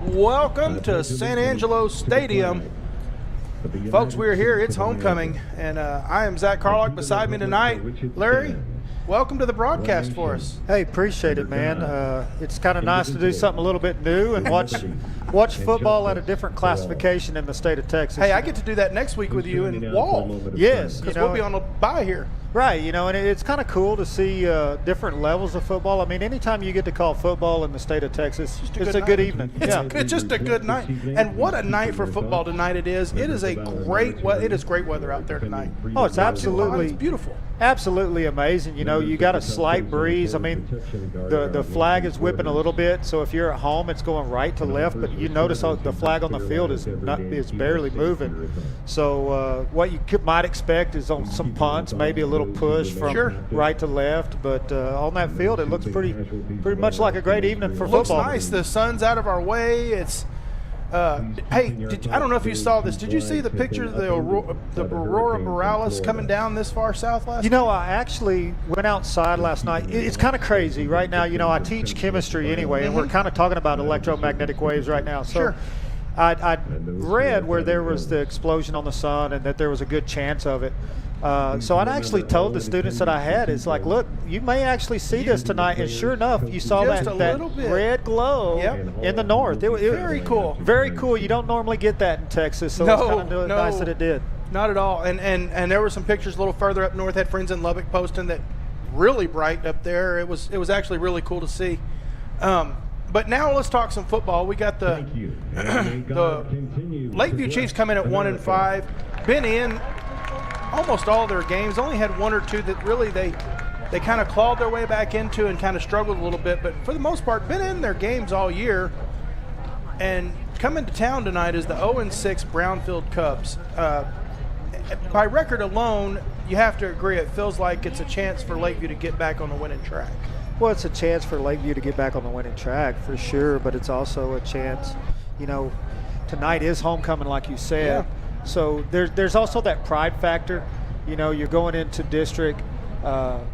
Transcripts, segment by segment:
Welcome to San Angelo Stadium. Folks, we're here. It's homecoming, and I am Zach Carlock. Beside me tonight, Larry, welcome to the broadcast for us. Hey, appreciate it, man. It's kind of nice to do something a little bit new and watch football at a different classification in the state of Texas. Hey, I get to do that next week with you in Wall. Yes. Because we'll be on a bye here. Right, and it's kind of cool to see different levels of football. I mean, anytime you get to call football in the state of Texas, it's a good evening. It's just a good night. And what a night for football tonight it is. It is great weather out there tonight. Oh, it's absolutely it's beautiful. Absolutely amazing. You got a slight breeze. I mean, the flag is whipping a little bit, so if you're at home, it's going right to left, but you notice the flag on the field is barely moving. So what you might expect is on some punts, maybe a little push from right to left, but on that field it looks pretty much like a great evening for football. Looks nice. The sun's out of our way. It's hey, I don't know if you saw this. Did you see the picture of the Aurora Borealis coming down this far south last night? I actually went outside last night. It's kind of crazy right now. I teach chemistry anyway, and we're kind of talking about electromagnetic waves right now. So I read where there was the explosion on the sun and that there was a good chance of it. So I'd actually told the students that I had, it's like, look, you may actually see this tonight. And sure enough, you saw that red glow in the north. It very cool. Very cool. You don't normally get that in Texas, so it's kind of nice that it did. Not at all. And there were some pictures a little further up north. Had friends in Lubbock posting that really bright up there. It was actually really cool to see. But now let's talk some football. We got the Lakeview Chiefs come in at 1-5. Been in almost all their games. Only had one or two that really they kind of clawed their way back into and kind of struggled a little bit. But for the most part, been in their games all year. And coming to town tonight is the 0-6 Brownfield Cubs. By record alone, you have to agree it feels like it's a chance for Lakeview to get back on the winning track. Well, it's a chance for Lakeview to get back on the winning track for sure, but it's also a chance, tonight is homecoming like you said. Yeah. So there's also that pride factor. You're going into district,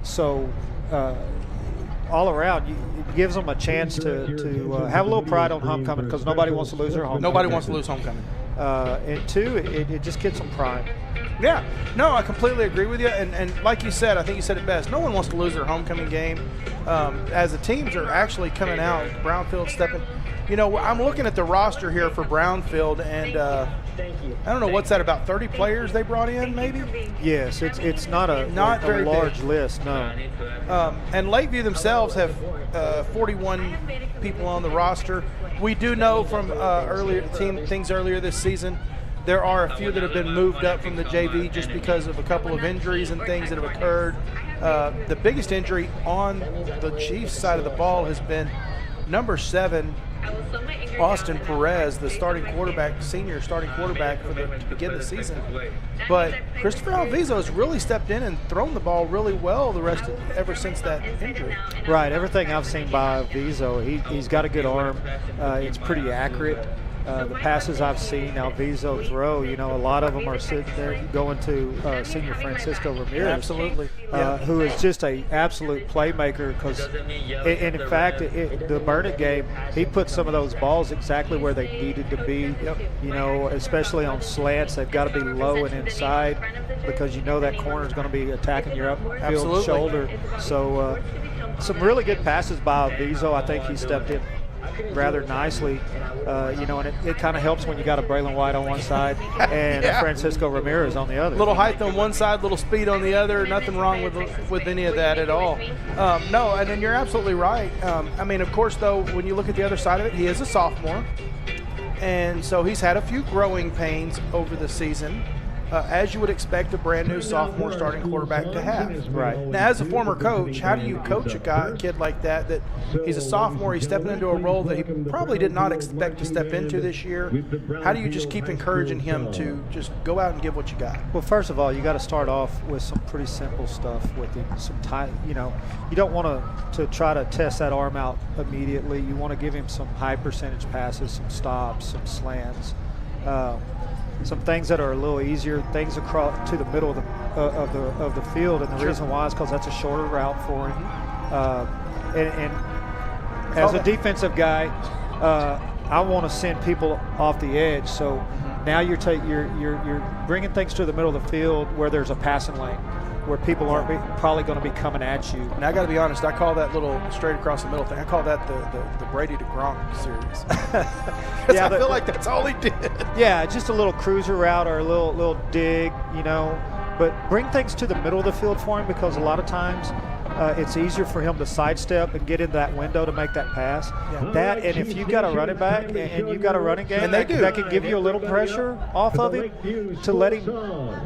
so all around, it gives them a chance to have a little pride on homecoming because nobody wants to lose their homecoming. Nobody wants to lose homecoming. And two, it just gets them pride. Yeah, no, I completely agree with you. And like you said, I think you said it best. No one wants to lose their homecoming game. As the teams are actually coming out, Brownfield stepping. I'm looking at the roster here for Brownfield, and I don't know, what's that, about 30 players they brought in, maybe? Yes, it's not a very large list, no. And Lakeview themselves have 41 people on the roster. We do know from things earlier this season, there are a few that have been moved up from the JV just because of a couple of injuries and things that have occurred. The biggest injury on the Chiefs side of the ball has been number 7, Austin Perez, the senior starting quarterback to begin the season. But Christopher Alviso has really stepped in and thrown the ball really well ever since that injury. Right, everything I've seen by Alviso, he's got a good arm. It's pretty accurate. The passes I've seen Alviso throw, a lot of them are sitting there going to senior Francisco Ramirez. Absolutely. Who is just an absolute playmaker because, and in fact, the Burnett game, he put some of those balls exactly where they needed to be, especially on slants. They've got to be low and inside because that corner is going to be attacking your upfield shoulder. So some really good passes by Alviso. I think he stepped in rather nicely, and it kind of helps when you got a Braylon White on one side and a Francisco Ramirez on the other. Little height on one side, little speed on the other. Nothing wrong with any of that at all. No, and then you're absolutely right. Of course, though, when you look at the other side of it, he is a sophomore, and so he's had a few growing pains over the season. As you would expect a brand new sophomore starting quarterback to have. Right. Now, as a former coach, how do you coach a kid like that he's a sophomore, he's stepping into a role that he probably did not expect to step into this year? How do you just keep encouraging him to just go out and give what you got? Well, first of all, you got to start off with some pretty simple stuff with him. Some tight, you don't want to try to test that arm out immediately. You want to give him some high percentage passes, some stops, some slants. Some things that are a little easier, things across to the middle of the field, and the reason why is because that's a shorter route for him. And as a defensive guy, I want to send people off the edge. So now you're bringing things to the middle of the field where there's a passing lane, where people aren't probably going to be coming at you. And I got to be honest, I call that little straight across the middle thing, I call that the Brady to Gronk series. I feel like that's all he did. Yeah, just a little cruiser route or a little dig, But bring things to the middle of the field for him, because a lot of times it's easier for him to sidestep and get into that window to make that pass. Yeah. That, and if you've got a running back and you've got a running game that can give you a little pressure off of him to let him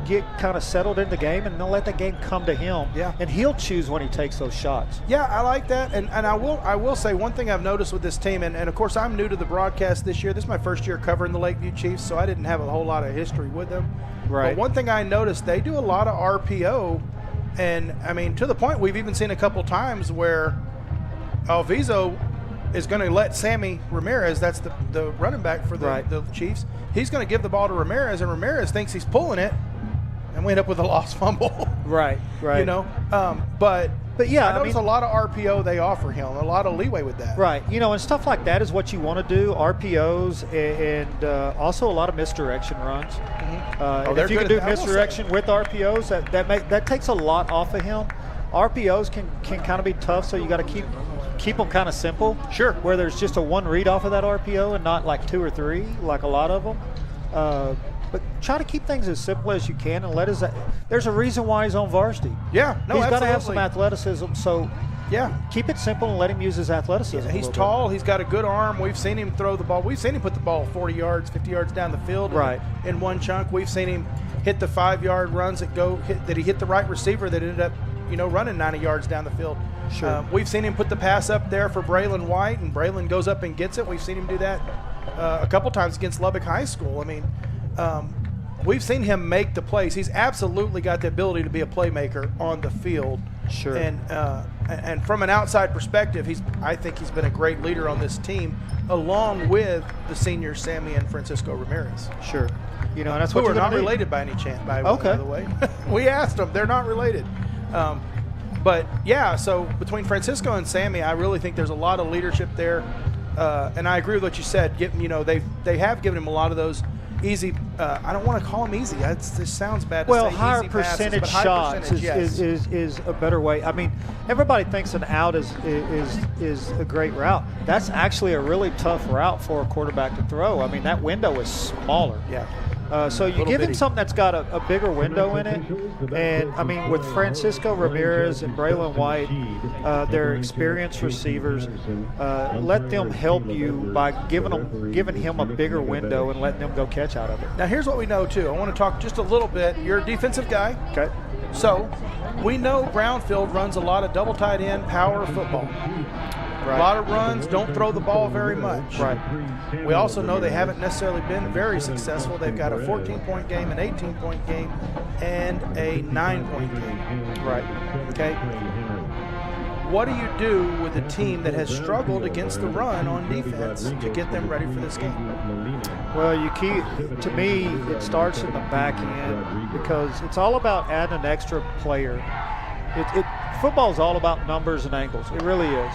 get kind of settled in the game, and then let the game come to him. Yeah. And he'll choose when he takes those shots. Yeah, I like that. And I will say one thing I've noticed with this team, and of course I'm new to the broadcast this year. This is my first year covering the Lakeview Chiefs, so I didn't have a whole lot of history with them. Right. But one thing I noticed, they do a lot of RPO. And, I mean, to the point we've even seen a couple times where Alviso is going to let Sammy Ramirez, that's the running back for the Chiefs, he's going to give the ball to Ramirez, and Ramirez thinks he's pulling it, and we end up with a lost fumble. Right. But yeah, I notice a lot of RPO they offer him, a lot of leeway with that. Right. And stuff like that is what you want to do, RPOs, and also a lot of misdirection runs. If you can do misdirection with RPOs, that takes a lot off of him. RPOs can kind of be tough, so you got to keep them kind of simple. Sure. Where there's just a one read off of that RPO and not like two or three, like a lot of them. But try to keep things as simple as you can, and there's a reason why he's on varsity. Yeah, he's got to have some athleticism. So keep it simple and let him use his athleticism. Yeah, he's tall. He's got a good arm. We've seen him throw the ball. We've seen him put the ball 40 yards, 50 yards down the field in one chunk. We've seen him hit the 5-yard runs that he hit the right receiver that ended up, running 90 yards down the field. Sure. We've seen him put the pass up there for Braylon White, and Braylon goes up and gets it. We've seen him do that a couple times against Lubbock High School. I mean, we've seen him make the plays. He's absolutely got the ability to be a playmaker on the field. Sure. And from an outside perspective, I think he's been a great leader on this team, along with the seniors Sammy and Francisco Ramirez. Sure. And that's what who are not related by any chance, by the way. We asked them; they're not related. But yeah, so between Francisco and Sammy, I really think there's a lot of leadership there, and I agree with what you said. They have given him a lot of those easy. I don't want to call them easy. This sounds bad. To say higher easy percentage passes, shots is a better way. I mean, everybody thinks an out is a great route. That's actually a really tough route for a quarterback to throw. I mean, that window is smaller. Yeah. So you give him something that's got a bigger window in it. And, I mean, with Francisco Ramirez and Braylon White, they're experienced receivers. Let them help you by giving him a bigger window and letting them go catch out of it. Now, here's what we know, too. I want to talk just a little bit. You're a defensive guy. Okay. So we know Brownfield runs a lot of double tight end power football. Right. A lot of runs, don't throw the ball very much. Right. We also know they haven't necessarily been very successful. They've got a 14-point game, an 18-point game, and a 9-point game. Right. Okay. What do you do with a team that has struggled against the run on defense to get them ready for this game? Well, to me, it starts in the back end, because it's all about adding an extra player. Football is all about numbers and angles. It really is.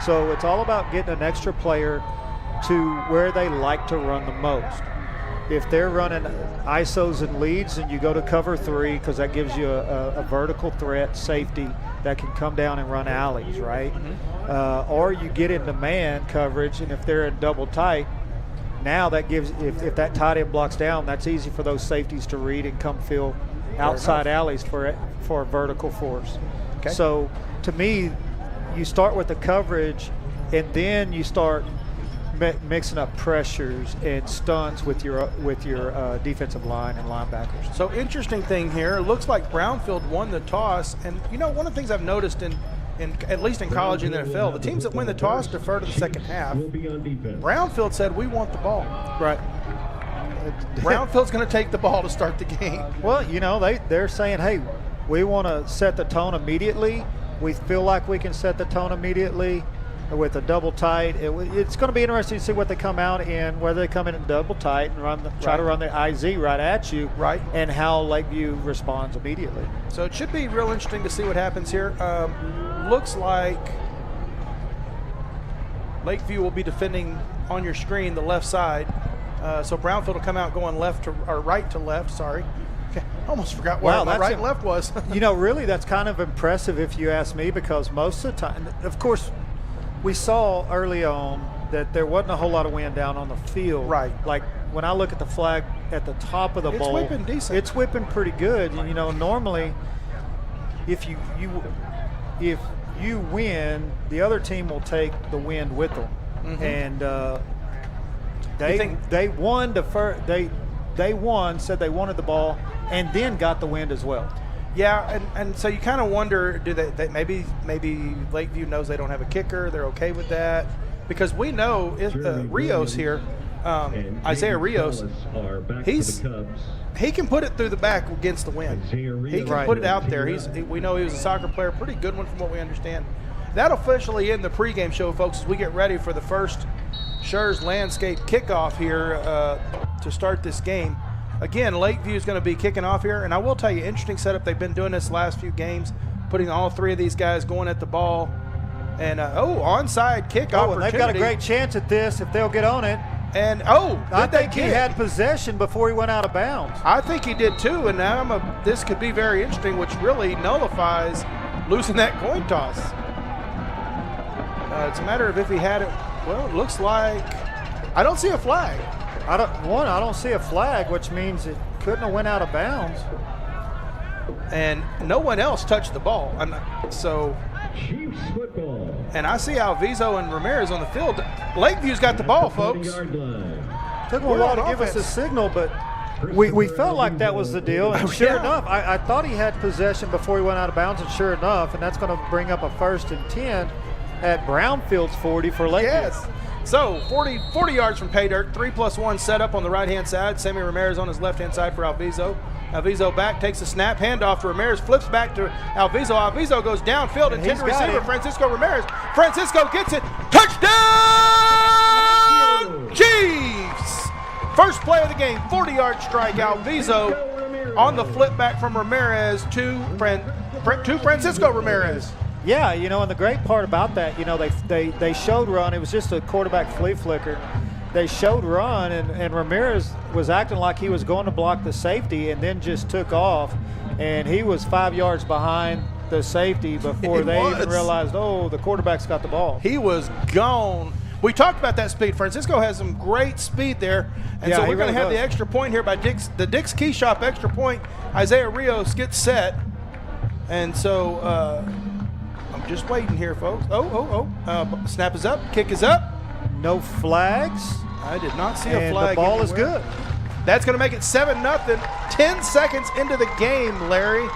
So it's all about getting an extra player to where they like to run the most. If they're running ISOs and leads, and you go to cover 3, because that gives you a vertical threat safety that can come down and run alleys, right? Mm-hmm. Or you get into man coverage, and if they're in double tight, now that gives, if that tight end blocks down, that's easy for those safeties to read and come fill outside alleys for a vertical force. Okay. So to me, you start with the coverage, and then you start mixing up pressures and stunts with your defensive line and linebackers. So interesting thing here, it looks like Brownfield won the toss, and one of the things I've noticed in at least in college and the NFL, the teams that win the toss defer to the second half. Brownfield said, we want the ball. Right. Brownfield's going to take the ball to start the game. Well, they're saying, hey, we want to set the tone immediately. We feel like we can set the tone immediately with a double tight. It's going to be interesting to see what they come out in, whether they come in double tight and try to run the IZ right at you, right, and how Lakeview responds immediately. So it should be real interesting to see what happens here. Looks like Lakeview will be defending on your screen the left side. So Brownfield will come out going right to left. Sorry. Okay. Almost forgot where my right and left was. Really, that's kind of impressive if you ask me, because most of the time, of course, we saw early on that there wasn't a whole lot of wind down on the field. Right. Like when I look at the flag at the top of the bowl, it's whipping decent. It's whipping pretty good. Normally, if you win, the other team will take the wind with them, and they won they won, said they wanted the ball, and then got the wind as well. Yeah, and so you kind of wonder, do they maybe Lakeview knows they don't have a kicker, they're okay with that, because we know Rios here, Isaiah Rios, he can put it through the back against the wind. He can put it out there. We know he was a soccer player, pretty good one from what we understand. That'll officially end the pregame show, folks, as we get ready for the first Schurz Landscape kickoff here to start this game. Again, Lakeview is going to be kicking off here, and I will tell you, interesting setup. They've been doing this last few games, putting all three of these guys going at the ball. And, onside kick opportunity. And they've got a great chance at this if they'll get on it. And, I think he had possession before he went out of bounds. I think he did too, and now this could be very interesting, which really nullifies losing that coin toss. It's a matter of if he had it. Well, it looks like I don't see a flag. I don't see a flag, which means it couldn't have went out of bounds. And no one else touched the ball. Chiefs football. And I see Alviso and Ramirez on the field. Lakeview's got the ball, folks. Took him a while to give us a signal, but we felt like that was the deal. And sure enough, I thought he had possession before he went out of bounds, and sure enough, and that's going to bring up a 1st and 10 at Brownfield's 40 for Lakeview. Yes. So 40 yards from pay dirt, 3+1 set up on the right-hand side. Sammy Ramirez on his left-hand side for Alviso. Alviso back, takes a snap, handoff to Ramirez, flips back to Alviso. Alviso goes downfield, intended receiver, Francisco Ramirez. Francisco gets it. Touchdown, Chiefs! First play of the game, 40-yard strike. Alviso on the flip back from Ramirez to Francisco Ramirez. Yeah, and the great part about that, they showed run. It was just a quarterback flea flicker. They showed run, and Ramirez was acting like he was going to block the safety and then just took off. And he was 5 yards behind the safety before they even realized, the quarterback's got the ball. He was gone. We talked about that speed. Francisco has some great speed there. And so we're going to have the extra point here by the Dick's Key Shop extra point. Isaiah Rios gets set. And so I'm just waiting here, folks. Snap is up. Kick is up. No flags. I did not see a flag. The ball anywhere. is good. That's going to make it 7-0. 10 seconds into the game, Larry.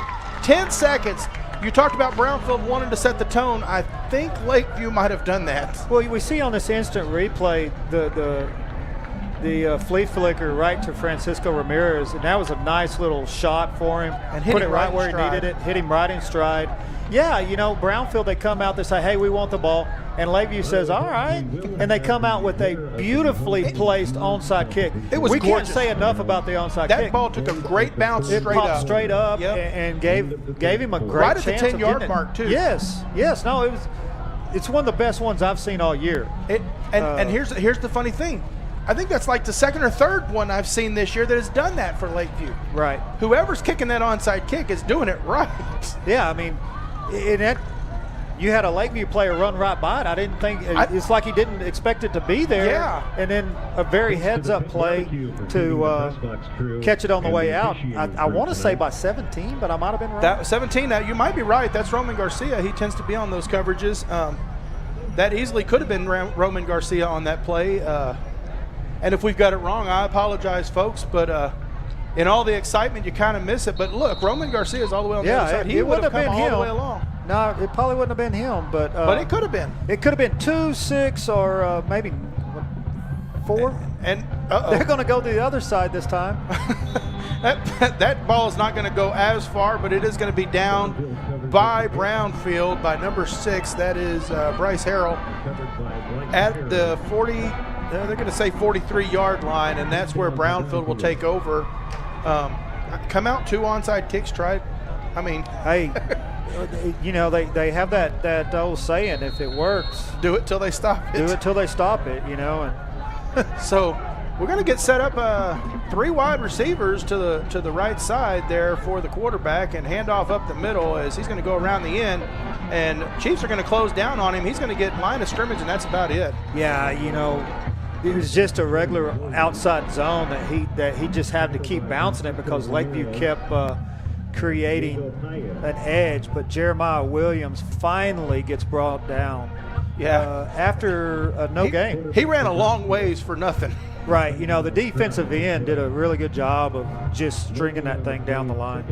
10 seconds. You talked about Brownfield wanting to set the tone. I think Lakeview might have done that. Well, we see on this instant replay the flea flicker right to Francisco Ramirez, and that was a nice little shot for him. And put it right where he needed it, hit him right in stride. Yeah, Brownfield, they come out, they say, hey, we want the ball. And Lakeview says, all right. And they come out with a beautifully placed onside kick. It was we gorgeous. Can't say enough about the onside kick. That ball took a great bounce it straight popped up. Straight up and gave him a great chance. Right at the 10-yard mark, too. Yes. No, it's one of the best ones I've seen all year. And here's the funny thing. I think that's like the second or third one I've seen this year that has done that for Lakeview. Right. Whoever's kicking that onside kick is doing it right. Yeah, I mean, you had a Lakeview player run right by it. I didn't think it's like he didn't expect it to be there. Yeah. And then a very heads-up play to catch it on the way out. I want to say by 17, but I might have been wrong. 17. Now you might be right. That's Roman Garcia. He tends to be on those coverages. That easily could have been Roman Garcia on that play. And if we've got it wrong, I apologize, folks. But in all the excitement, you kind of miss it. But look, Roman Garcia is all the way on the other side. He would have come all the way along. No, it probably wouldn't have been him, but it could have been. It could have been 2, 6, or maybe 4. And they're going to go to the other side this time. that ball is not going to go as far, but it is going to be down by Brownfield by number 6. That is Bryce Harrell at the 40. They're going to say 43-yard line, and that's where Brownfield will take over. Come out 2 onside kicks. Try I mean, hey, you know, they have that old saying, if it works, do it till they stop it. do it till they stop it, you know. And So we're going to get set up 3 wide receivers to the right side there for the quarterback and hand off up the middle as he's going to go around the end. And Chiefs are going to close down on him. He's going to get line of scrimmage, and that's about it. yeah, you know, it was just a regular outside zone that he just had to keep bouncing it because Lakeview kept creating an edge. But Jeremiah Williams finally gets brought down. Yeah. After no gain. He ran a long ways for nothing. Right. You know, the defensive end did a really good job of just stringing that thing down the line.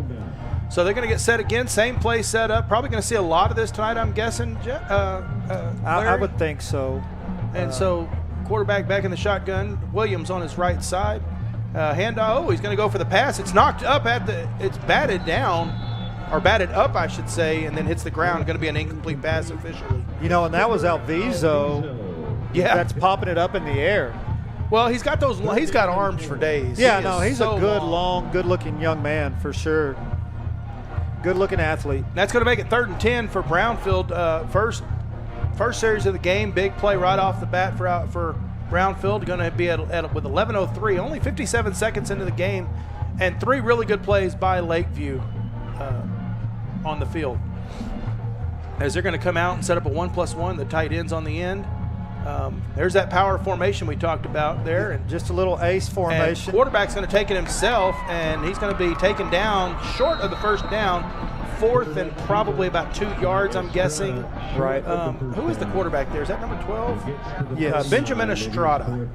So they're going to get set again. Same play set up. Probably going to see a lot of this tonight, I'm guessing. I would think so. And so quarterback back in the shotgun. Williams on his right side. Handoff. Oh, he's going to go for the pass. It's knocked up it's batted down, or batted up, I should say, and then hits the ground. Going to be an incomplete pass officially. You know, and that was Alviso. Yeah. That's popping it up in the air. Well, he's got arms for days. Yeah, no, he's so a long, good-looking young man for sure. Good-looking athlete. That's going to make it 3rd and 10 for Brownfield. First series of the game, big play right off the bat for Brownfield. Going to be with 11:03, only 57 seconds into the game, and 3 really good plays by Lakeview on the field. As they're going to come out and set up a 1+1, the tight ends on the end. There's that power formation we talked about there. And just a little ace formation. Quarterback's going to take it himself, and he's going to be taken down short of the first down, 4th and probably about 2 yards, I'm guessing. Right. Who is the quarterback there? Is that number 12? Yes. Benjamin Estrada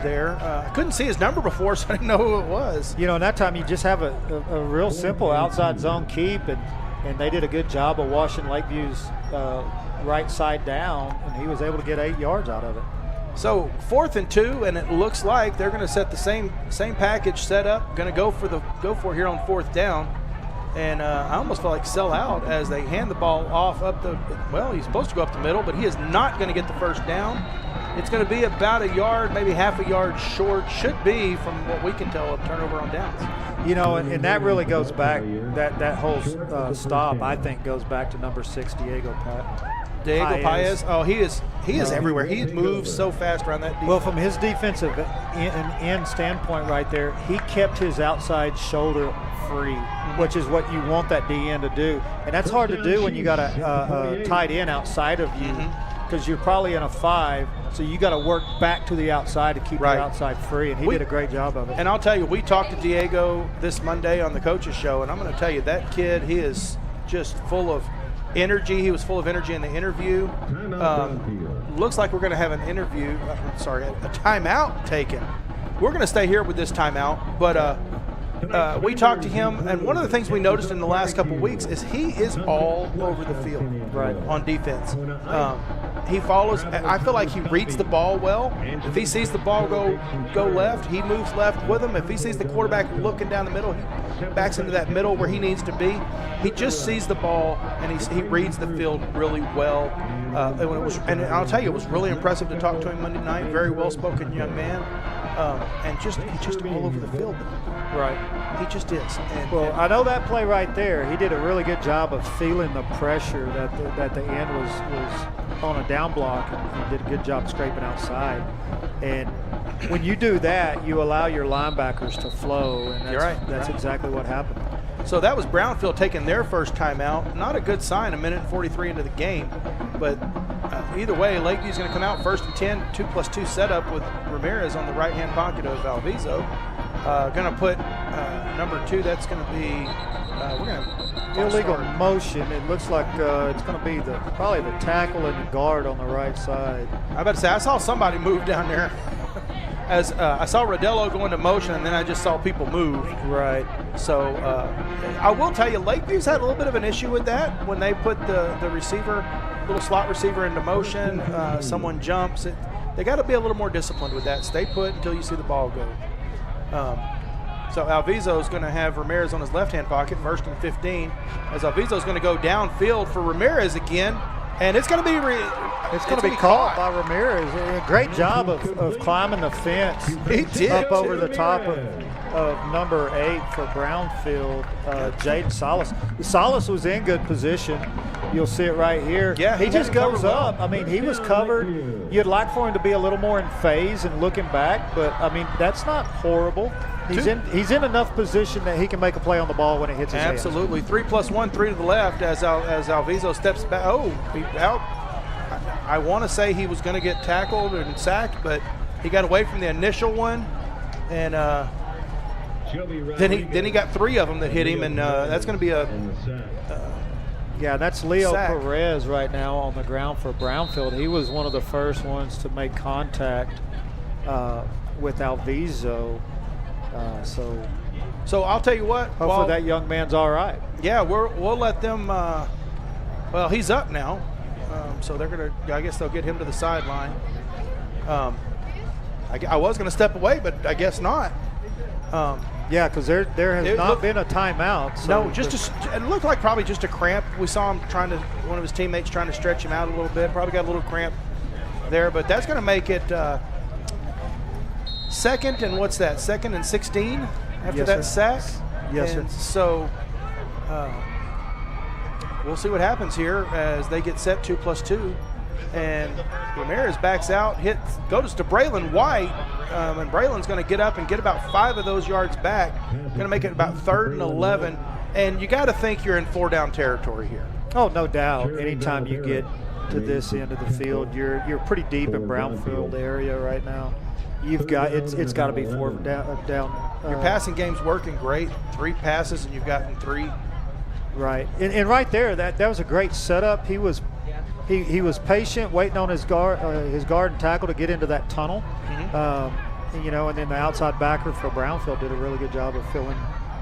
there. I couldn't see his number before, so I didn't know who it was. You know, in that time you just have a real simple outside zone keep, and they did a good job of washing Lakeview's right side down, and he was able to get 8 yards out of it. So 4th and 2, and it looks like they're going to set the same package setup. Going to go for here on 4th down, and I almost felt like sell out as they hand the ball off he's supposed to go up the middle, but he is not going to get the first down. It's going to be about a yard, maybe half a yard short. Should be, from what we can tell, a turnover on downs. You know, and that really goes back. That whole stop, I think, goes back to number 6, Diego Paez. Oh, he is everywhere. He moves so fast around that defense. Well, from his defensive end standpoint right there, he kept his outside shoulder free, which is what you want that D end to do. And that's hard to do when you got a tight end outside of you, because you're probably in a 5, so you got to work back to the outside to keep the outside free, and he did a great job of it. And I'll tell you, we talked to Diego this Monday on the coaches show, and I'm going to tell you, that kid, he is just full of energy. He was full of energy in the interview. Looks like we're going to have a timeout taken. We're going to stay here with this timeout, but we talked to him, and one of the things we noticed in the last couple of weeks is he is all over the field on defense. He follows. I feel like he reads the ball well. If he sees the ball go left, he moves left with him. If he sees the quarterback looking down the middle, he backs into that middle where he needs to be. He just sees the ball, and he reads the field really well. And I'll tell you, it was really impressive to talk to him Monday night. Very well-spoken young man. And he's just all over the field. Right. He just is. Well, I know that play right there, he did a really good job of feeling the pressure that the end was on a down block, and did a good job scraping outside. And when you do that, you allow your linebackers to flow, and that's exactly what happened. So that was Brownfield taking their first timeout. Not a good sign, 1:43 into the game. But either way, Lakeview's going to come out 1st and 10, 2+2 setup with Ramirez on the right-hand pocket of Alviso. Going to put number 2, that's going to be we're going to illegal motion. It looks like it's going to be probably the tackle and the guard on the right side. I about to say, I saw somebody move down there. As I saw Rodello go into motion, and then I just saw people move. Right. So I will tell you, Lakeview's had a little bit of an issue with that when they put the receiver, little slot receiver, into motion. Someone jumps. They got to be a little more disciplined with that. Stay put until you see the ball go. So Alviso is going to have Ramirez on his left-hand pocket, 1st and 15. As Alviso is going to go downfield for Ramirez again, and it's going to be It's going to be caught by Ramirez. A great job of climbing the fence. He did. Up over the top of number 8 for Brownfield, Jaden Salas. Salas was in good position. You'll see it right here. Yeah, he just goes up. I mean, he was covered. You'd like for him to be a little more in phase and looking back, but I mean, that's not horrible. He's in enough position that he can make a play on the ball when it hits his hands. Absolutely. 3+1, 3 to the left as Alviso steps back. Oh, he out. I want to say he was going to get tackled and sacked, but he got away from the initial one, and then he got 3 of them that hit him, and that's going to be a yeah, that's Leo sack. Perez right now on the ground for Brownfield. He was one of the first ones to make contact with Alviso. So I'll tell you what. Hopefully that young man's all right. Yeah, we'll let them. Well, he's up now, so they're gonna. I guess they'll get him to the sideline. I was gonna step away, but I guess not. Yeah, because there has not been a timeout. So no, it looked like probably just a cramp. We saw him one of his teammates trying to stretch him out a little bit. Probably got a little cramp there, but that's going to make it second and what's that? 2nd and 16 after that sack. Yes, and sir. So we'll see what happens here as they get set 2+2. And Ramirez backs out, goes to Braylon White, and Braylon's going to get up and get about 5 of those yards back. Going to make it about 3rd and 11. And you got to think you're in 4-down territory here. Oh, no doubt. Anytime you get to this end of the field, you're pretty deep in Brownfield area right now. You've got it's got to be 4 down. Your passing game's working great. 3 passes and you've gotten 3. Right, and right there, that was a great setup. He was patient, waiting on his guard and tackle to get into that tunnel. Mm-hmm. And then the outside backer for Brownfield did a really good job of filling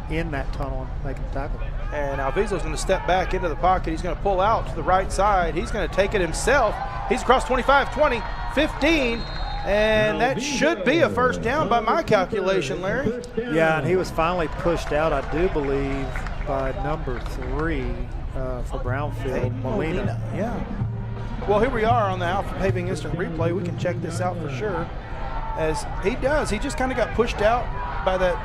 in that tunnel and making the tackle. And Alviso's going to step back into the pocket. He's going to pull out to the right side. He's going to take it himself. He's across 25, 20, 15, and that should be a 1st down by my calculation, Larry. Yeah, and he was finally pushed out, I do believe, by number 3 for Brownfield, Molina. Yeah. Well, here we are on the Alpha Paving Instant Replay. We can check this out for sure. As he does, he just kind of got pushed out by the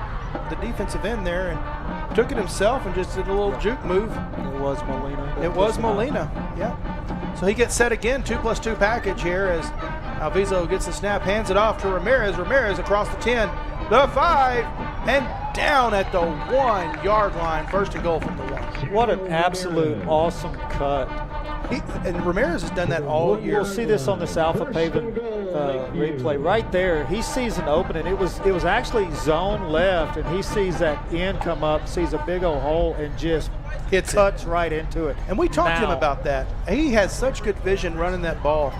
defensive end there and took it himself and just did a little juke move. It was Molina. It was Molina, yeah. So he gets set again, 2+2 package here as Alviso gets the snap, hands it off to Ramirez. Ramirez across the 10, the 5, and down at the 1-yard line. 1st and goal from the 1. What an absolute awesome cut. And Ramirez has done that all year. We'll see this on this Alpha Paving replay. Right there, he sees an opening. It was actually zone left, and he sees that end come up, sees a big old hole, and just cuts right into it. And we talked to him about that. He has such good vision running that ball.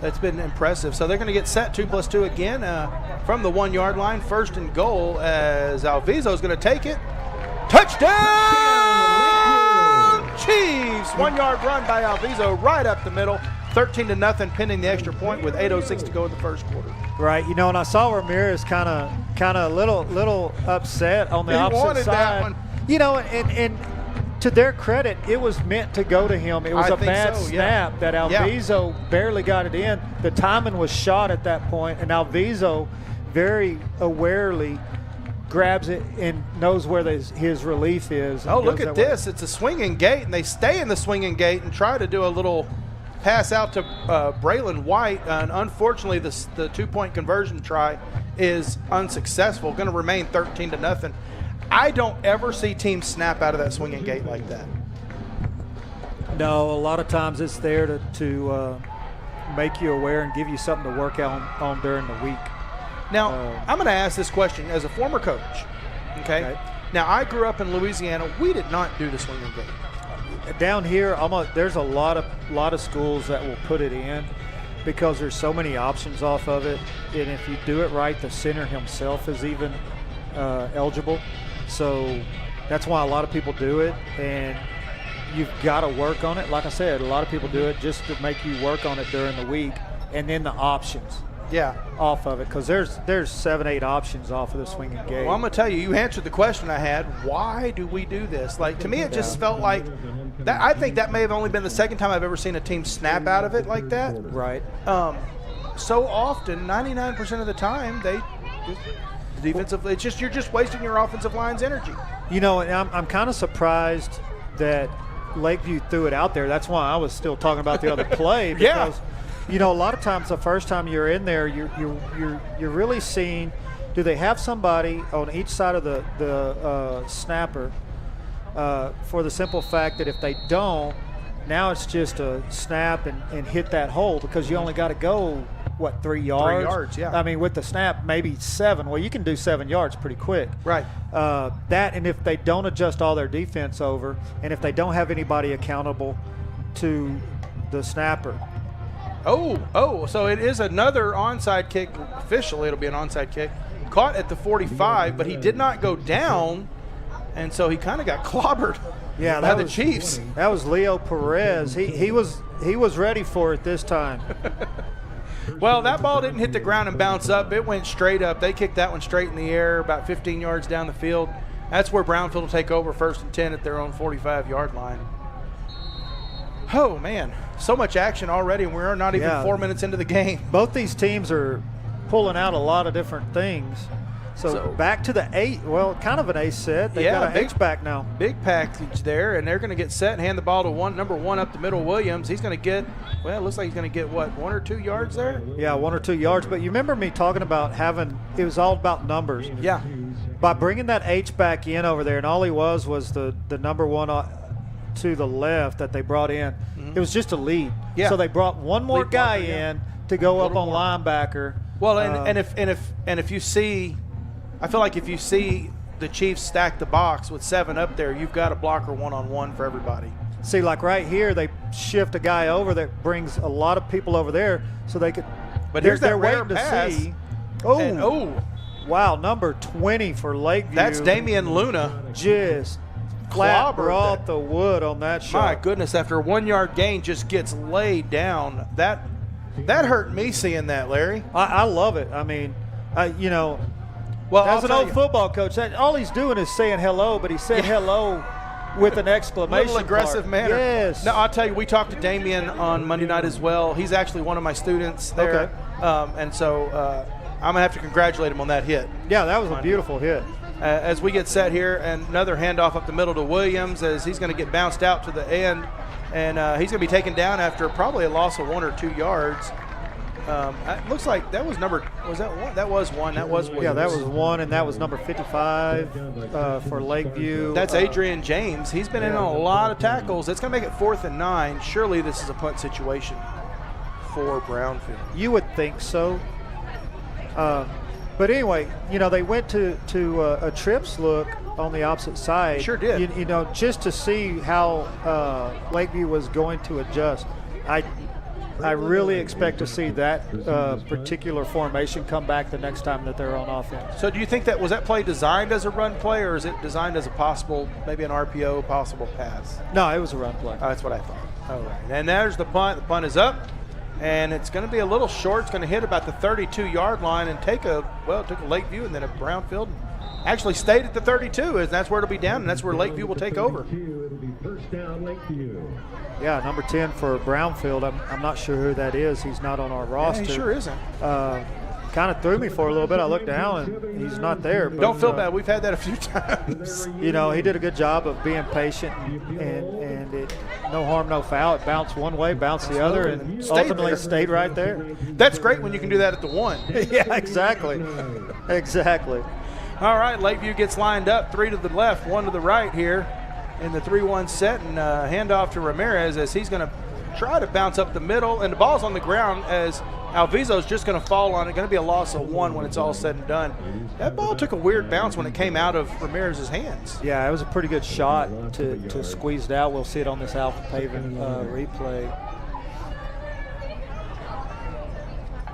That's been impressive. So they're going to get set 2+2 again from the 1-yard line. 1st and goal as Alviso is going to take it. Touchdown! Chiefs! 1-yard run by Alviso right up the middle. 13-0 pending the extra point with 8:06 to go in the 1st quarter. Right, and I saw Ramirez kind of a little upset on the opposite side. And to their credit, it was meant to go to him. It was a bad snap that Alviso barely got it in. The timing was shot at that point, and Alviso very awarely grabs it and knows where his relief is. Oh, look at this. It's a swinging gate, and they stay in the swinging gate and try to do a little pass out to Braylon White. And unfortunately, the 2-point conversion try is unsuccessful. Going to remain 13-0. I don't ever see teams snap out of that swinging gate like that. No, a lot of times it's there to make you aware and give you something to work on during the week. Now, I'm going to ask this question as a former coach. Okay. Now, I grew up in Louisiana. We did not do the swinging gate. Down here, there's a lot of schools that will put it in because there's so many options off of it. And if you do it right, the center himself is even eligible. So that's why a lot of people do it. And you've got to work on it. Like I said, a lot of people do it just to make you work on it during the week. And then the options. off of it, because there's 7, 8 options off of the swinging gate. Well, I'm going to tell you, you answered the question I had. Why do we do this? Like, to me, it just felt like that. I think that may have only been the second time I've ever seen a team snap out of it like that. Right. So often, 99% of the time, it's just you're just wasting your offensive line's energy. You know, and I'm kind of surprised that Lakeview threw it out there. That's why I was still talking about the other play. Because, you know, a lot of times the first time you're in there, you're really seeing, do they have somebody on each side of the snapper, for the simple fact that if they don't, now it's just a snap and hit that hole, because you only got to go, 3 yards? 3 yards, yeah. I mean, with the snap, maybe 7. Well, you can do 7 yards pretty quick. Right. That, and if they don't adjust all their defense over, and if they don't have anybody accountable to the snapper. So it is another onside kick. Officially, it'll be an onside kick. Caught at the 45, but he did not go down, and so he kind of got clobbered. Yeah, by the Chiefs. That was Leo Perez. He was ready for it this time. Well, that ball didn't hit the ground and bounce up. It went straight up. They kicked that one straight in the air about 15 yards down the field. That's where Brownfield will take over 1st and 10 at their own 45-yard line. Oh, man. So much action already, and we're not even 4 minutes into the game. Both these teams are pulling out a lot of different things. So back to the 8, well, kind of an ace set. They've got an H-back now. Big package there, and they're going to get set and hand the ball to number 1 up the middle, Williams. He's going to get, well, it looks like he's going to get, 1 or 2 yards there? Yeah, 1 or 2 yards. But you remember me talking about it was all about numbers. Yeah. By bringing that H-back in over there, and all he was the number 1 to the left that they brought in, it was just a lead. Yeah. So they brought one more guy in to go up on linebacker. Well, and if you see, I feel like if you see the Chiefs stack the box with 7 up there, you've got a blocker one-on-one for everybody. See, like right here, they shift a guy over that brings a lot of people over there, so they could. But here's that rare waiting pass. To see. Wow, number 20 for Lakeview. That's Damian Luna. Just flat brought the wood on that shot. My goodness, after a 1-yard gain, just gets laid down. That hurt me seeing that, Larry. I love it. I mean, you know. Well, as an old football coach, all he's doing is saying hello, but he said hello with an exclamation little aggressive manner. Yes. No, I'll tell you, we talked to Damien on Monday night as well. He's actually one of my students there. Okay. And so I'm going to have to congratulate him on that hit. Yeah, that was a beautiful hit. As we get set here, and another handoff up the middle to Williams as he's going to get bounced out to the end. And he's going to be taken down after probably a loss of 1 or 2 yards. It looks like that was was that 1? That was 1. That was Williams. Yeah, that was 1, and that was number 55 for Lakeview. That's Adrian James. He's been in on a lot of tackles. It's going to make it 4th and 9. Surely this is a punt situation for Brownfield. You would think so. But anyway, you know, they went to a trips look on the opposite side. Sure did. You know, just to see how Lakeview was going to adjust. I really expect to see that particular formation come back the next time that they're on offense. So do you think was that play designed as a run play, or is it designed as a possible, maybe an RPO, possible pass? No, it was a run play. Oh, that's what I thought. All right. And there's the punt. The punt is up, and it's going to be a little short. It's going to hit about the 32-yard line and take a Lakeview and then a Brownfield. Actually stayed at the 32, and that's where it'll be down, and that's where Lakeview will take over. First down, Lakeview. Yeah, number 10 for Brownfield. I'm not sure who that is. He's not on our roster. Yeah, he sure isn't. Kind of threw me for a little bit. I looked down, and he's not there. But, don't feel bad. We've had that a few times. You know, he did a good job of being patient, and it, no harm, no foul. It bounced one way, bounced the other, and ultimately stayed right there. That's great when you can do that at the 1. Yeah, exactly. Exactly. All right, Lakeview gets lined up, 3 to the left, 1 to the right here in the 3-1 set, and handoff to Ramirez as he's going to try to bounce up the middle, and the ball's on the ground as Alvizo's just going to fall on it. Going to be a loss of 1 when it's all said and done. That ball took a weird bounce when it came out of Ramirez's hands. Yeah, it was a pretty good shot to squeeze it out. We'll see it on this Alpha Paving replay.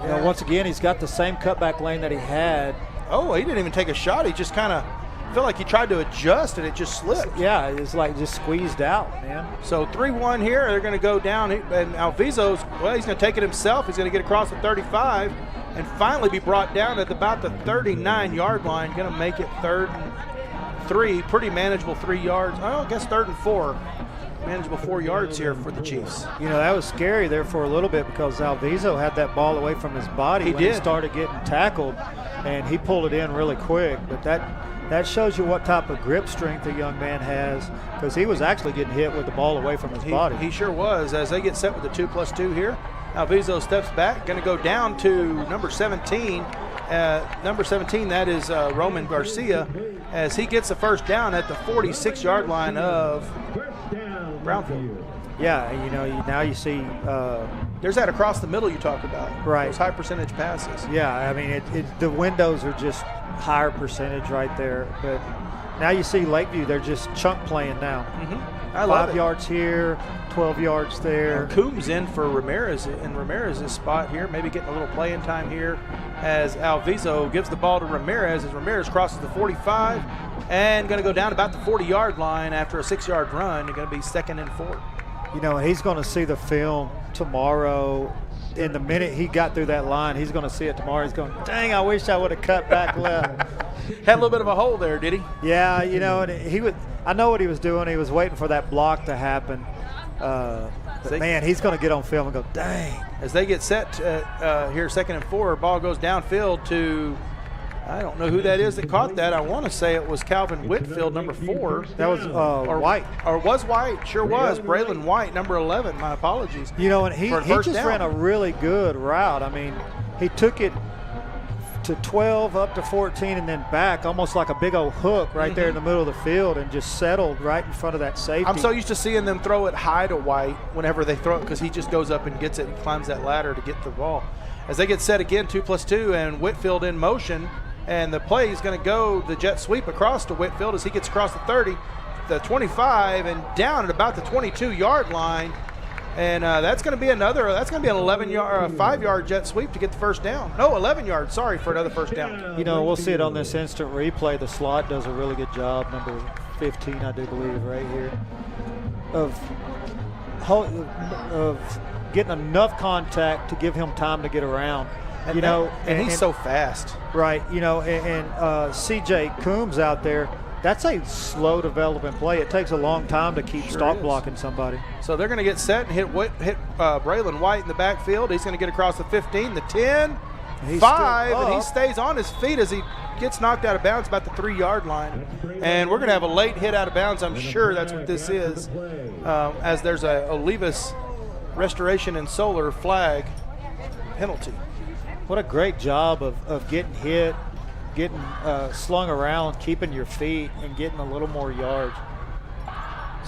You know, once again, he's got the same cutback lane that he had. Oh, he didn't even take a shot. He just kind of felt like he tried to adjust and it just slipped. Yeah, it's like just squeezed out, man. So 3-1 here. They're going to go down. And Alvizo's, well, he's going to take it himself. He's going to get across the 35. and finally be brought down at about the 39-yard line. Going to make it 3rd and 3, pretty manageable 3 yards. I guess 3rd and 4, manageable 4 yards here for the Chiefs. You know, that was scary there for a little bit because Alviso had that ball away from his body when he started getting tackled, and he pulled it in really quick. But that shows you what type of grip strength a young man has, because he was actually getting hit with the ball away from his body. He sure was. As they get set with the 2+2 here, Alviso steps back, going to go down to number 17. Number 17, that is Roman Garcia, as he gets the first down at the 46-yard line of Brownfield. Yeah, you know, now you see. There's that across the middle you talked about. Right. Those high percentage passes. Yeah, I mean, the windows are just higher percentage right there. But now you see Lakeview, they're just chunk playing now. I love 5 yards here, 12 yards there. Coombs in for Ramirez in Ramirez's spot here, maybe getting a little playing time here as Alviso gives the ball to Ramirez as Ramirez crosses the 45 and going to go down about the 40-yard line after a 6-yard run. They're going to be 2nd and 4. You know, he's going to see the film tomorrow. In the minute he got through that line, he's going to see it tomorrow. He's going, dang, I wish I would have cut back left. Had a little bit of a hole there, did he? Yeah, you know, and I know what he was doing. He was waiting for that block to happen. But man, he's going to get on film and go, dang. As they get set here, 2nd and 4, ball goes downfield to, I don't know who that is that caught that. I want to say it was Calvin Whitfield, number 4. That was White. Or was White? Sure was. Braylon White, number 11. My apologies. You know, and he just ran a really good route. I mean, he took it to 12, up to 14, and then back, almost like a big old hook right there in the middle of the field, and just settled right in front of that safety. I'm so used to seeing them throw it high to White whenever they throw it, because he just goes up and gets it and climbs that ladder to get the ball. As they get set again, 2+2, and Whitfield in motion, and the play is going to go the jet sweep across to Whitfield as he gets across the 30, the 25, and down at about the 22-yard line. And that's going to be an 5-yard jet sweep to get the first down. No, 11 yards, sorry, for another first down. You know, we'll see it on this instant replay. The slot does a really good job, number 15, I do believe, right here, of getting enough contact to give him time to get around. And you know, and he's so fast. Right, you know, and C.J. Coombs out there, that's a slow development play. It takes a long time to keep stalk blocking somebody. So they're going to get set and hit Braylon White in the backfield. He's going to get across the 15, the 10, 5, and he stays on his feet as he gets knocked out of bounds about the 3-yard line. And we're going to have a late hit out of bounds. I'm sure that's what this is, as there's a Olivas Restoration and Solar flag penalty. What a great job of getting hit, getting slung around, keeping your feet, and getting a little more yards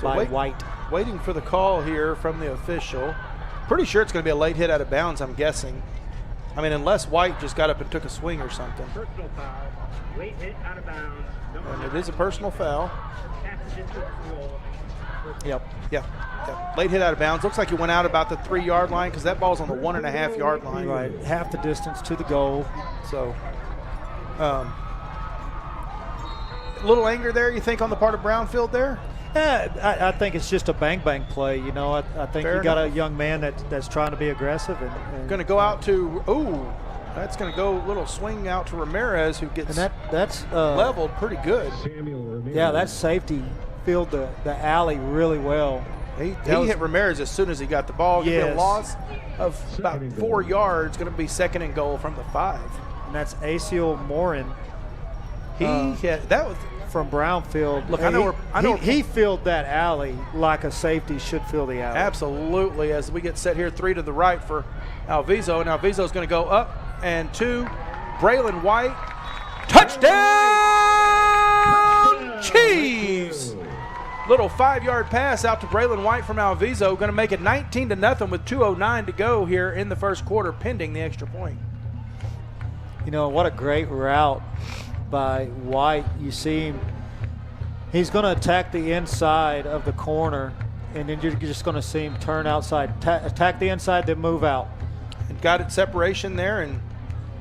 by White. Waiting for the call here from the official. Pretty sure it's going to be a late hit out of bounds, I'm guessing. I mean, unless White just got up and took a swing or something. Personal foul. Late hit out of bounds. And it is a personal foul. Yep. Yeah. Late hit out of bounds. Looks like he went out about the 3-yard line because that ball's on the 1.5-yard line. Right, half the distance to the goal. So, a little anger there, you think, on the part of Brownfield there? I think it's just a bang-bang play. You know, I think you got a young man that's trying to be aggressive. and going to go out to, that's going to go a little swing out to Ramirez, who gets that's leveled pretty good. Yeah, that safety filled the alley really well. He hit Ramirez as soon as he got the ball. Yes. A loss of about 4 yards, going to be 2nd and goal from the 5. And that's Aciel Morin. He hit, that was from Brownfield. Look, he filled that alley like a safety should fill the alley. Absolutely. As we get set here, 3 to the right for Alviso, and Alviso is going to go up and 2. Braylon White, touchdown, Chiefs! Little 5-yard pass out to Braylon White from Alviso, going to make it 19-0 with 2:09 to go here in the first quarter, pending the extra point. You know, what a great route by White. You see him, he's going to attack the inside of the corner, and then you're just going to see him turn outside, attack the inside, then move out. And got it separation there, and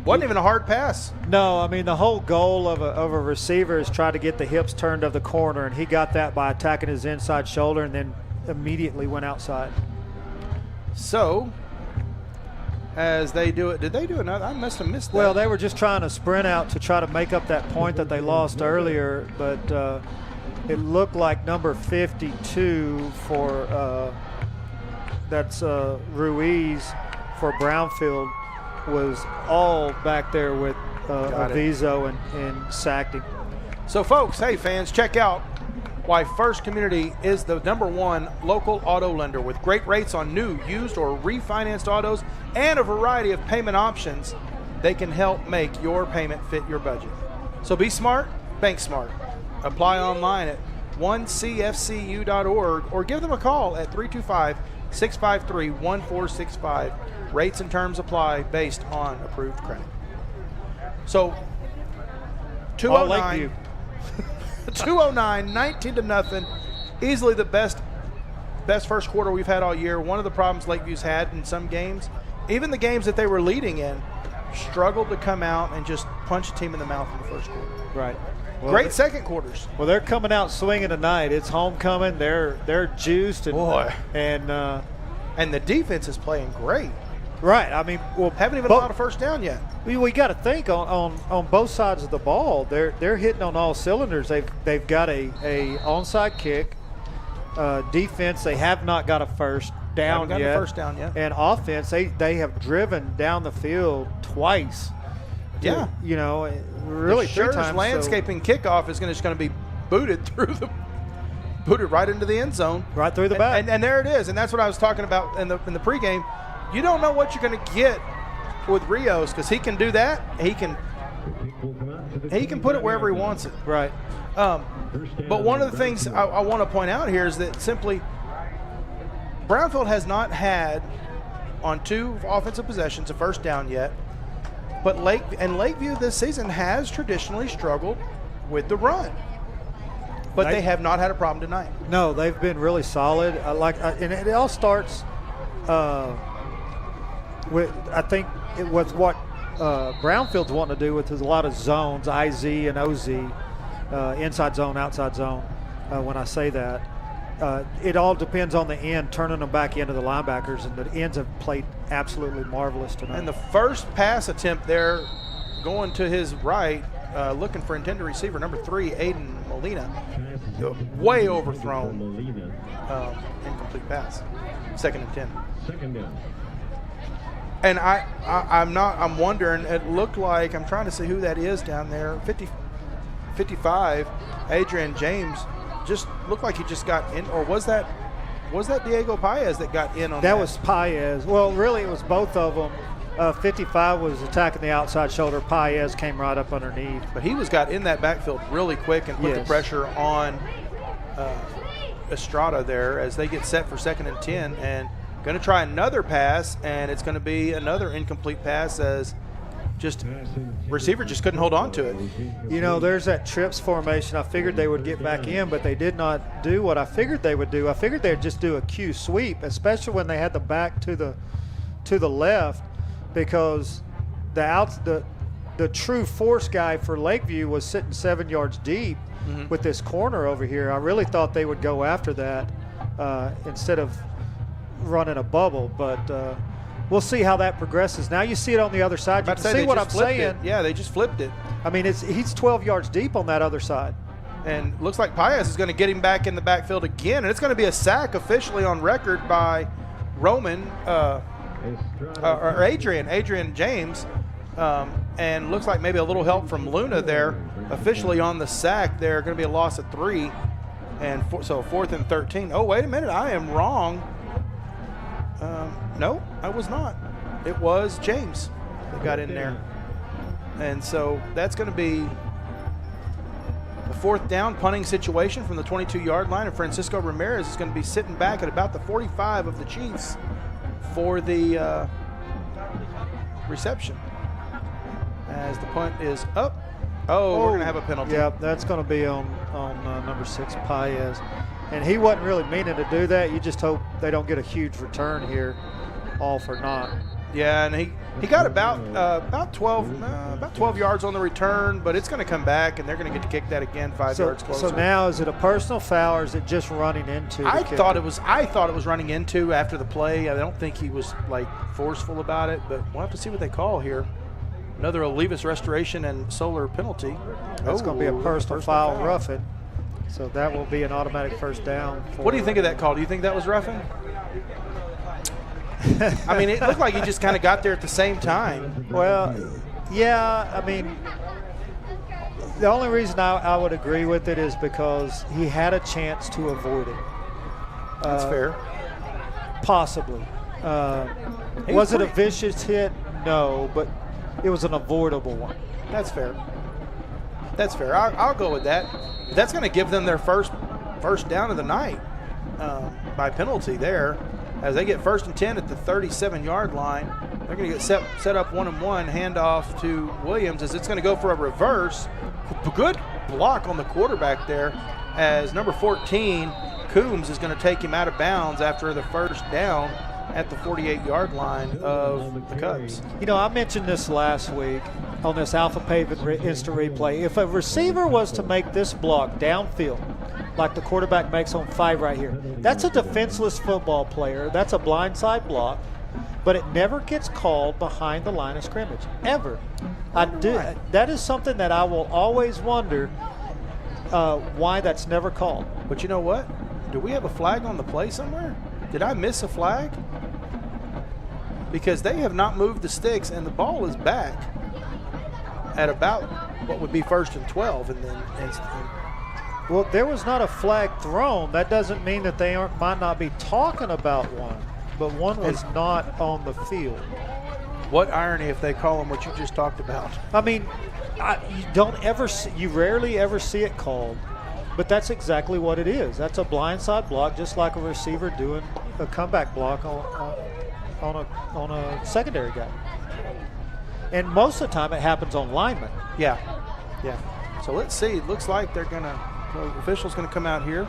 wasn't even a hard pass. No, I mean, the whole goal of a receiver is try to get the hips turned of the corner, and he got that by attacking his inside shoulder and then immediately went outside. So as they do it. Did they do another? I must have missed that. Well, they were just trying to sprint out to try to make up that point that they lost earlier, but it looked like number 52 for that's Ruiz for Brownfield was all back there with Avizo and sacked him. So, folks, hey, fans, check out why First Community is the #1 local auto lender with great rates on new, used, or refinanced autos and a variety of payment options. They can help make your payment fit your budget. So be smart, bank smart. Apply online at 1cfcu.org or give them a call at 325-653-1465. Rates and terms apply based on approved credit. So, 209. 209, 19-0. Easily the best first quarter we've had all year. One of the problems Lakeview's had in some games, even the games that they were leading in, struggled to come out and just punch a team in the mouth in the first quarter. Right. Well, Great second quarters. Well, they're coming out swinging tonight. It's homecoming. They're juiced and and the defense is playing great. Right. I mean, well, haven't even allowed a first down yet. We got to think on both sides of the ball. They're hitting on all cylinders. They've got a onside kick. Defense, they have not got a first down yet. And offense, they have driven down the field twice. Yeah. You know, really the 3 times. landscaping kickoff is just going to be booted right into the end zone. Right through the back. And there it is. And that's what I was talking about in the pregame. You don't know what you're going to get with Rios because he can do that. He can put it wherever he wants it. Right. But one of the things I want to point out here is that simply Brownfield has not had on 2 offensive possessions a first down yet. But Lakeview this season has traditionally struggled with the run. But they have not had a problem tonight. No, they've been really solid. And it all starts with what Brownfield's wanting to do with is a lot of zones, IZ and OZ, inside zone, outside zone. When I say that, it all depends on the end, turning them back into the linebackers, and the ends have played absolutely marvelous tonight. And the first pass attempt there, going to his right, looking for intended receiver, number 3, Aiden Molina, way overthrown, incomplete pass, 2nd and 10. Second down. And I'm wondering, it looked like, I'm trying to see who that is down there, 55, Adrian James, just looked like he just got in, or was that Diego Paez that got in on that? That was Paez. Well, really, it was both of them. 55 was attacking the outside shoulder. Paez came right up underneath. But he got in that backfield really quick and put the pressure on Estrada there as they get set for 2nd and 10, and going to try another pass, and it's going to be another incomplete pass as receiver just couldn't hold on to it. You know, there's that trips formation. I figured they would get back in, but they did not do what I figured they would do. I figured they'd just do a Q sweep, especially when they had the back to the left, because the true force guy for Lakeview was sitting 7 yards deep with this corner over here. I really thought they would go after that instead of running a bubble, but we'll see how that progresses. Now you see it on the other side. You can see what I'm saying. Yeah, they just flipped it. I mean, he's 12 yards deep on that other side. And looks like Paez is going to get him back in the backfield again, and it's going to be a sack officially on record by Roman or Adrian James, and looks like maybe a little help from Luna there. Officially on the sack there, going to be a loss of 3, and so 4th and 13. Oh, wait a minute, I am wrong. No, I was not. It was James that got in there. And so that's going to be a 4th down punting situation from the 22-yard line, and Francisco Ramirez is going to be sitting back at about the 45 of the Chiefs for the reception. As the punt is up. Oh, we're going to have a penalty. Yeah, that's going to be on number 6, Paez. And he wasn't really meaning to do that. You just hope they don't get a huge return here, all for naught. Yeah, and he got about 12 yards on the return, but it's going to come back, and they're going to get to kick that again 5 yards closer. So now is it a personal foul or is it just running into? I thought it was running into after the play. I don't think he was like forceful about it, but we'll have to see what they call here. Another Olivas restoration and solar penalty. That's going to be a personal foul roughing. So that will be an automatic first down. What do you think of that call? Do you think that was roughing? I mean, it looked like he just kind of got there at the same time. Well, yeah, I mean, the only reason I would agree with it is because he had a chance to avoid it. That's fair. Possibly. Was it a vicious hit? No, but it was an avoidable one. That's fair. That's fair. I'll go with that. That's going to give them their first down of the night by penalty there. As they get 1st and 10 at the 37-yard line, they're going to get set up 1-and-1, handoff to Williams as it's going to go for a reverse. Good block on the quarterback there as number 14, Coombs, is going to take him out of bounds after the first down at the 48-yard line of the Cubs. You know, I mentioned this last week on this Alpha Pavement instant replay. If a receiver was to make this block downfield, like the quarterback makes on 5 right here, that's a defenseless football player. That's a blindside block, but it never gets called behind the line of scrimmage, ever. That is something that I will always wonder why that's never called. But you know what? Do we have a flag on the play somewhere? Did I miss a flag? Because they have not moved the sticks, and the ball is back at about what would be 1st and 12, and then well, there was not a flag thrown. That doesn't mean that they might not be talking about one, but one was not on the field. What irony if they call them what you just talked about. I mean, you rarely ever see it called, but that's exactly what it is. That's a blindside block, just like a receiver doing a comeback block on a secondary guy. And most of the time it happens on linemen. Yeah. So let's see. It looks like the official's going to come out here,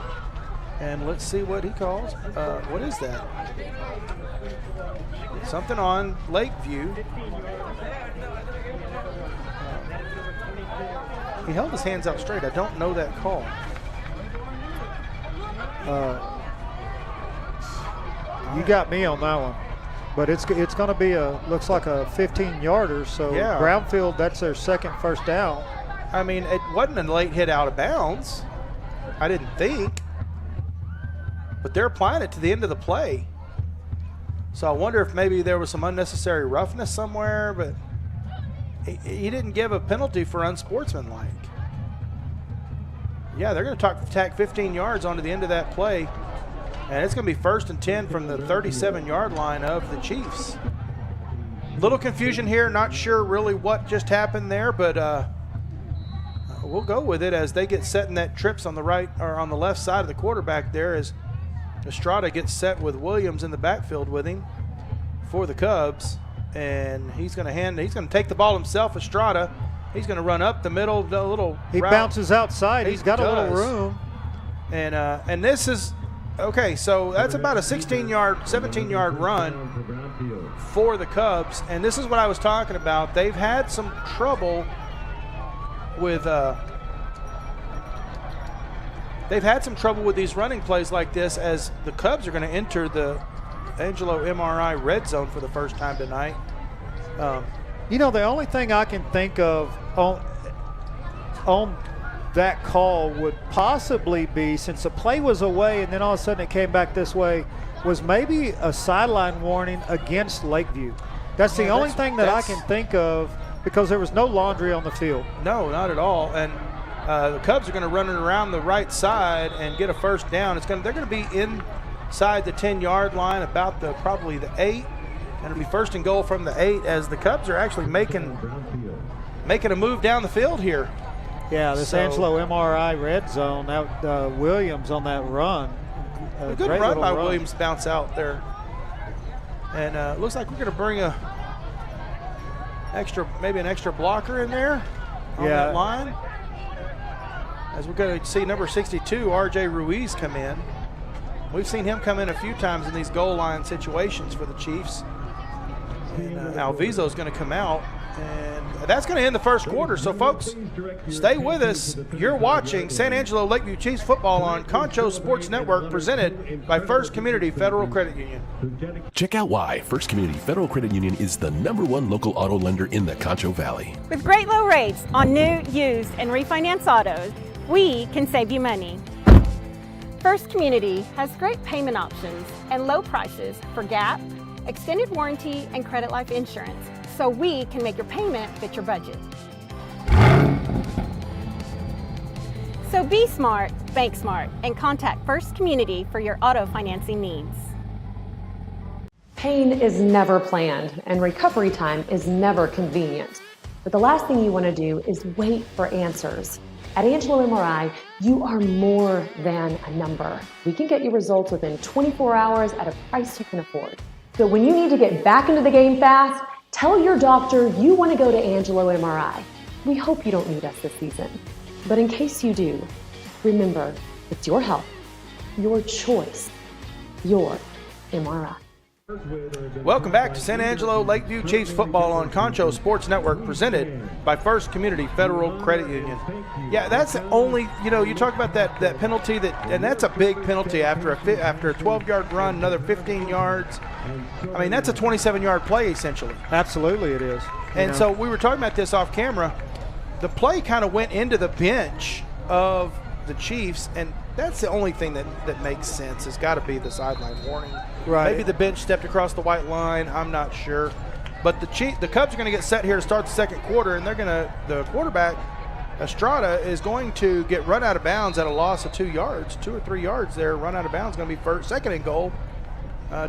and let's see what he calls. What is that? Something on Lakeview. He held his hands out straight. I don't know that call. You got me on that one. But it's going to be looks like a 15-yarder. So yeah. Brownfield, that's their second first down. I mean, it wasn't a late hit out of bounds, I didn't think. But they're applying it to the end of the play. So I wonder if maybe there was some unnecessary roughness somewhere, but he didn't give a penalty for unsportsmanlike. Yeah, they're going to tack 15 yards onto the end of that play. And it's going to be 1st and 10 from the 37-yard line of the Chiefs. Little confusion here. Not sure really what just happened there, but we'll go with it as they get set in that trips on the right or on the left side of the quarterback there as Estrada gets set with Williams in the backfield with him for the Cubs. And he's going to take the ball himself, Estrada. He's going to run up the middle, the little He route. Bounces outside. He's got a little room. And this is – okay, so that's about a 17-yard run for the Cubs, and this is what I was talking about. They've had some trouble with these running plays like this as the Cubs are going to enter the Angelo MRI red zone for the first time tonight. You know, the only thing I can think of on that call would possibly be, since the play was away and then all of a sudden it came back this way, was maybe a sideline warning against Lakeview. That's the only thing that I can think of, because there was no laundry on the field. No, not at all. And the Cubs are going to run it around the right side and get a first down. They're going to be inside the 10-yard line, about probably the 8, and it'll be 1st and goal from the 8 as the Cubs are actually making a move down the field here. Yeah, this Angelo MRI red zone, that Williams on that run. A good run by Williams, bounce out there. And it looks like we're going to bring maybe an extra blocker in there on that line. As we're going to see number 62, RJ Ruiz, come in. We've seen him come in a few times in these goal line situations for the Chiefs. And Alviso's going to come out, and that's going to end the first quarter. So, folks, stay with us. You're watching San Angelo Lakeview Chiefs football on Concho Sports Network, presented by First Community Federal Credit Union. Check out why First Community Federal Credit Union is the #1 local auto lender in the Concho Valley. With great low rates on new, used, and refinance autos, we can save you money. First Community has great payment options and low prices for GAP, extended warranty, and credit life insurance, so we can make your payment fit your budget. So be smart, bank smart, and contact First Community for your auto financing needs. Pain is never planned, and recovery time is never convenient. But the last thing you want to do is wait for answers. At Angelo MRI, you are more than a number. We can get you results within 24 hours at a price you can afford. So when you need to get back into the game fast, tell your doctor you want to go to Angelo MRI. We hope you don't need us this season. But in case you do, remember, it's your health, your choice, your MRI. Welcome back to San Angelo Lakeview Chiefs football on Concho Sports Network, presented by First Community Federal Credit Union. Yeah, that's the only, you talk about that penalty, and that's a big penalty after a 12-yard run, another 15 yards. I mean, that's a 27-yard play essentially. Absolutely it is. And so we were talking about this off camera. The play kind of went into the bench of the Chiefs, and that's the only thing that makes sense. Has got to be the sideline warning. Right. Maybe the bench stepped across the white line. I'm not sure. But the Cubs are going to get set here to start the second quarter, and the quarterback, Estrada, is going to get run out of bounds at a loss of 2 yards, 2 or 3 yards there. Run out of bounds, going to be second and goal.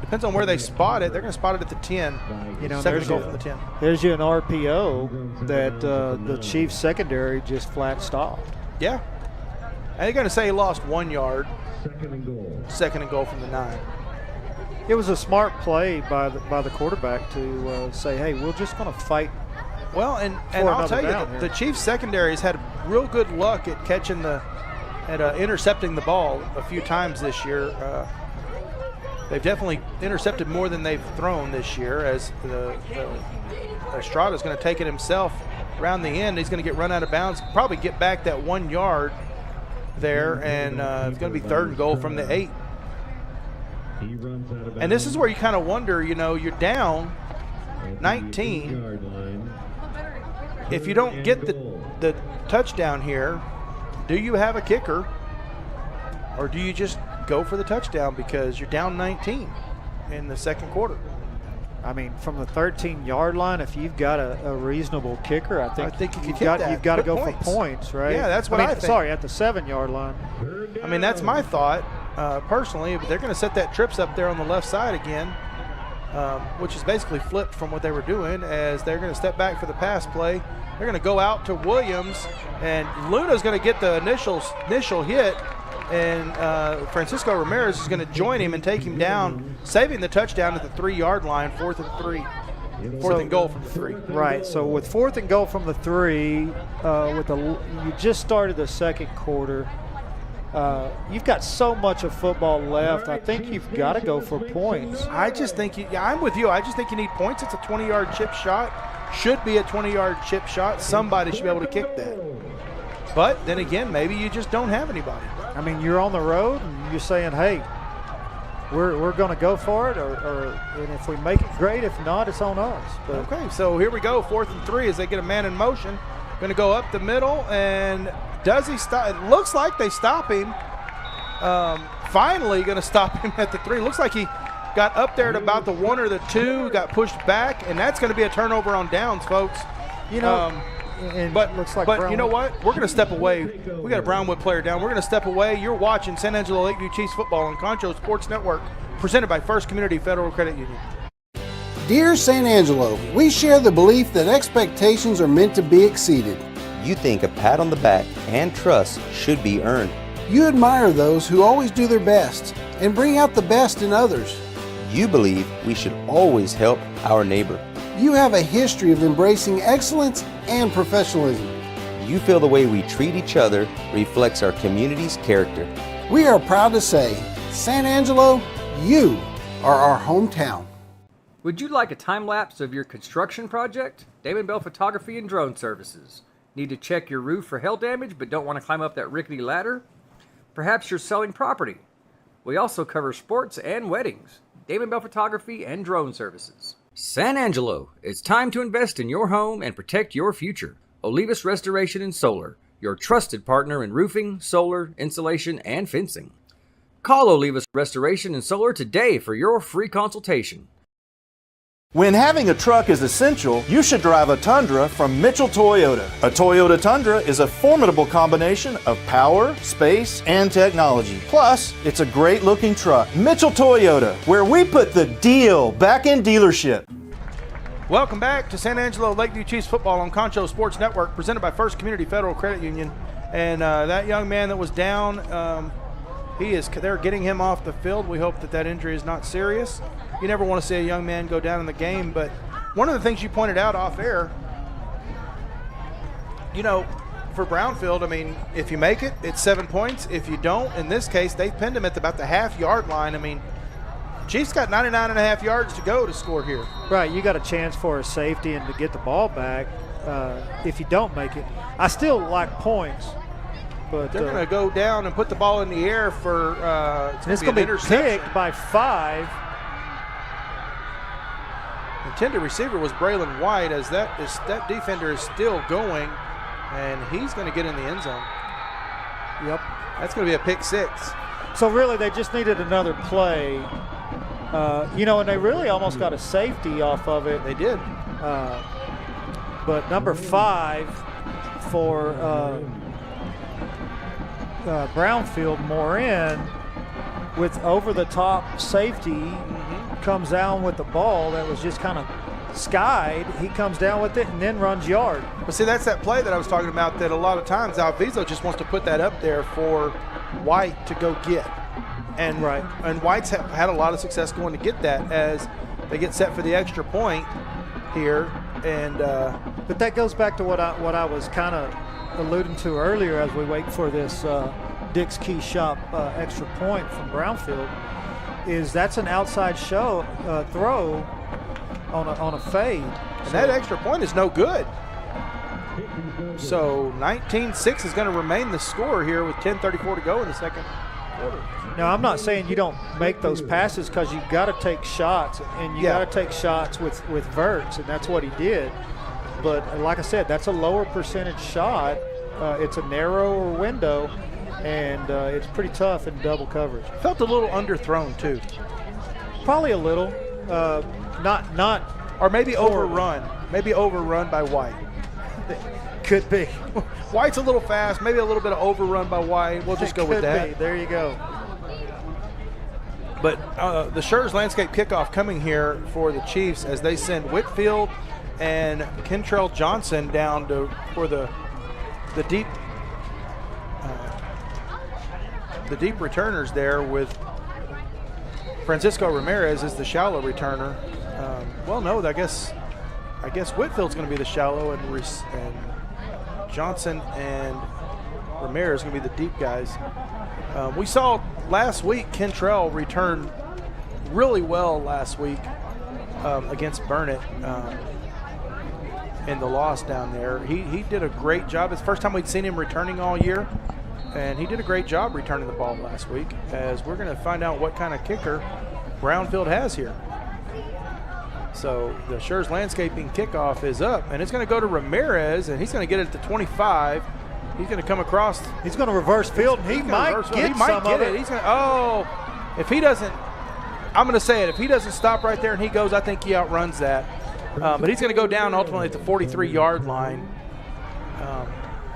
Depends on where they spot it. They're going to spot it at the 10. Second and goal from the 10. There's you an RPO that the Chiefs secondary just flat stopped. Yeah. And they're going to say he lost 1 yard. Second and goal from the 9. It was a smart play by the quarterback to say, hey, we're just going to fight. Well, and I'll tell you, the Chiefs secondary has had real good luck at intercepting the ball a few times this year. They've definitely intercepted more than they've thrown this year, as Estrada's going to take it himself around the end. He's going to get run out of bounds, probably get back that 1 yard there, and it's going to be third and goal from the 8. And this is where you kind of wonder, you're down 19. If you don't get the touchdown here, do you have a kicker, or do you just go for the touchdown because you're down 19 in the second quarter? I mean, from the 13-yard line, if you've got a reasonable kicker, I think you've got to go for points, right? Yeah, that's what I think. Sorry, at the 7-yard line. I mean, that's my thought personally. But they're going to set that trips up there on the left side again, which is basically flipped from what they were doing, as they're going to step back for the pass play. They're going to go out to Williams, and Luna's going to get the initial hit, and Francisco Ramirez is going to join him and take him down, saving the touchdown at the 3-yard line, 4th and goal from the 3. Right. So with 4th and goal from the 3, you just started the second quarter. You've got so much of football left. I think you've got to go for points. I just think I'm with you. I just think you need points. It's a 20-yard chip shot. Should be a 20-yard chip shot. Somebody should be able to kick that. But then again, maybe you just don't have anybody. I mean, you're on the road and you're saying, hey, we're going to go for it, and if we make it, great. If not, it's on us. But okay, so here we go, 4th and 3 as they get a man in motion. Going to go up the middle, and does he stop? It looks like they stop him. Finally going to stop him at the 3. Looks like he got up there at about the 1 or the 2, got pushed back, and that's going to be a turnover on downs, folks. But you know what? We're going to step away. We got a Brownwood player down. We're going to step away. You're watching San Angelo Lakeview Chiefs football on Concho Sports Network, presented by First Community Federal Credit Union. Dear San Angelo, we share the belief that expectations are meant to be exceeded. You think a pat on the back and trust should be earned. You admire those who always do their best and bring out the best in others. You believe we should always help our neighbor. You have a history of embracing excellence and professionalism. You feel the way we treat each other reflects our community's character. We are proud to say, San Angelo, you are our hometown. Would you like a time-lapse of your construction project? Damon Bell Photography and Drone Services. Need to check your roof for hail damage but don't want to climb up that rickety ladder? Perhaps you're selling property. We also cover sports and weddings. Damon Bell Photography and Drone Services. San Angelo, it's time to invest in your home and protect your future. Olivas Restoration and Solar, your trusted partner in roofing, solar, insulation, and fencing. Call Olivas Restoration and Solar today for your free consultation. When having a truck is essential, you should drive a Tundra from Mitchell Toyota. A Toyota Tundra is a formidable combination of power, space, and technology. Plus, it's a great-looking truck. Mitchell Toyota, where we put the deal back in dealership. Welcome back to San Angelo Lakeview Chiefs football on Concho Sports Network, presented by First Community Federal Credit Union. And that young man that was down, they're getting him off the field. We hope that injury is not serious. You never want to see a young man go down in the game, but one of the things you pointed out off air, for Brownfield, I mean, if you make it, it's 7 points. If you don't, in this case, they pinned him at about the half-yard line. I mean, Chiefs got 99.5 yards to go to score here. Right, you got a chance for a safety and to get the ball back if you don't make it. I still like points. But they're going to go down and put the ball in the air for it's going to be picked by 5. Intended receiver was Braylon White, as that defender is still going, and he's going to get in the end zone. Yep. That's going to be a pick 6. So really they just needed another play. And they really almost got a safety off of it. They did. But number 5 for Brownfield, Morin, with over-the-top safety, comes down with the ball that was just kind of skied. He comes down with it and then runs yard. But see, that's that play that I was talking about, that a lot of times Alviso just wants to put that up there for White to go get. And White's had a lot of success going to get that as they get set for the extra point here. And but that goes back to what I was kind of alluding to earlier as we wait for this Dick's Key Shop extra point from Brownfield. Is that's an outside throw on a fade. And that extra point is no good. So 19-6 is going to remain the score here with 10:34 to go in the second quarter. Now, I'm not saying you don't make those passes, because you've got to take shots, and you got to take shots with verts, and that's what he did. But like I said, that's a lower percentage shot. It's a narrower window, and it's pretty tough in double coverage. Felt a little underthrown too. Probably a little, not, or maybe overrun. Maybe overrun by White. Could be. White's a little fast. Maybe a little bit of overrun by White. We'll just go with that. Be. There you go. But the Schurz Landscape kickoff coming here for the Chiefs as they send Whitfield and Kentrell Johnson down for the deep returners there, with Francisco Ramirez as the shallow returner. I guess Whitfield's going to be the shallow, and Johnson and Ramirez going to be the deep guys. We saw last week Kentrell return really well last week against Burnett in the loss down there. He did a great job. It's the first time we'd seen him returning all year, and he did a great job returning the ball last week, as we're going to find out what kind of kicker Brownfield has here. So the Schurz Landscaping kickoff is up, and it's going to go to Ramirez, and he's going to get it at the 25. He's going to come across. He's going to reverse field, and he might get it. He's going to, if he doesn't, I'm going to say it. If he doesn't stop right there and he goes, I think he outruns that. But he's going to go down ultimately at the 43-yard line.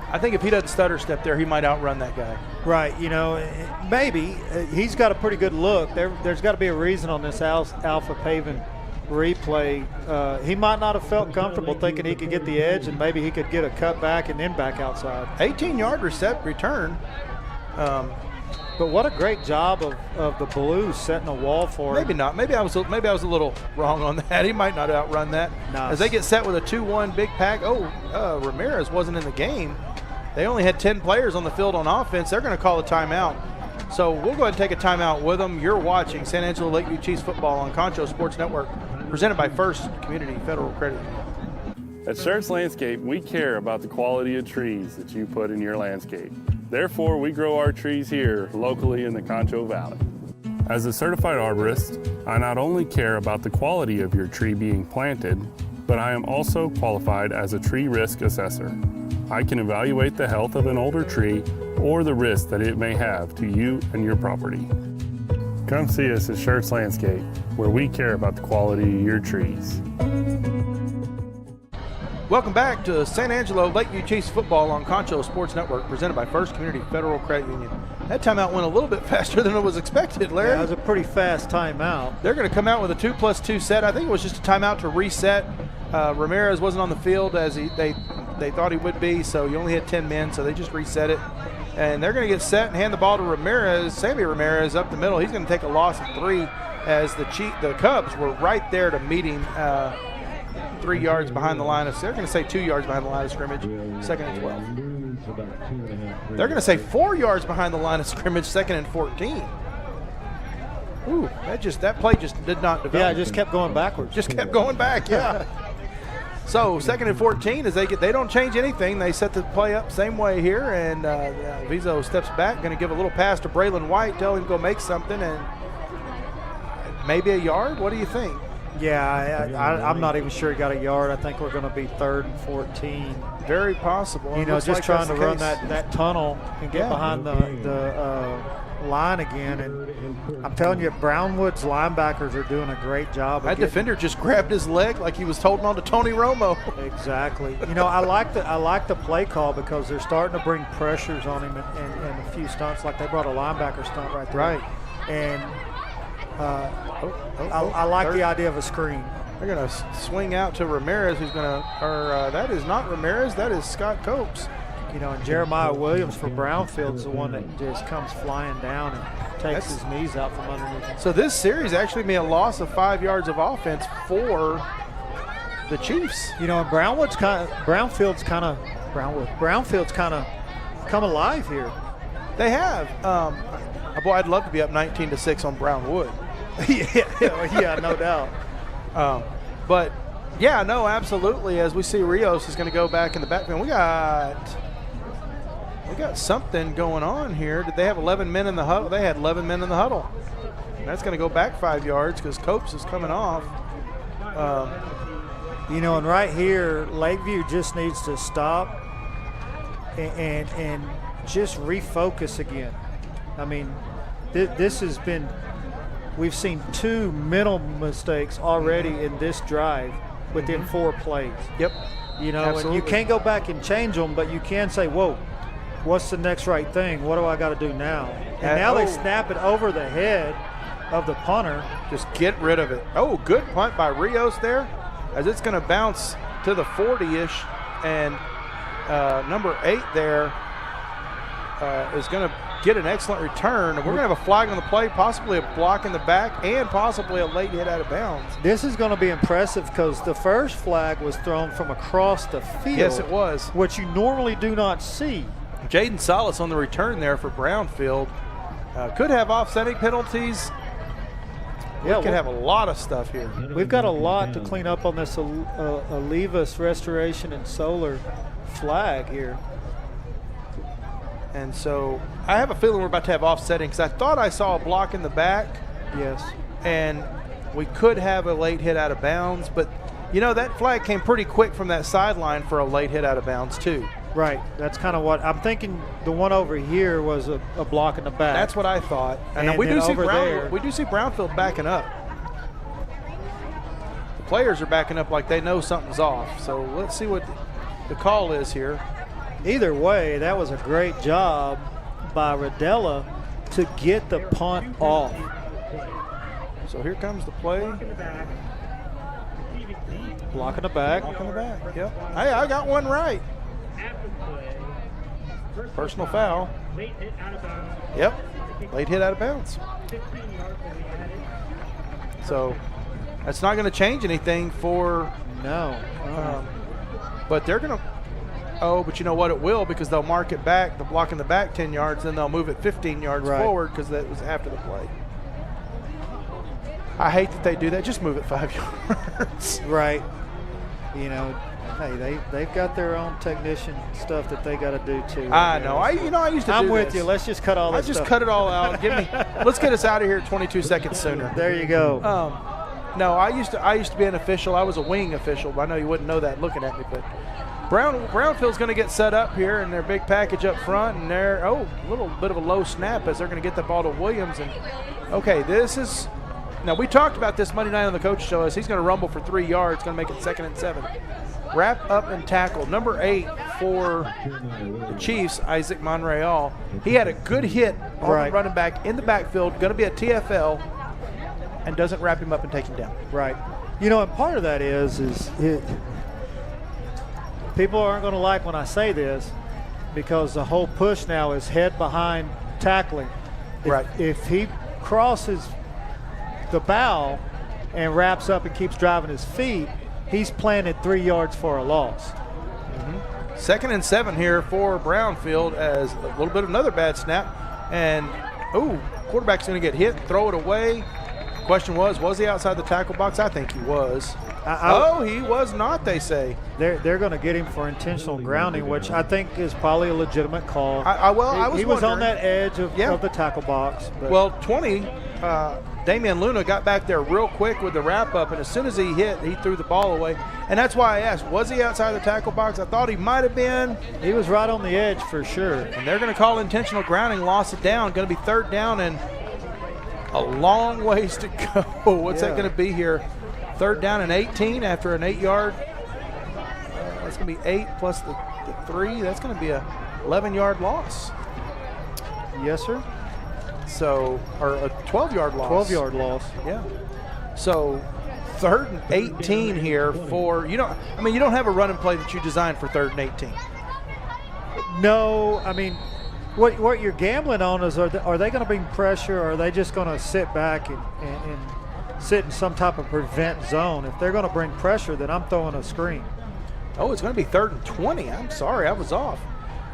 I think if he doesn't stutter step there, he might outrun that guy. Right, maybe. He's got a pretty good look. There's got to be a reason on this Alpha Paving replay. He might not have felt comfortable thinking he could get the edge, and maybe he could get a cut back and then back outside. 18-yard return. But what a great job of the Blues setting a wall for him. Maybe not. Maybe I was a little wrong on that. He might not outrun that. Nice. As they get set with a 2-1 big pack. Ramirez wasn't in the game. They only had 10 players on the field on offense. They're going to call a timeout. So we'll go ahead and take a timeout with them. You're watching San Angelo Lakeview Chiefs football on Concho Sports Network. presented by First Community Federal Credit Union. At Schertz Landscape, we care about the quality of trees that you put in your landscape. Therefore, we grow our trees here locally in the Concho Valley. As a certified arborist, I not only care about the quality of your tree being planted, but I am also qualified as a tree risk assessor. I can evaluate the health of an older tree or the risk that it may have to you and your property. Come see us at Schertz Landscape, where we care about the quality of your trees. Welcome back to San Angelo Lakeview Chiefs football on Concho Sports Network, presented by First Community Federal Credit Union. That timeout went a little bit faster than it was expected, Larry. Yeah, it was a pretty fast timeout. They're going to come out with a 2+2 set. I think it was just a timeout to reset. Ramirez wasn't on the field as they thought he would be, so you only had 10 men, so they just reset it. And they're going to get set and hand the ball to Ramirez, Sammy Ramirez, up the middle. He's going to take a loss of 3 as the Cubs were right there to meet him 3 yards behind the line of, they're going to say 2 yards behind the line of scrimmage, 2nd and 12. They're going to say 4 yards behind the line of scrimmage, 2nd and 14. Ooh, that play just did not develop. Yeah, it just kept going backwards. Just kept going back, yeah. So 2nd and 14, as they don't change anything. They set the play up same way here, and Vizo steps back, going to give a little pass to Braylon White, tell him to go make something, and maybe a yard. What do you think? Yeah, I'm not even sure he got a yard. I think we're going to be 3rd and 14. Very possible. Just like trying to run that tunnel and get behind the line again. And I'm telling you, Brownwood's linebackers are doing a great job. That defender just grabbed his leg like he was holding on to Tony Romo. Exactly. I like the play call because they're starting to bring pressures on him and a few stunts. Like they brought a linebacker stunt right there. Right. And I like the idea of a screen. They're going to swing out to Ramirez, who's going to, that is not Ramirez, that is Scott Copes. And Jeremiah Williams for Brownfield's the one that just comes flying down and takes his knees out from underneath him. So this series actually made a loss of 5 yards of offense for the Chiefs. And Brownfield's kind of come alive here. They have. Boy, I'd love to be up 19-6 on Brownwood. yeah, no doubt. But yeah, no, absolutely. As we see, Rios is going to go back in the backfield. We got something going on here. Did they have 11 men in the huddle? They had 11 men in the huddle. And that's going to go back 5 yards because Copes is coming off. And right here, Lakeview just needs to stop and just refocus again. I mean, this has been. We've seen 2 mental mistakes already in this drive within 4 plays. Yep. And you can't go back and change them, but you can say, whoa, what's the next right thing? What do I got to do now? And now they snap it over the head of the punter. Just get rid of it. Oh, good punt by Rios there, as it's going to bounce to the 40-ish, and number 8 there is going to get an excellent return. We're going to have a flag on the play, possibly a block in the back, and possibly a late hit out of bounds. This is going to be impressive because the first flag was thrown from across the field. Yes, it was. Which you normally do not see. Jaden Salas on the return there for Brownfield. Could have offsetting penalties. We could have a lot of stuff here. We've got a lot to clean up on this Olivas Restoration and Solar flag here. And so I have a feeling we're about to have offsetting because I thought I saw a block in the back. Yes. And we could have a late hit out of bounds. But, that flag came pretty quick from that sideline for a late hit out of bounds, too. Right. That's kind of what I'm thinking. The one over here was a block in the back. That's what I thought. And we do see Brownfield backing up. The players are backing up like they know something's off. So let's see what the call is here. Either way, that was a great job by Rodella to get the punt off. So here comes the play. Block in the back. Block in the back, yep. Hey, I got one right. Personal foul. Yep, late hit out of bounds. So that's not going to change anything for. No. But they're going to. Oh, but you know what? It will, because they'll mark it back, the block in the back 10 yards, then they'll move it 15 yards forward because that was after the play. I hate that they do that. Just move it 5 yards. Right. You know, hey, they've got their own technician stuff that they got to do too. I know. I used to. I'm do with this. you. Let's just cut all this I just stuff. cut it all out. Let's get us out of here 22 seconds sooner. There you go. No, I used to be an official. I was a wing official. I know you wouldn't know that looking at me, but Brownfield's going to get set up here in their big package up front, and they're a little bit of a low snap as they're going to get the ball to Williams. And okay, this is now we talked about this Monday night on the coach show. As he's going to rumble for 3 yards, going to make it 2nd and 7. Wrap up and tackle. Number 8 for the Chiefs, Isaac Monreal. He had a good hit on the running back in the backfield, going to be a TFL, and doesn't wrap him up and take him down. Right. You know, and part of that is people aren't going to like when I say this because the whole push now is head behind tackling. If he crosses the bow and wraps up and keeps driving his feet, he's planted 3 yards for a loss. 2nd and 7 here for Brownfield as a little bit of another bad snap. And, quarterback's going to get hit and throw it away. Question was he outside the tackle box? I think he was. He was not, they say. They're going to get him for intentional grounding, which I think is probably a legitimate call. He was on that edge of the tackle box. But. Well, 20, Damian Luna got back there real quick with the wrap-up, and as soon as he hit, he threw the ball away. And that's why I asked, was he outside the tackle box? I thought he might have been. He was right on the edge for sure. And they're going to call intentional grounding, lost it down. Going to be 3rd down and a long ways to go. What's that going to be here? 3rd down and 18 after an 8-yard. That's going to be 8 plus the 3. That's going to be a 11-yard loss. Yes, sir. So, or a 12-yard loss. 12-yard loss. Yeah. So, 3rd and 18 here for, you don't have a running play that you designed for 3rd and 18. No, I mean, what you're gambling on is are they going to bring pressure, or are they just going to sit back and sit in some type of prevent zone? If they're going to bring pressure, then I'm throwing a screen. Oh, it's going to be 3rd and 20. I'm sorry, I was off.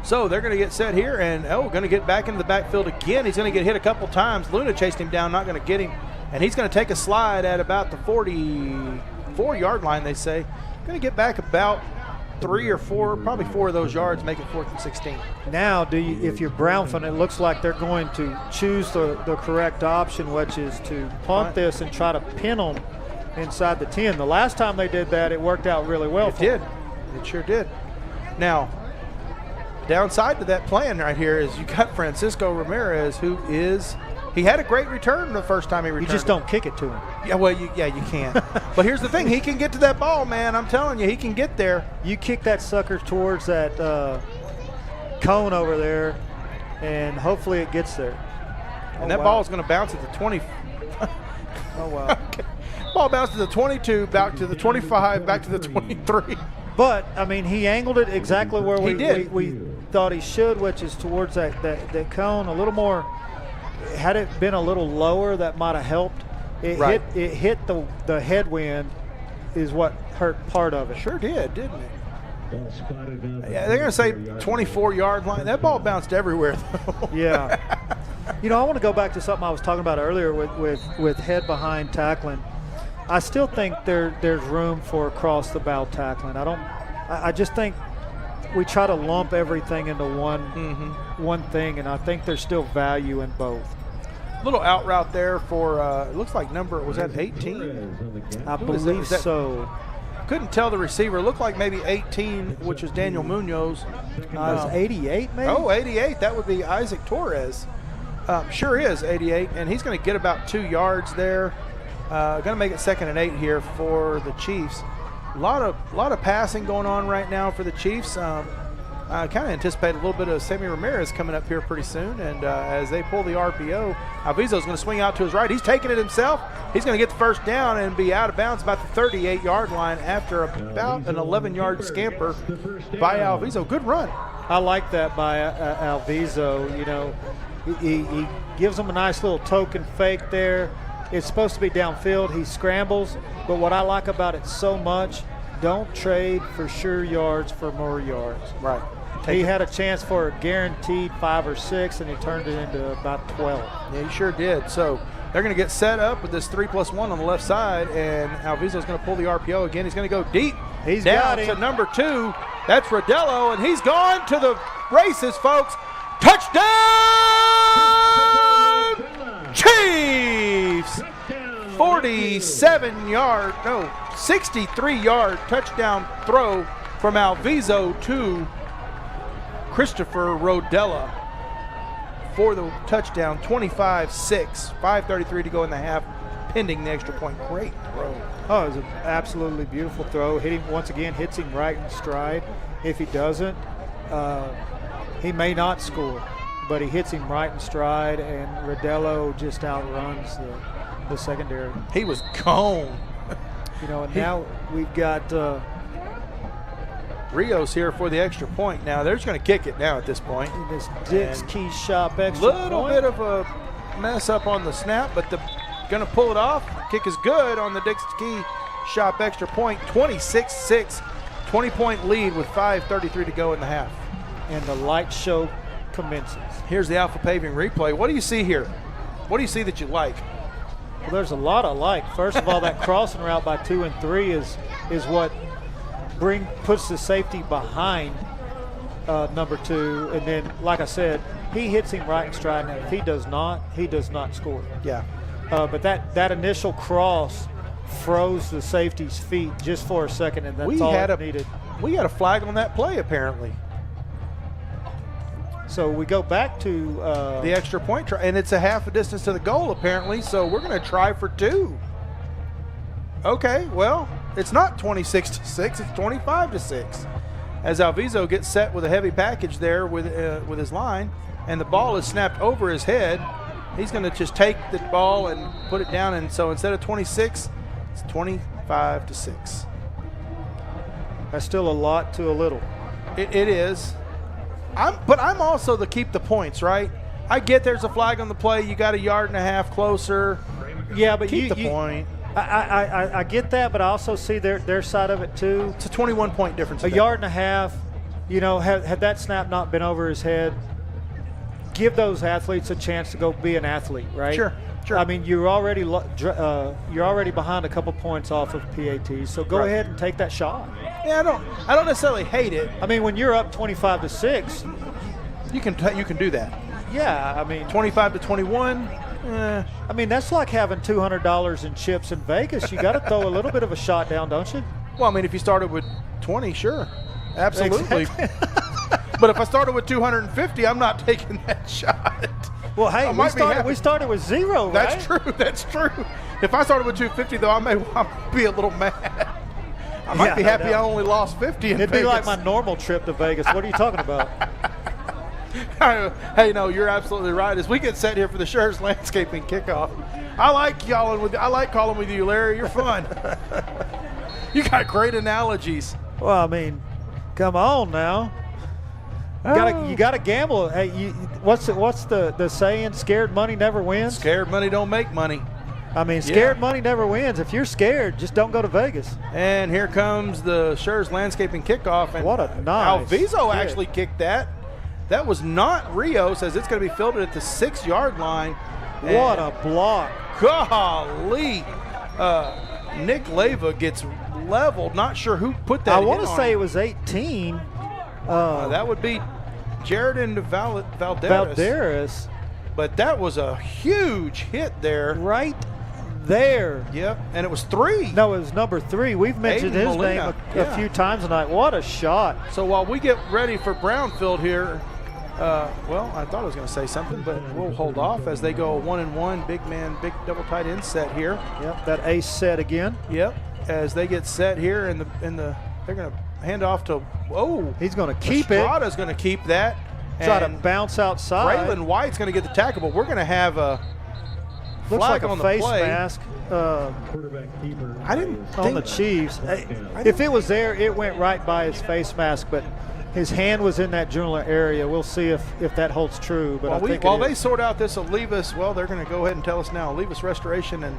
So they're going to get set here, and going to get back into the backfield again. He's going to get hit a couple times. Luna chased him down, not going to get him. And he's going to take a slide at about the 44-yard line, they say. Going to get back about 3 or 4, probably 4 of those yards, make it 4th and 16. Now, if you're Brownfield, it looks like they're going to choose the correct option, which is to punt this and try to pin them inside the 10. The last time they did that, it worked out really well for them. It sure did. Now, downside to that plan right here is you got Francisco Ramirez, who he had a great return the first time he returned. You just don't kick it to him. Yeah, well, you can't. But here's the thing. He can get to that ball, man. I'm telling you, he can get there. You kick that sucker towards that cone over there, and hopefully it gets there. And that ball is going to bounce at the 20. Oh, wow. Okay. Ball bounced to the 22, back to the 25, back to the 23. But, I mean, he angled it exactly where we thought he should, which is towards that cone. A little more, had it been a little lower, that might have helped. It hit the headwind is what hurt part of it. Sure did, didn't it? Yeah, they're going to say 24-yard line. That ball bounced everywhere, though. Yeah. You know, I want to go back to something I was talking about earlier with head behind tackling. I still think there's room for across the bow tackling. I just think we try to lump everything into one thing, and I think there's still value in both. Little out route there for it looks like was that 18? I believe so. Couldn't tell the receiver. Looked like maybe 18, which is Daniel Munoz. It's 88 maybe? Oh, 88. That would be Isaac Torres. Sure is 88, and he's going to get about 2 yards there. Going to make it 2nd and 8 here for the Chiefs. A lot of passing going on right now for the Chiefs. I kind of anticipate a little bit of Sammy Ramirez coming up here pretty soon, and as they pull the RPO, Alvizo's going to swing out to his right. He's taking it himself. He's going to get the first down and be out of bounds about the 38-yard line after about an 11-yard scamper by Alvizo. Good run. I like that by Alvizo. You know, he gives them a nice little token fake there. It's supposed to be downfield. He scrambles, but what I like about it so much, don't trade for sure yards for more yards. Right. He had a chance for a guaranteed 5 or 6, and he turned it into about 12. Yeah, he sure did. So They're going to get set up with this 3+1 on the left side, and Alviso's going to pull the RPO again. He's going to go deep. He's down got him. to number 2. That's Rodello, and he's gone to the races, folks. Touchdown, Chiefs! 63-yard touchdown throw from Alviso to Christopher Rodella for the touchdown. 25-6, 5:33 to go in the half, pending the extra point. Great throw. Oh, it was an absolutely beautiful throw. Once again, hits him right in stride. If he doesn't, he may not score, but he hits him right in stride, and Rodello just outruns the secondary. He was gone. You know, and now we've got Rios here for the extra point. Now they're just going to kick it now at this point. This Dick's Key Shop extra little bit of a mess up on the snap, but going to pull it off. Kick is good on the Dick's Key Shop extra point. 26-6, 20-point lead with 5:33 to go in the half. And the light show commences. Here's the Alpha Paving replay. What do you see here? What do you see that you like? Well, there's a lot I like. First of all, that crossing route by 2 and 3 is what puts the safety behind number 2. And then, like I said, he hits him right in stride. Now, if he does not score. Yeah. But that initial cross froze the safety's feet just for a second, and that's all it needed. We had a flag on that play, apparently. So we go back to the extra point try, and it's a half a distance to the goal, apparently. So we're going to try for 2. Okay, well, it's not 26-6; it's 25-6. As Alviso gets set with a heavy package there with his line, and the ball is snapped over his head. He's going to just take the ball and put it down, and so instead of 26, it's 25-6. That's still a lot to a little. It is. But I'm also the keep the points, right? I get there's a flag on the play. You got a yard and a half closer. Yeah, but keep the point. I get that, but I also see their side of it too. It's a 21-point difference. A yard and a half. You know, had that snap not been over his head, give those athletes a chance to go be an athlete, right? Sure. I mean, you're already behind a couple points off of PAT, so go ahead and take that shot. Yeah, I don't necessarily hate it. I mean, when you're up 25-6, you can do that. Yeah, I mean 25-21. I mean, that's like having $200 in chips in Vegas. You got to throw a little bit of a shot down, don't you? Well, I mean, if you started with 20, sure, absolutely. Exactly. But if I started with 250, I'm not taking that shot. Well, hey, we started with 0, right? That's true. That's true. If I started with 250, though, I'll be a little mad. I might be happy I only lost 50 in It'd Vegas. be like my normal trip to Vegas. What are you talking about? Hey, no, you're absolutely right. As we get set here for the Scherz Landscaping kickoff, I like calling with you, Larry. You're fun. You got great analogies. Well, I mean, come on now. You got to gamble. Hey, what's the saying? Scared money never wins. Scared money don't make money. I mean, scared money never wins. If you're scared, just don't go to Vegas. And here comes the Scherz Landscaping kickoff. And what a nice Alviso actually kicked that. That was not Rios, as it's going to be fielded at the 6-yard line. What a block. Golly. Nick Leyva gets leveled. Not sure who put that I want to say it was 18. That would be Jared and Valderas. But that was a huge hit there. Right there. Yep, and it was 3. No, it was number 3. We've mentioned his name a few times tonight. What a shot. So while we get ready for Brownfield here, well, I thought I was going to say something, but we'll hold off as they go 1-1, big man, big double tight end set here. Yep, that ace set again. Yep, as they get set here in the they're going to hand off to, he's going to keep Estrada's going to keep that. Try to bounce outside. Braylon White's going to get the tackle, but we're going to have a looks flag like on a the face play. mask. I didn't think on the Chiefs. If it was there, it went right by his face mask, but his hand was in that general area. We'll see if that holds true. But while they sort out this Olivas, well, they're going to go ahead and tell us now. Olivas restoration and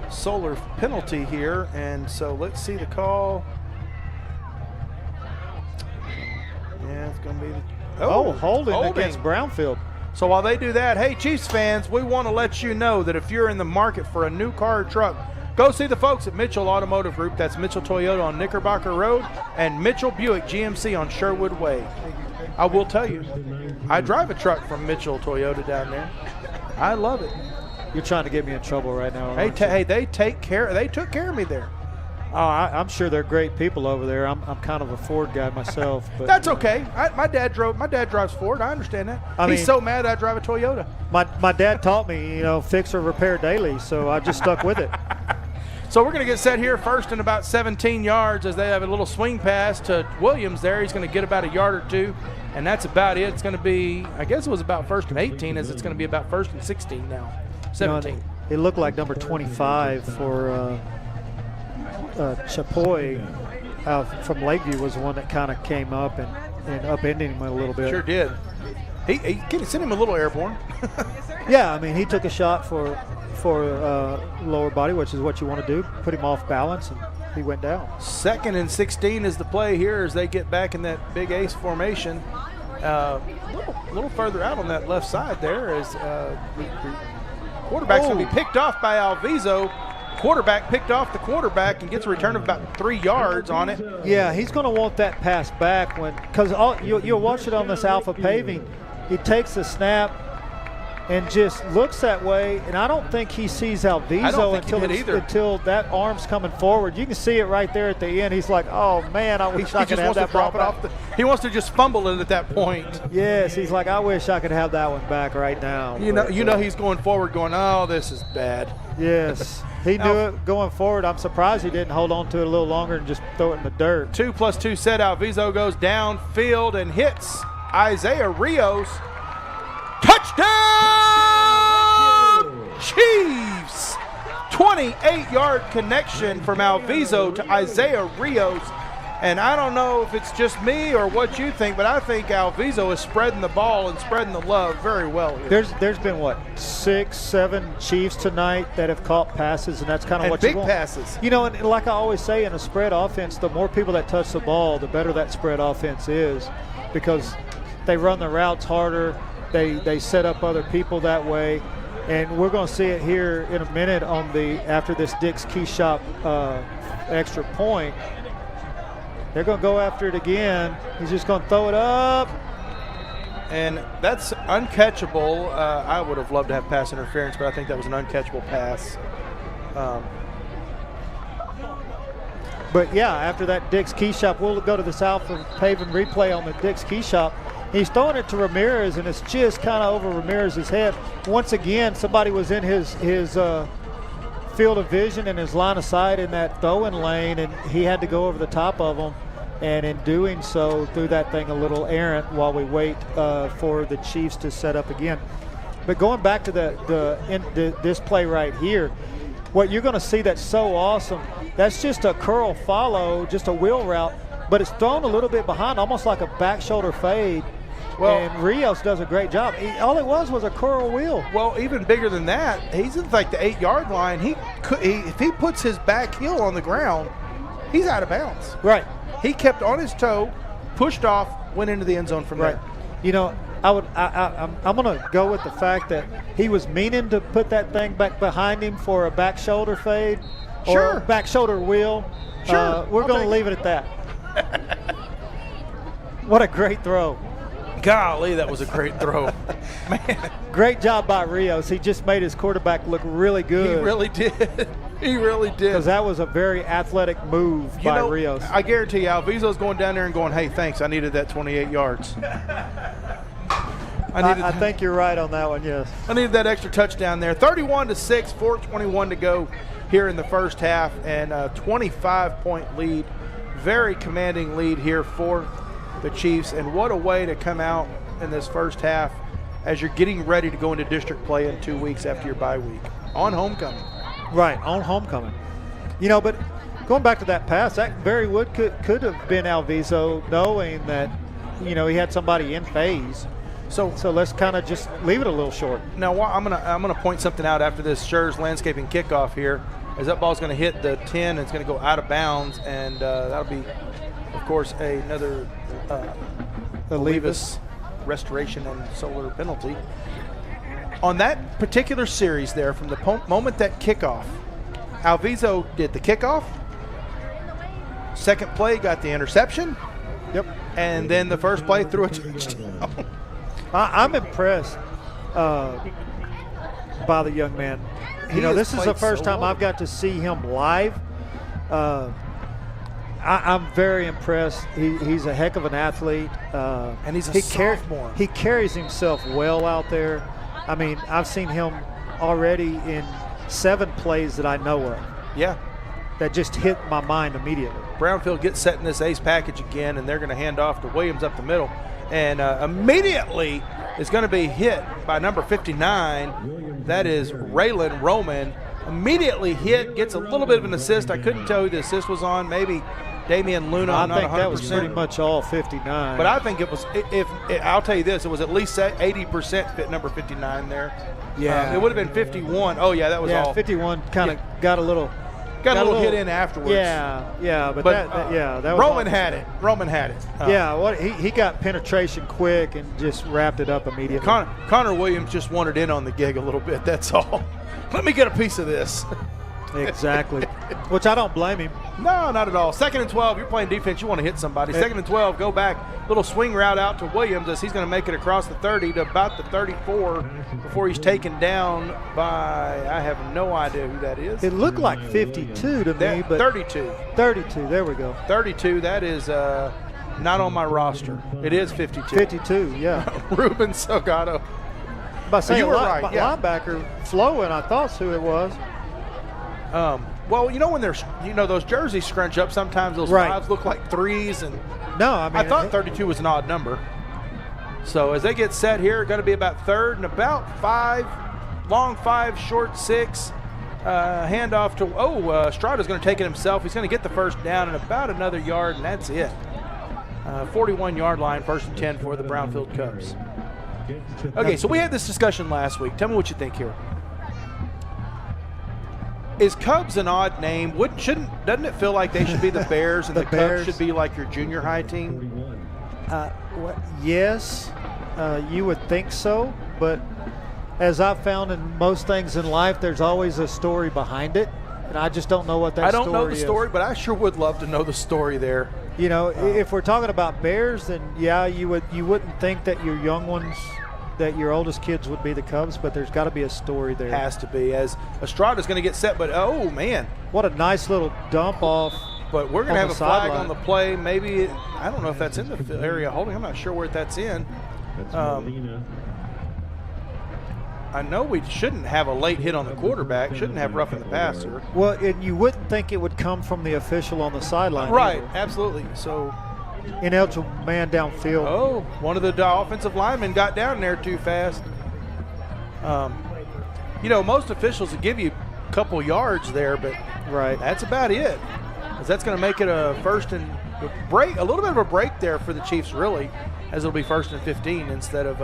solar penalty here, and so let's see the call. Yeah, it's going to be holding against Brownfield. So while they do that, hey, Chiefs fans, we want to let you know that if you're in the market for a new car or truck, go see the folks at Mitchell Automotive Group. That's Mitchell Toyota on Knickerbocker Road and Mitchell Buick GMC on Sherwood Way. I will tell you, I drive a truck from Mitchell Toyota down there. I love it. You're trying to get me in trouble right now. Hey, they took care of me there. Oh, I'm sure they're great people over there. I'm kind of a Ford guy myself, but that's okay. My dad drives Ford. I understand that. He's so mad I drive a Toyota. My dad taught me, fix or repair daily, so I just stuck with it. So we're going to get set here first and about 17 yards as they have a little swing pass to Williams there. He's going to get about a yard or two, and that's about it. It's going to be, I guess it was about 1st and 18, as it's going to be about 1st and 16 now. 17. It looked like number 25 for Chapoy from Lakeview was the one that kind of came up and upended him a little bit. Sure did. He can send him a little airborne. Yeah, I mean, he took a shot for lower body, which is what you want to do, put him off balance, and he went down. 2nd and 16 is the play here as they get back in that big ace formation. A little further out on that left side there as quarterback's going to be picked off by Alviso. Quarterback picked off the quarterback and gets a return of about 3 yards on it. Yeah, he's going to want that pass back because you'll watch it on this alpha paving. He takes the snap and just looks that way, and I don't think he sees Alviso until that arm's coming forward. You can see it right there at the end. He's like, oh, man, I wish I could have that ball back. He wants to just fumble it at that point. Yes, he's like, I wish I could have that one back right now. You know he's going forward going, oh, this is bad. Yes. He knew it going forward. I'm surprised he didn't hold on to it a little longer and just throw it in the dirt. 2+2 set. Alviso goes downfield and hits Isaiah Rios. Touchdown, Chiefs! 28-yard connection from Alviso to Isaiah Rios. And I don't know if it's just me or what you think, but I think Alviso is spreading the ball and spreading the love very well here. There's been, 6, 7 Chiefs tonight that have caught passes, and that's kind of what you want. Big passes. And like I always say in a spread offense, the more people that touch the ball, the better that spread offense is because they run the routes harder. They set up other people that way, and we're going to see it here in a minute after this Dick's Key Shop extra point. They're going to go after it again. He's just going to throw it up. And that's uncatchable. I would have loved to have pass interference, but I think that was an uncatchable pass. But, yeah, after that Dick's Key Shop, we'll go to this alpha paving replay on the Dick's Key Shop. He's throwing it to Ramirez, and it's just kind of over Ramirez's head. Once again, somebody was in his field of vision and his line of sight in that throwing lane, and he had to go over the top of them. And in doing so, threw that thing a little errant while we wait for the Chiefs to set up again. But going back to this play right here, what you're going to see that's so awesome, that's just a curl follow, just a wheel route, but it's thrown a little bit behind, almost like a back shoulder fade. Well, and Rios does a great job. All it was a curl wheel. Well, even bigger than that, he's at like the 8-yard line. If he puts his back heel on the ground, he's out of bounds. Right. He kept on his toe, pushed off, went into the end zone from there. I'm going to go with the fact that he was meaning to put that thing back behind him for a back shoulder fade or back shoulder wheel. Sure. We're going to leave it at that. What a great throw. Golly, that was a great throw. Man. Great job by Rios. He just made his quarterback look really good. He really did. He really did. Because that was a very athletic move by Rios. I guarantee you, Alviso's going down there and going, hey, thanks, I needed that 28 yards. I think you're right on that one, yes. I needed that extra touchdown there. 31-6, 4:21 to go here in the first half, and a 25-point lead. Very commanding lead here for the Chiefs, and what a way to come out in this first half as you're getting ready to go into district play in 2 weeks after your bye week on homecoming. Right, on homecoming. But going back to that pass, that very well could have been Alviso, knowing that he had somebody in phase. So let's kind of just leave it a little short. Now I'm gonna point something out after this Schurz landscaping kickoff here, as that ball's going to hit the 10 and it's going to go out of bounds, and that'll be, of course, another Olivas restoration and solar penalty. On that particular series there, from the moment that kickoff, Alviso did the kickoff, second play got the interception, and then the first play threw a touchdown. I'm impressed by the young man. This is the first time I've got to see him live. I'm very impressed. He's a heck of an athlete. And he's a sophomore. He carries himself well out there. I mean, I've seen him already in 7 plays that I know of. Yeah. That just hit my mind immediately. Brownfield gets set in this ace package again, and they're going to hand off to Williams up the middle. And immediately is going to be hit by number 59. That is Raylan Roman. Immediately hit, gets a little bit of an assist. I couldn't tell who the assist was on. Maybe Damian Luna. I think that was pretty much all 59. But I think it was, I'll tell you this, it was at least 80% fit number 59 there. Yeah. It would have been 51. Oh, yeah, that was all. 51 kind of got a little hit in afterwards. Yeah, but that was Roman had it. Roman had it. He got penetration quick and just wrapped it up immediately. Connor Williams just wanted in on the gig a little bit, that's all. Let me get a piece of this. Exactly. Which I don't blame him. No, not at all. 2nd and 12, you're playing defense, you want to hit somebody. 2nd and 12, go back, little swing route out to Williams as he's going to make it across the 30 to about the 34 before he's taken down by, I have no idea who that is. It looked like 52 to me, but 32. 32, there we go. 32, that is not on my roster. It is 52. 52, yeah. Ruben Salgado. You were right, linebacker flowing, I thought's who it was. Well, when there's, those jerseys scrunch up, sometimes those 5s look like 3s. And I thought 32 was an odd number. So as they get set here, going to be about 3rd and about 5, long 5, short 6. Handoff to, Strada's going to take it himself. He's going to get the first down and about another yard, and that's it. 41-yard line, 1st and 10 for the Brownfield Cubs. Okay, so we had this discussion last week. Tell me what you think here. Is Cubs an odd name? Doesn't it feel like they should be the Bears and the Cubs should be like your junior high team? Yes, you would think so, but as I've found in most things in life, there's always a story behind it, and I just don't know what that story is. I don't know the story, but I sure would love to know the story there. If we're talking about Bears, then you wouldn't think that your young ones, that your oldest kids would be the Cubs, but there's got to be a story there. Has to be, as Estrada's going to get set, but oh man, what a nice little dump off. But we're going to have a flag on the play. Maybe, I don't know if that's in the area of holding. I'm not sure where that's in. I know we shouldn't have a late hit on the quarterback. Shouldn't have roughing the passer. Well, and you wouldn't think it would come from the official on the sideline. Right, either. Absolutely. So, ineligible man downfield. Oh, one of the offensive linemen got down there too fast. Most officials will give you a couple yards there, but that's about it. Because that's going to make it a first and break, a little bit of a break there for the Chiefs, really, as it'll be 1st and 15 instead of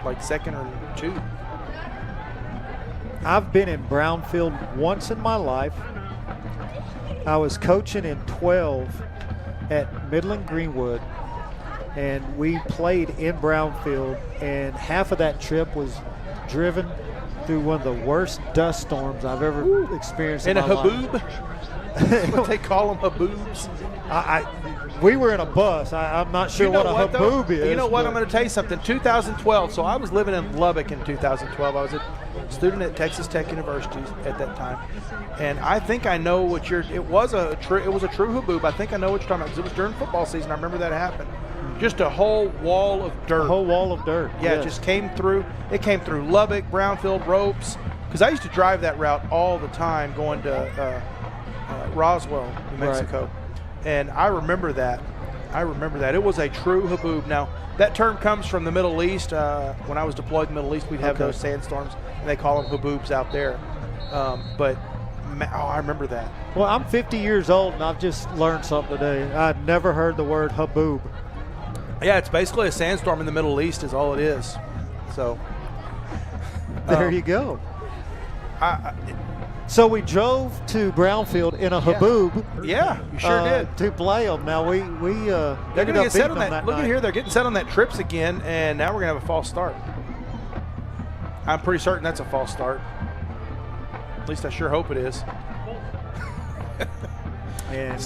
like 2nd or 2. I've been in Brownfield once in my life. I was coaching in 12 at Midland Greenwood, and we played in Brownfield, and half of that trip was driven through one of the worst dust storms I've ever experienced in my life. In a haboob? What they call them, haboobs? We were in a bus. I'm not sure what a haboob is. You know what? I'm going to tell you something. 2012, so I was living in Lubbock in 2012. I was a student at Texas Tech University at that time, and I think I know what it was a true haboob. I think I know what you're talking about because it was during football season. I remember that happened. Just a whole wall of dirt. A whole wall of dirt. Yeah, It just came through. It came through Lubbock, Brownfield, Ropes, because I used to drive that route all the time going to Roswell, New Mexico. Right. And I remember that. It was a true haboob. Now, that term comes from the Middle East. When I was deployed in the Middle East, we'd have those sandstorms, and they call them haboobs out there. I remember that. Well, I'm 50 years old, and I've just learned something today. I'd never heard the word haboob. Yeah, it's basically a sandstorm in the Middle East is all it is. So there you go. So we drove to Brownfield in a Haboob. Yeah, you sure did. To play them. Now we they're going to get set on that. Look at here, they're getting set on that trips again, and now we're going to have a false start. I'm pretty certain that's a false start. At least I sure hope it is. And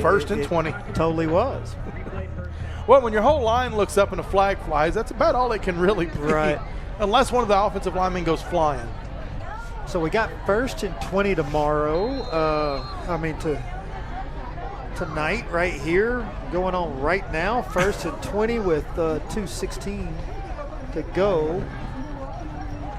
First and 20. Totally was. Well, when your whole line looks up and a flag flies, that's about all it can really be. Right. Unless one of the offensive linemen goes flying. So we got 1st and 20 tomorrow. Tonight right here, going on right now. 1st and 20 with 2:16 to go.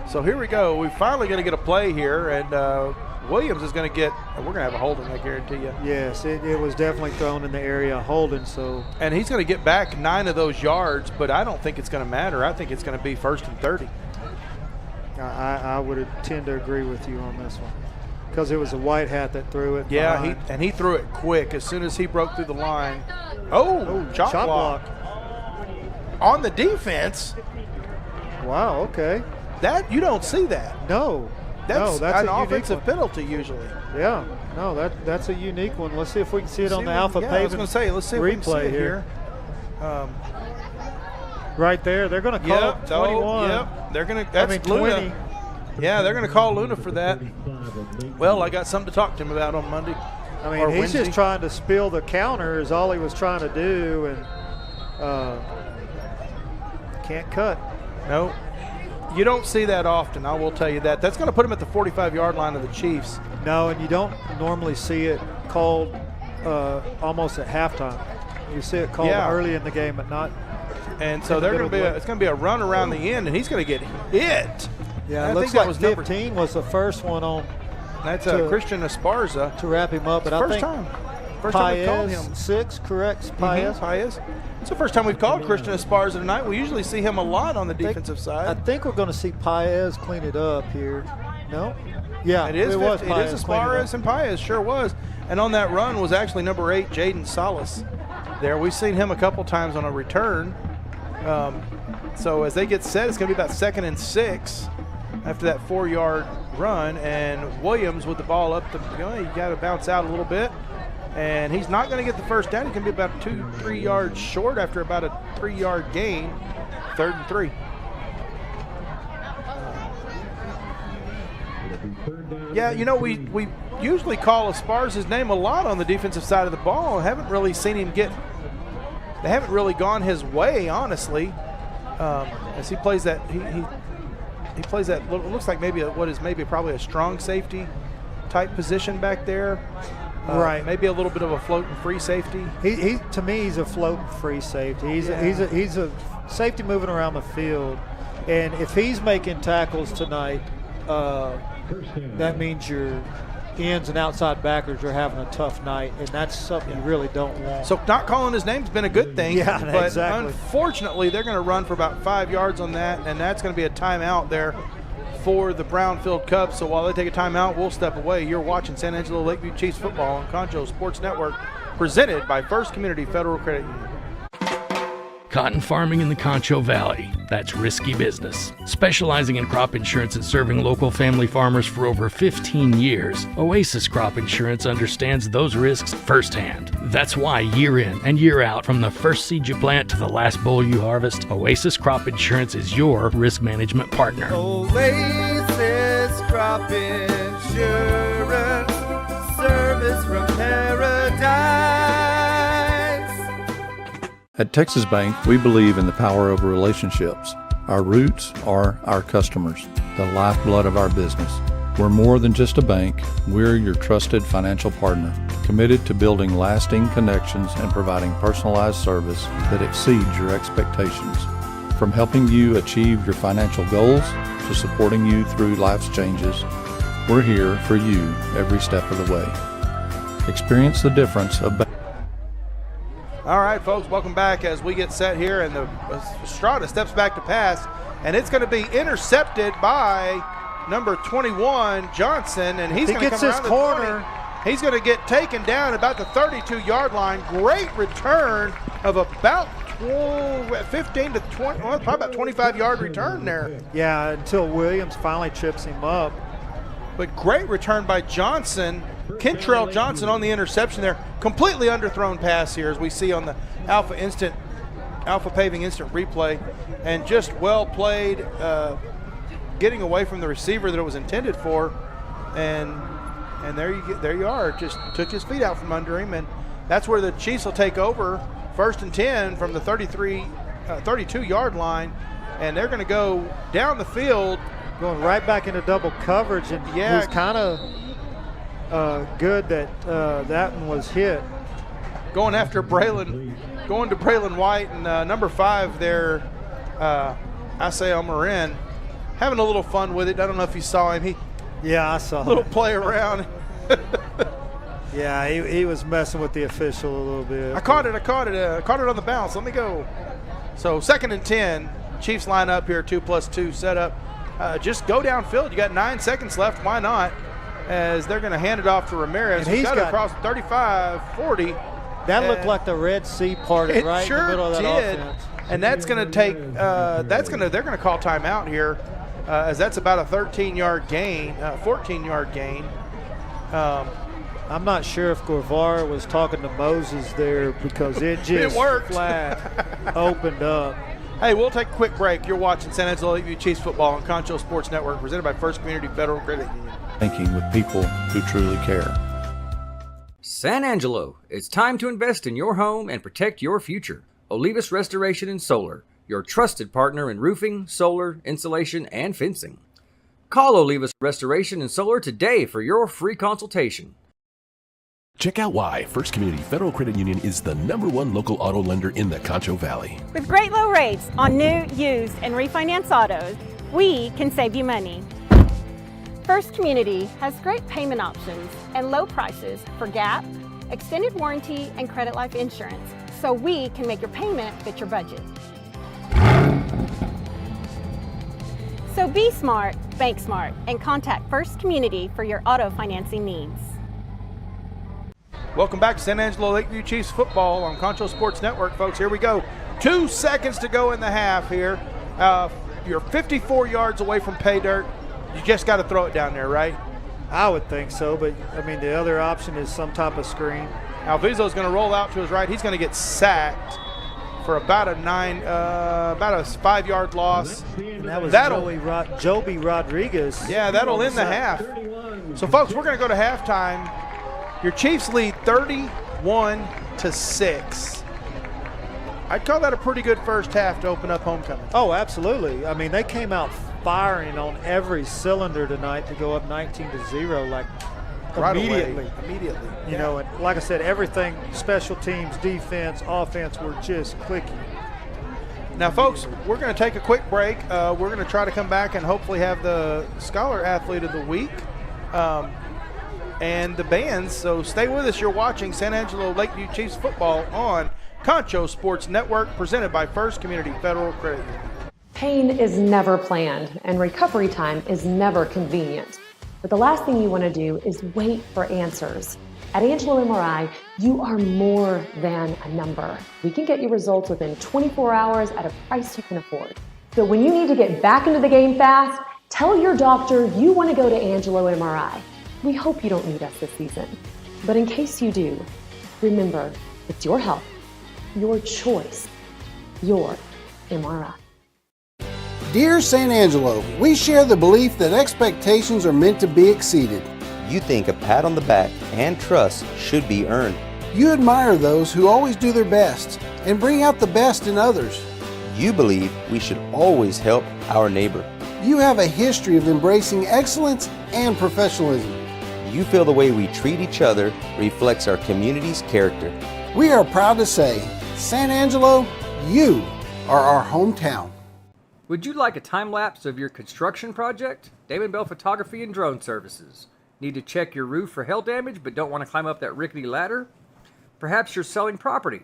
So here we go. We're finally going to get a play here, and Williams is going to get. We're going to have a holding, I guarantee you. Yes, it was definitely thrown in the area holding. So, and he's going to get back 9 of those yards, but I don't think it's going to matter. I think it's going to be 1st and 30. I would tend to agree with you on this one because it was a white hat that threw it. Yeah, he threw it quick as soon as he broke through the line. Oh, chop block on the defense. Wow. Okay. That you don't see that. No. That's an offensive one. Penalty usually. Yeah. No, that's a unique one. Let's see if we can see it on the Alpha Pavement I was going to say, let's see if we can see it here. Right there, they're going to call it 21. Yep, they're going to. That's Luna. 20. Yeah, they're going to call Luna for that. Well, I got something to talk to him about on Monday. I mean, he's just trying to spill the counter is all he was trying to do, and can't cut. No, you don't see that often, I will tell you that. That's going to put him at the 45-yard line of the Chiefs. No, and you don't normally see it called almost at halftime. You see it called early in the game, but not. And so they're going to be it's going to be a run around the end, and he's going to get hit. Yeah, it looks like 15 was the first one on. That's Christian Esparza to wrap him up. But I think first time we've called him. 6, correct? Paez. Paez. It's the first time we've called Christian Esparza tonight. We usually see him a lot on the defensive side. I think we're going to see Paez clean it up here. No? Yeah, it is. It was Esparza and Paez, sure was. And on that run was actually number 8, Jaden Salas. There, we've seen him a couple times on a return. So as they get set, it's going to be about 2nd and 6 after that 4-yard run, and Williams with the ball up the, you got to bounce out a little bit, and he's not going to get the first down. He can be about 2-3 yards short after about a 3-yard gain. 3rd and 3. Yeah, we usually call Esparza's name a lot on the defensive side of the ball. Haven't really seen him get. They haven't really gone his way, honestly. As he plays that, he plays that. It looks like maybe probably a strong safety type position back there. Right. Maybe a little bit of a floating free safety. He to me, he's a floating free safety. He's a safety moving around the field, and if he's making tackles tonight, that means your ends and outside backers are having a tough night, and that's something you really don't want. So not calling his name's been a good thing. Yeah, but exactly. Unfortunately, they're going to run for about 5 yards on that, and that's going to be a timeout there for the Brownfield Cubs. So while they take a timeout, we'll step away. You're watching San Angelo Lakeview Chiefs football on Concho Sports Network, presented by First Community Federal Credit Union. Cotton farming in the Concho Valley, that's risky business. Specializing in crop insurance and serving local family farmers for over 15 years, Oasis Crop Insurance understands those risks firsthand. That's why year in and year out, from the first seed you plant to the last boll you harvest, Oasis Crop Insurance is your risk management partner. Oasis Crop Insurance, service from paradise. At Texas Bank, we believe in the power of relationships. Our roots are our customers, the lifeblood of our business. We're more than just a bank. We're your trusted financial partner, committed to building lasting connections and providing personalized service that exceeds your expectations. From helping you achieve your financial goals to supporting you through life's changes, we're here for you every step of the way. Experience the difference of bank. All right, folks, welcome back as we get set here, and the Estrada steps back to pass, and it's going to be intercepted by number 21, Johnson, and he's going to come around the corner. He's going to get taken down about the 32-yard line. Great return of about 15 to 20, well, probably about 25-yard return there. Yeah, until Williams finally trips him up. But great return by Johnson, Kentrell Johnson on the interception there. Completely underthrown pass here, as we see on the Alpha Paving instant replay, and just well played, getting away from the receiver that it was intended for, and there you are. Just took his feet out from under him, and that's where the Chiefs will take over, 1st and 10 from the 32-yard line, and they're going to go down the field. Going right back into double coverage, and yeah, it's kind of good that that one was hit. Going after Braylon, going to Braylon White, and number 5 there, Isaiah Marin, having a little fun with it. I don't know if you saw him. Yeah, I saw a little play around. Yeah, he was messing with the official a little bit. I caught it on the bounce. Let me go. So 2nd and 10. Chiefs line up here, 2+2 setup. Just go downfield. You got 9 seconds left. Why not? As they're going to hand it off to Ramirez. And he's got across 35, 40. That looked like the Red Sea parted right in the middle of that offense. And that's going to take. They're going to call timeout here, as that's about a 13-yard gain, 14-yard gain. I'm not sure if Guevara was talking to Moses there, because it just flat opened up. Hey, we'll take a quick break. You're watching San Angelo Lakeview Chiefs football on Concho Sports Network, presented by First Community Federal Credit Union. Thinking with people who truly care. San Angelo, it's time to invest in your home and protect your future. Olivas Restoration and Solar, your trusted partner in roofing, solar, insulation, and fencing. Call Olivas Restoration and Solar today for your free consultation. Check out why First Community Federal Credit Union is the #1 local auto lender in the Concho Valley. With great low rates on new, used, and refinance autos, we can save you money. First Community has great payment options and low prices for GAP, extended warranty, and credit life insurance, so we can make your payment fit your budget. So be smart, bank smart, and contact First Community for your auto financing needs. Welcome back to San Angelo Lakeview Chiefs football on Concho Sports Network, folks. Here we go. 2 seconds to go in the half here. You're 54 yards away from pay dirt. You just got to throw it down there, right? I would think so, but I mean, the other option is some type of screen. Alvizo's going to roll out to his right. He's going to get sacked for about a 5-yard loss. And that was Joby Rodriguez. Yeah, that'll end the half. So, folks, we're going to go to halftime. Your Chiefs lead 31-6. I'd call that a pretty good first half to open up homecoming. Oh, absolutely. I mean, they came out firing on every cylinder tonight to go up 19-0, like right immediately. Immediately. You know, and like I said, everything, special teams, defense, offense, were just clicking. Now, folks, we're going to take a quick break. We're going to try to come back and hopefully have the Scholar Athlete of the Week and the bands. So stay with us. You're watching San Angelo Lakeview Chiefs football on Concho Sports Network, presented by First Community Federal Credit Union. Pain is never planned, and recovery time is never convenient. But the last thing you want to do is wait for answers. At Angelo MRI, you are more than a number. We can get you results within 24 hours at a price you can afford. So when you need to get back into the game fast, tell your doctor you want to go to Angelo MRI. We hope you don't need us this season. But in case you do, remember, it's your health, your choice, your MRI. Dear San Angelo, we share the belief that expectations are meant to be exceeded. You think a pat on the back and trust should be earned. You admire those who always do their best and bring out the best in others. You believe we should always help our neighbor. You have a history of embracing excellence and professionalism. You feel the way we treat each other reflects our community's character. We are proud to say, San Angelo, you are our hometown. Would you like a time-lapse of your construction project? Damon Bell Photography and Drone Services. Need to check your roof for hail damage but don't want to climb up that rickety ladder? Perhaps you're selling property.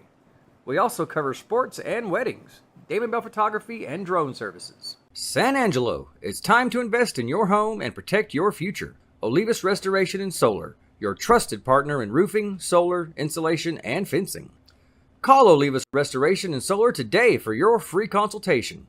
We also cover sports and weddings. Damon Bell Photography and Drone Services. San Angelo, it's time to invest in your home and protect your future. Olivas Restoration and Solar, your trusted partner in roofing, solar, insulation, and fencing. Call Olivas Restoration and Solar today for your free consultation.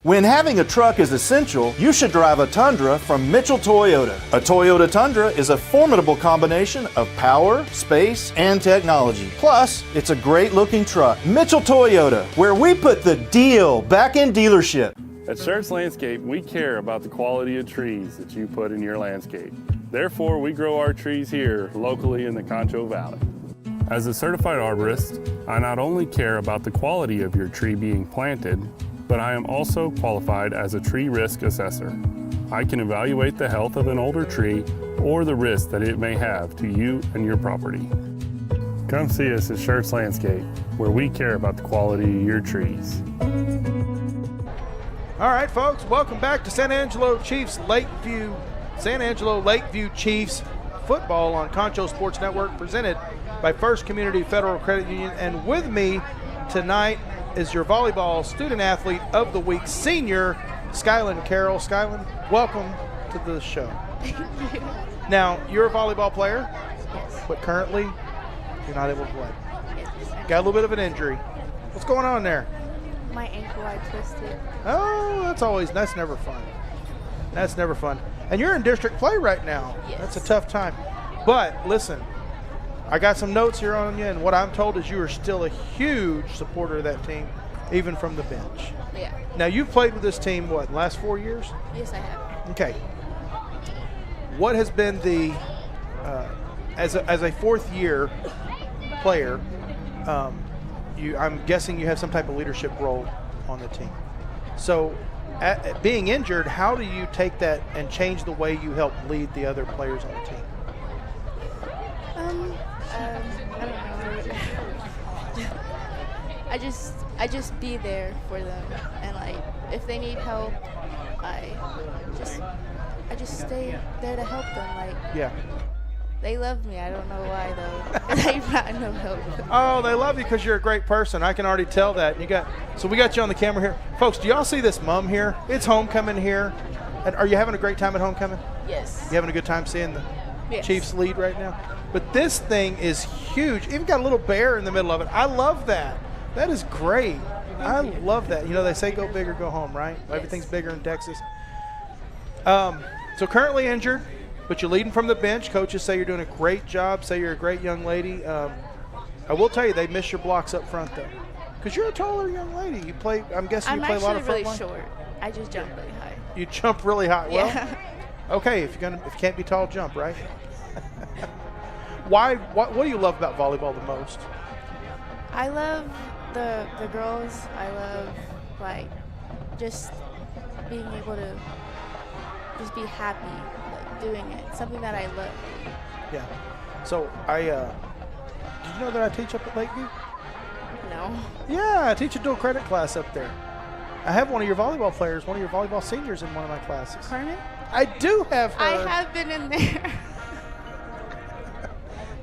When having a truck is essential, you should drive a Tundra from Mitchell Toyota. A Toyota Tundra is a formidable combination of power, space, and technology. Plus, it's a great-looking truck. Mitchell Toyota, where we put the deal back in dealership. At Schertz Landscape, we care about the quality of trees that you put in your landscape. Therefore, we grow our trees here locally in the Concho Valley. As a certified arborist, I not only care about the quality of your tree being planted, but I am also qualified as a tree risk assessor. I can evaluate the health of an older tree or the risk that it may have to you and your property. Come see us at Schertz Landscape, where we care about the quality of your trees. All right, folks, welcome back to San Angelo Lakeview Chiefs football on Concho Sports Network, presented by First Community Federal Credit Union. And with me tonight is your volleyball student athlete of the week, senior Skyland Carroll. Skyland, welcome to the show. Thank you. Now, you're a volleyball player, Yes. but currently you're not able to play. Yes. Got a little bit of an injury. What's going on there? My ankle, I twisted. Oh, that's never fun. That's never fun. And you're in district play right now. Yes. That's a tough time. But listen, I got some notes here on you, and what I'm told is you are still a huge supporter of that team, even from the bench. Yeah. Now, you've played with this team, what, the last 4 years? Yes, I have. Okay. What has been the, as a fourth-year player, I'm guessing you have some type of leadership role on the team. So, being injured, how do you take that and change the way you help lead the other players on the team? I don't know. I just be there for them, and like if they need help, I just stay there to help them. Like yeah. They love me. I don't know why though. They've got no help. Oh, they love you because you're a great person. I can already tell that. So we got you on the camera here, folks. Do y'all see this mom here? It's homecoming here, and are you having a great time at homecoming? Yes. You having a good time seeing the Yes. Chiefs lead right now? But this thing is huge. Even got a little bear in the middle of it. I love that. That is great. I love that. You know, they say go big or go home, right? Yes. Everything's bigger in Texas. So currently injured, but you're leading from the bench. Coaches say you're doing a great job, say you're a great young lady. I will tell you, they miss your blocks up front, though. Because you're a taller young lady. You play, I'm guessing you play a lot of front I'm actually line? really short. I just jump really high. You jump really high. Yeah. Well, okay, if you can't be tall, jump, right? What do you love about volleyball the most? I love the girls. I love like just being able to just be happy like doing it. Something that I love. Yeah. So did you know that I teach up at Lakeview? No. Yeah, I teach a dual credit class up there. I have one of your volleyball players, one of your volleyball seniors in one of my classes. Carmen? I do have her. I have been in there.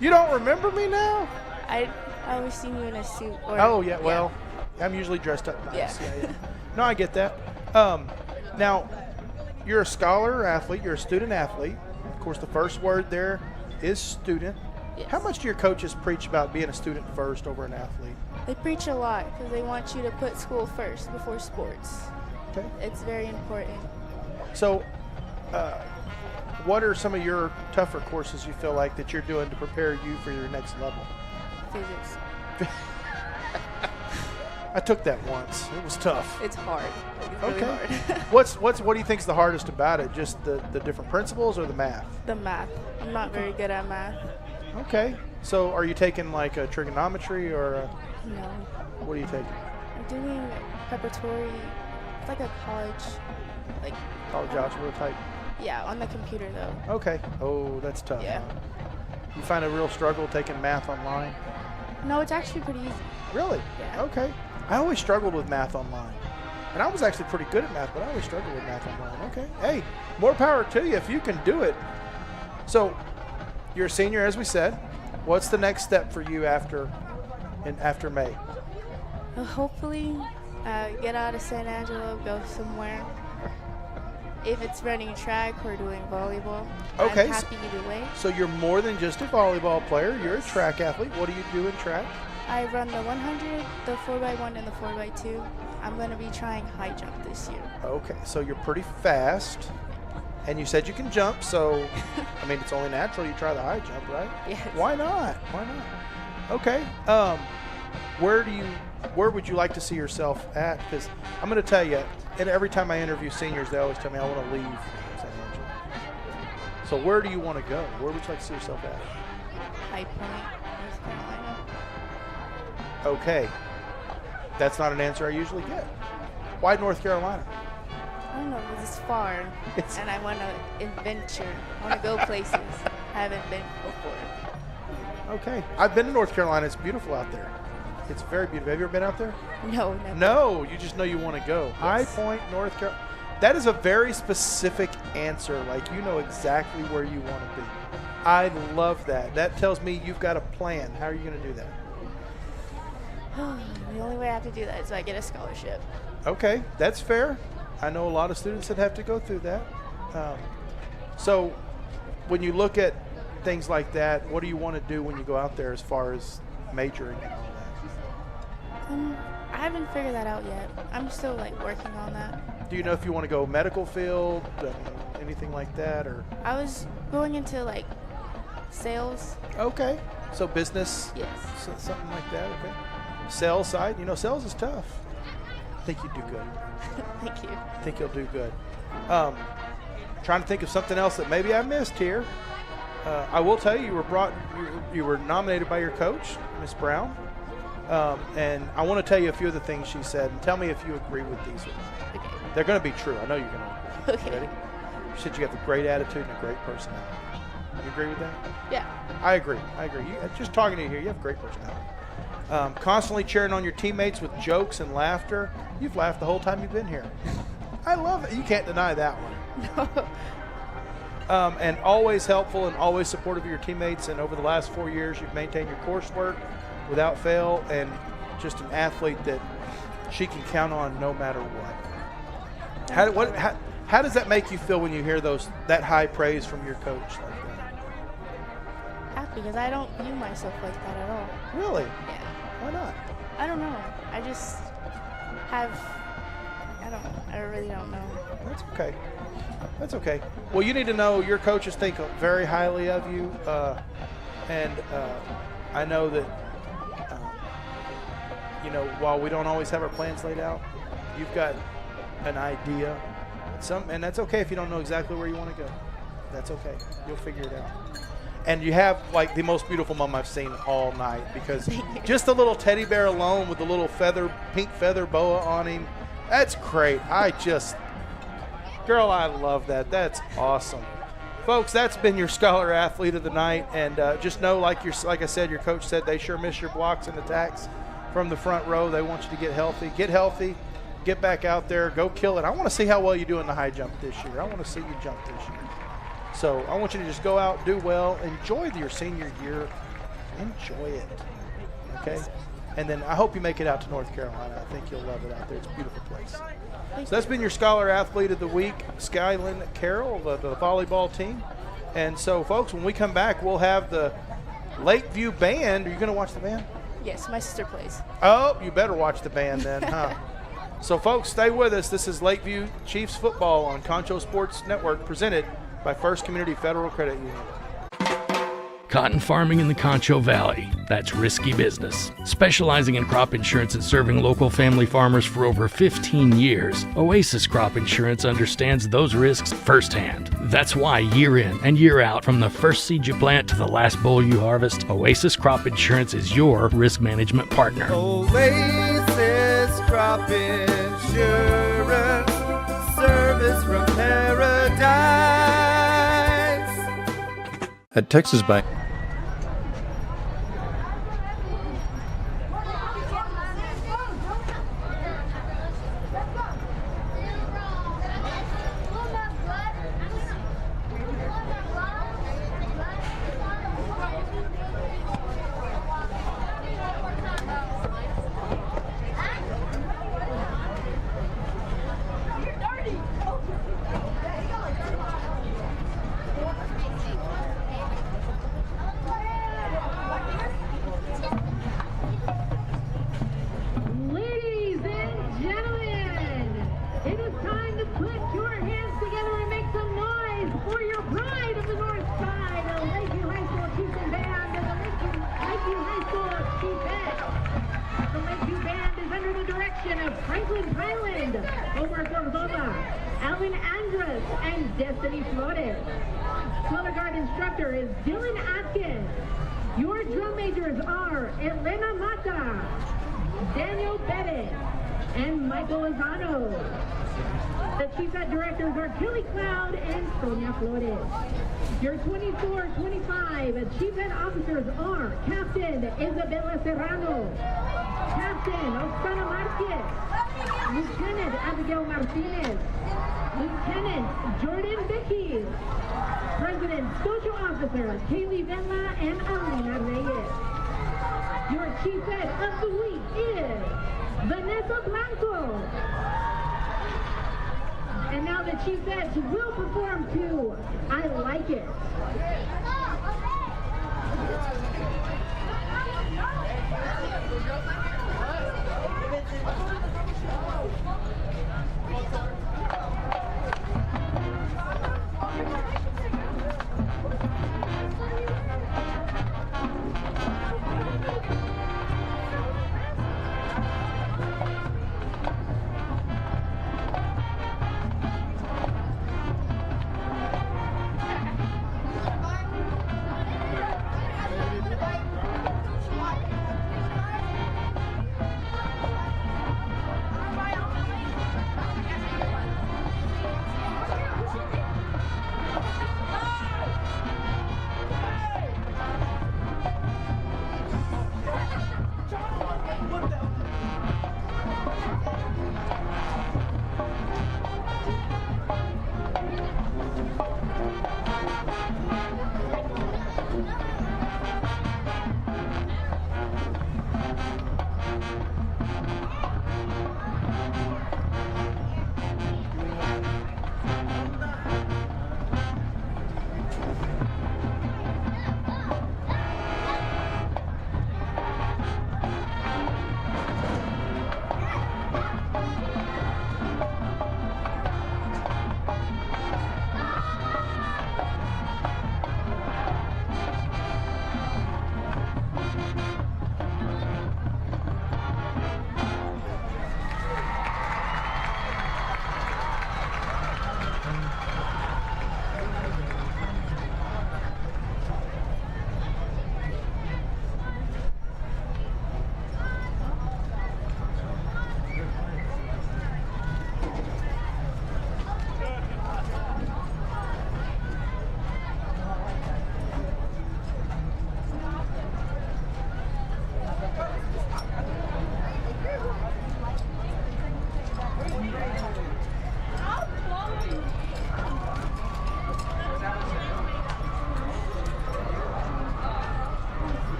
You don't remember me now? I always seen you in a suit. Oh, yeah, well, I'm usually dressed up nice. Yeah. No, I get that. Now, you're a scholar athlete. You're a student athlete. Of course, the first word there is student. Yes. How much do your coaches preach about being a student first over an athlete? They preach a lot because they want you to put school first before sports. Okay. It's very important. So, what are some of your tougher courses you feel like that you're doing to prepare you for your next level? Physics. I took that once. It was tough. It's hard. It's okay. really hard. What do you think is the hardest about it? Just the different principles or the math? The math. I'm not very good at math. Okay. So are you taking like a trigonometry or no? What are you taking? I'm doing preparatory. It's like a college algebra type. Yeah, on the computer though. Okay. Oh, that's tough. Yeah. You find a real struggle taking math online? No, it's actually pretty easy. Really? Yeah. Okay. I always struggled with math online. And I was actually pretty good at math, but I always struggled with math online. Okay. Hey, more power to you if you can do it. So, you're a senior, as we said. What's the next step for you after May? Well, hopefully, get out of San Angelo, go somewhere. If it's running track or doing volleyball, okay, I'm happy either way. So you're more than just a volleyball player. You're a track athlete. What do you do in track? I run the 100, the 4x1, and the 4x2. I'm going to be trying high jump this year. Okay, so you're pretty fast. And you said you can jump, so, I mean, it's only natural you try the high jump, right? Yes. Why not? Why not? Okay. Where would you like to see yourself at? Because I'm going to tell you, and every time I interview seniors, they always tell me I want to leave San Angelo. So where do you want to go? Where would you like to see yourself at? High Point, North Carolina. Okay. That's not an answer I usually get. Why North Carolina? I don't know, because it's far, and I want to adventure. I want to go places I haven't been before. Okay. I've been to North Carolina. It's beautiful out there. It's very beautiful. Have you ever been out there? No, never. No, you just know you want to go. Yes. High Point, North Carolina. That is a very specific answer. Like, you know exactly where you want to be. I love that. That tells me you've got a plan. How are you going to do that? The only way I have to do that is I get a scholarship. Okay, that's fair. I know a lot of students that have to go through that. So when you look at things like that, what do you want to do when you go out there as far as majoring and all that? I haven't figured that out yet. I'm still working on that. Do you know if you want to go medical field, anything like that, or? I was going into sales. Okay, so business. Yes. Something like that. Okay. Sales side. You know, sales is tough. I think you do good. Thank you. I think you'll do good. Trying to think of something else that maybe I missed here. I will tell you, you were nominated by your coach, Miss Brown. And I want to tell you a few of the things she said, and tell me if you agree with these or not. Okay. They're going to be true. I know you're going to agree. Okay. Ready? She said you got the great attitude and a great personality. You agree with that? Yeah. I agree. Just talking to you here, you have great personality. Constantly cheering on your teammates with jokes and laughter. You've laughed the whole time you've been here. I love it. You can't deny that one. No. And always helpful and always supportive of your teammates. And over the last 4 years, you've maintained your coursework without fail, and just an athlete that she can count on no matter what. How does that make you feel when you hear that high praise from your coach like that? Happy, because I don't view myself like that at all. Really? Yeah. Why not? I don't know. I just have. I really don't know. That's okay. That's okay. Well, you need to know your coaches think very highly of you, and I know that. While we don't always have our plans laid out, you've got an idea. And that's okay if you don't know exactly where you want to go. That's okay. You'll figure it out. And you have the most beautiful mom I've seen all night, because just the little teddy bear alone with the little pink feather boa on him, that's great. Girl, I love that. That's awesome. Folks, that's been your Scholar Athlete of the Night. And just know, like I said, your coach said, they sure miss your blocks and attacks from the front row. They want you to get healthy. Get back out there. Go kill it. I want to see how well you do in the high jump this year. I want to see you jump this year. So I want you to just go out, do well, enjoy your senior year. Enjoy it. Okay? And then I hope you make it out to North Carolina. I think you'll love it out there. It's a beautiful place. So that's been your Scholar Athlete of the Week, Skylin Carroll, the volleyball team. And so, folks, when we come back, we'll have the Lakeview Band. Are you going to watch the band? Yes, my sister plays. Oh, you better watch the band then, huh? So, folks, stay with us. This is Lakeview Chiefs football on Concho Sports Network, presented by First Community Federal Credit Union. Cotton farming in the Concho Valley, that's risky business. Specializing in crop insurance and serving local family farmers for over 15 years, Oasis Crop Insurance understands those risks firsthand. That's why year in and year out, from the first seed you plant to the last boll you harvest, Oasis Crop Insurance is your risk management partner. Oasis Crop Insurance, service from paradise. At Texas Bank, The Lakeview Band is under the direction of Franklin Thailand, Omar Sorbola, Alan Andres, and Destiny Flores. Color guard instructor is Dylan Atkins. Your drum majors are Elena Mata, Daniel Bennett, and Michael Lozano. The chief head directors are Kelly Cloud and Sonia Flores. Your 24-25 chief head officers are Captain Isabella Serrano, Captain Oksana Marquez, Lieutenant Abigail Martinez, Lieutenant Jordan Vicky, President Social Officer Kaylee Venla and Alina Reyes. Your chief head of the week is Vanessa Blanco. And now the chief vets will perform to I Like It.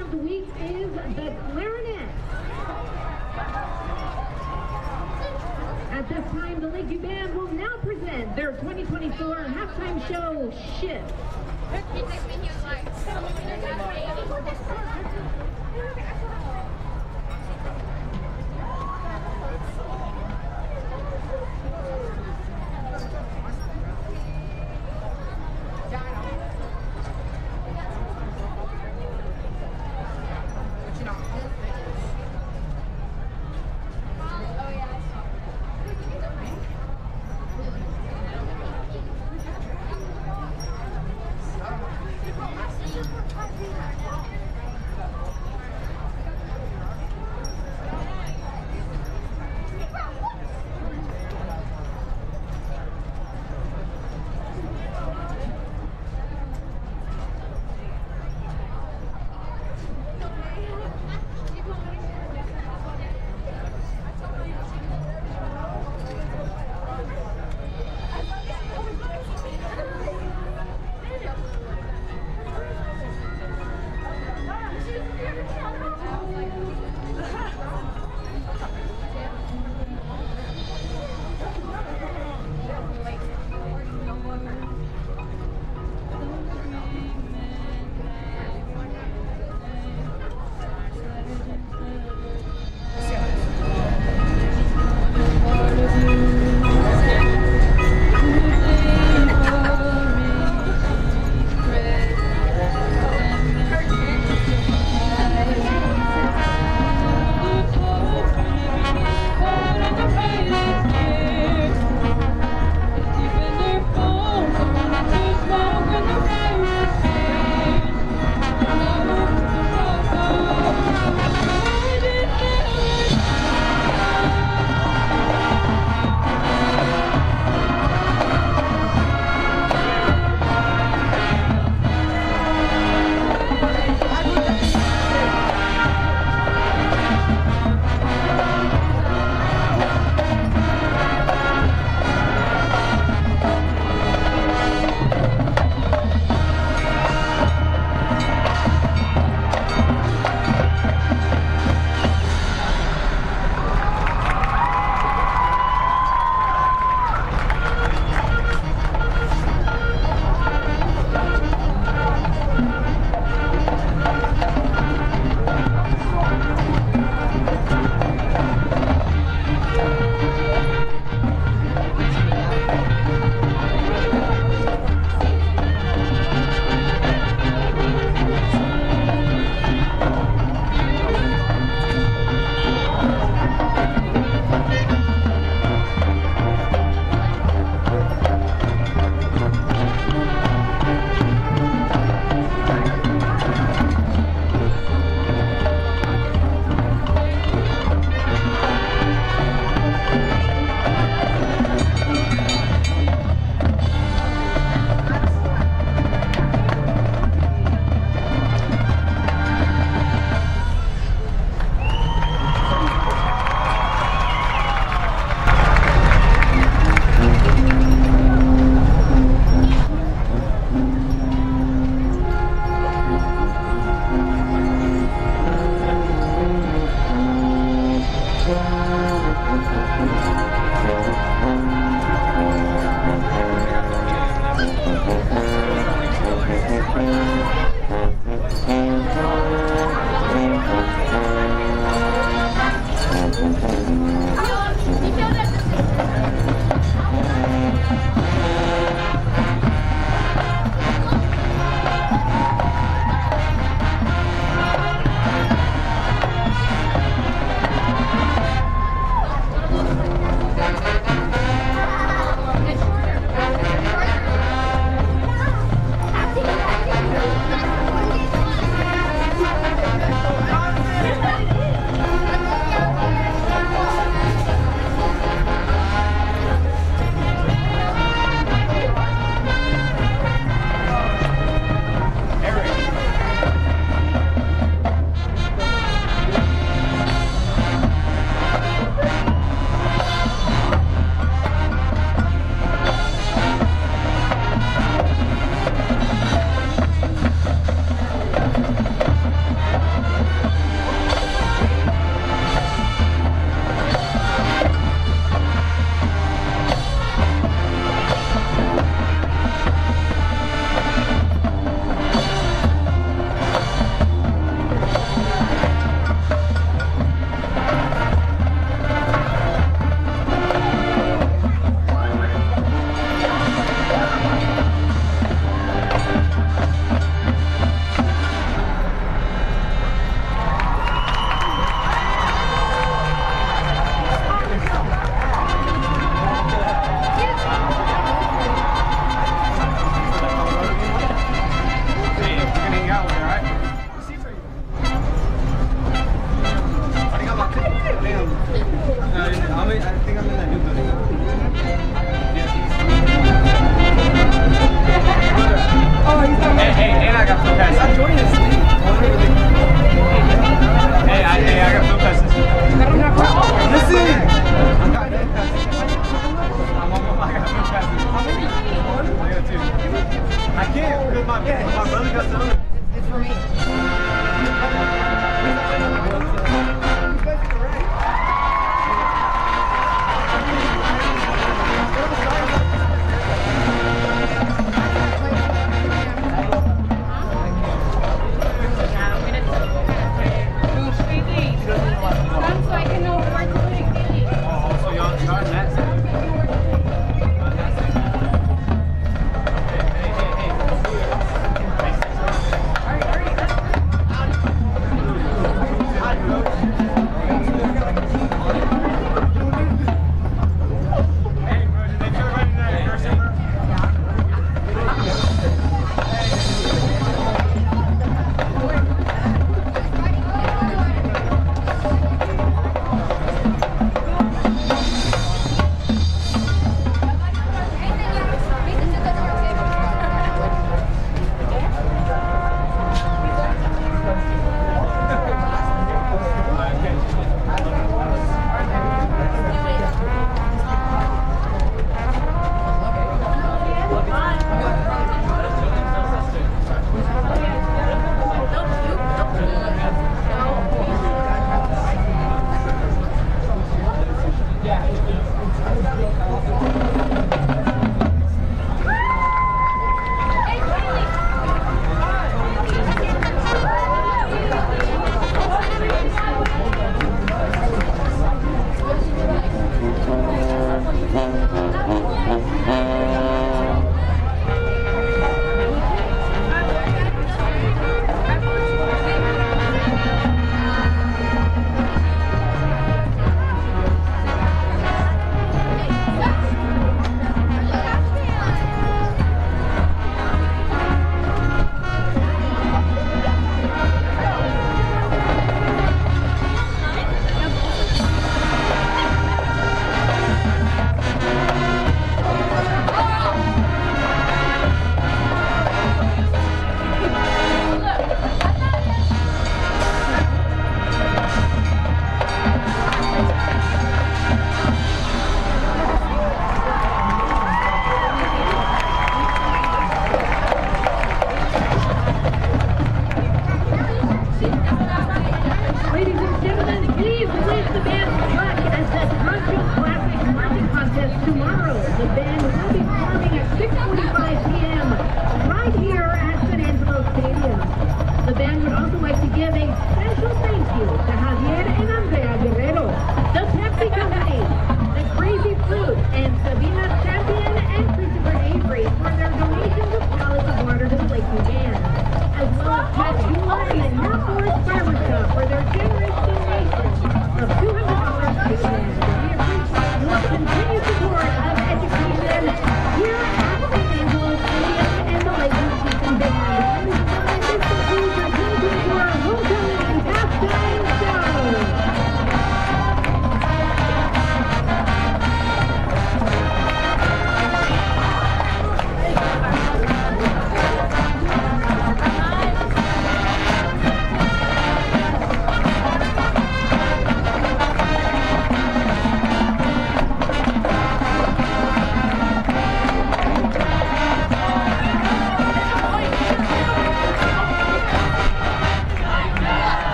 Of the week is the clarinet. At this time, the Lakeview Band will now present their 2024 halftime show, Shift. I can't because my brother got the other. It's for me.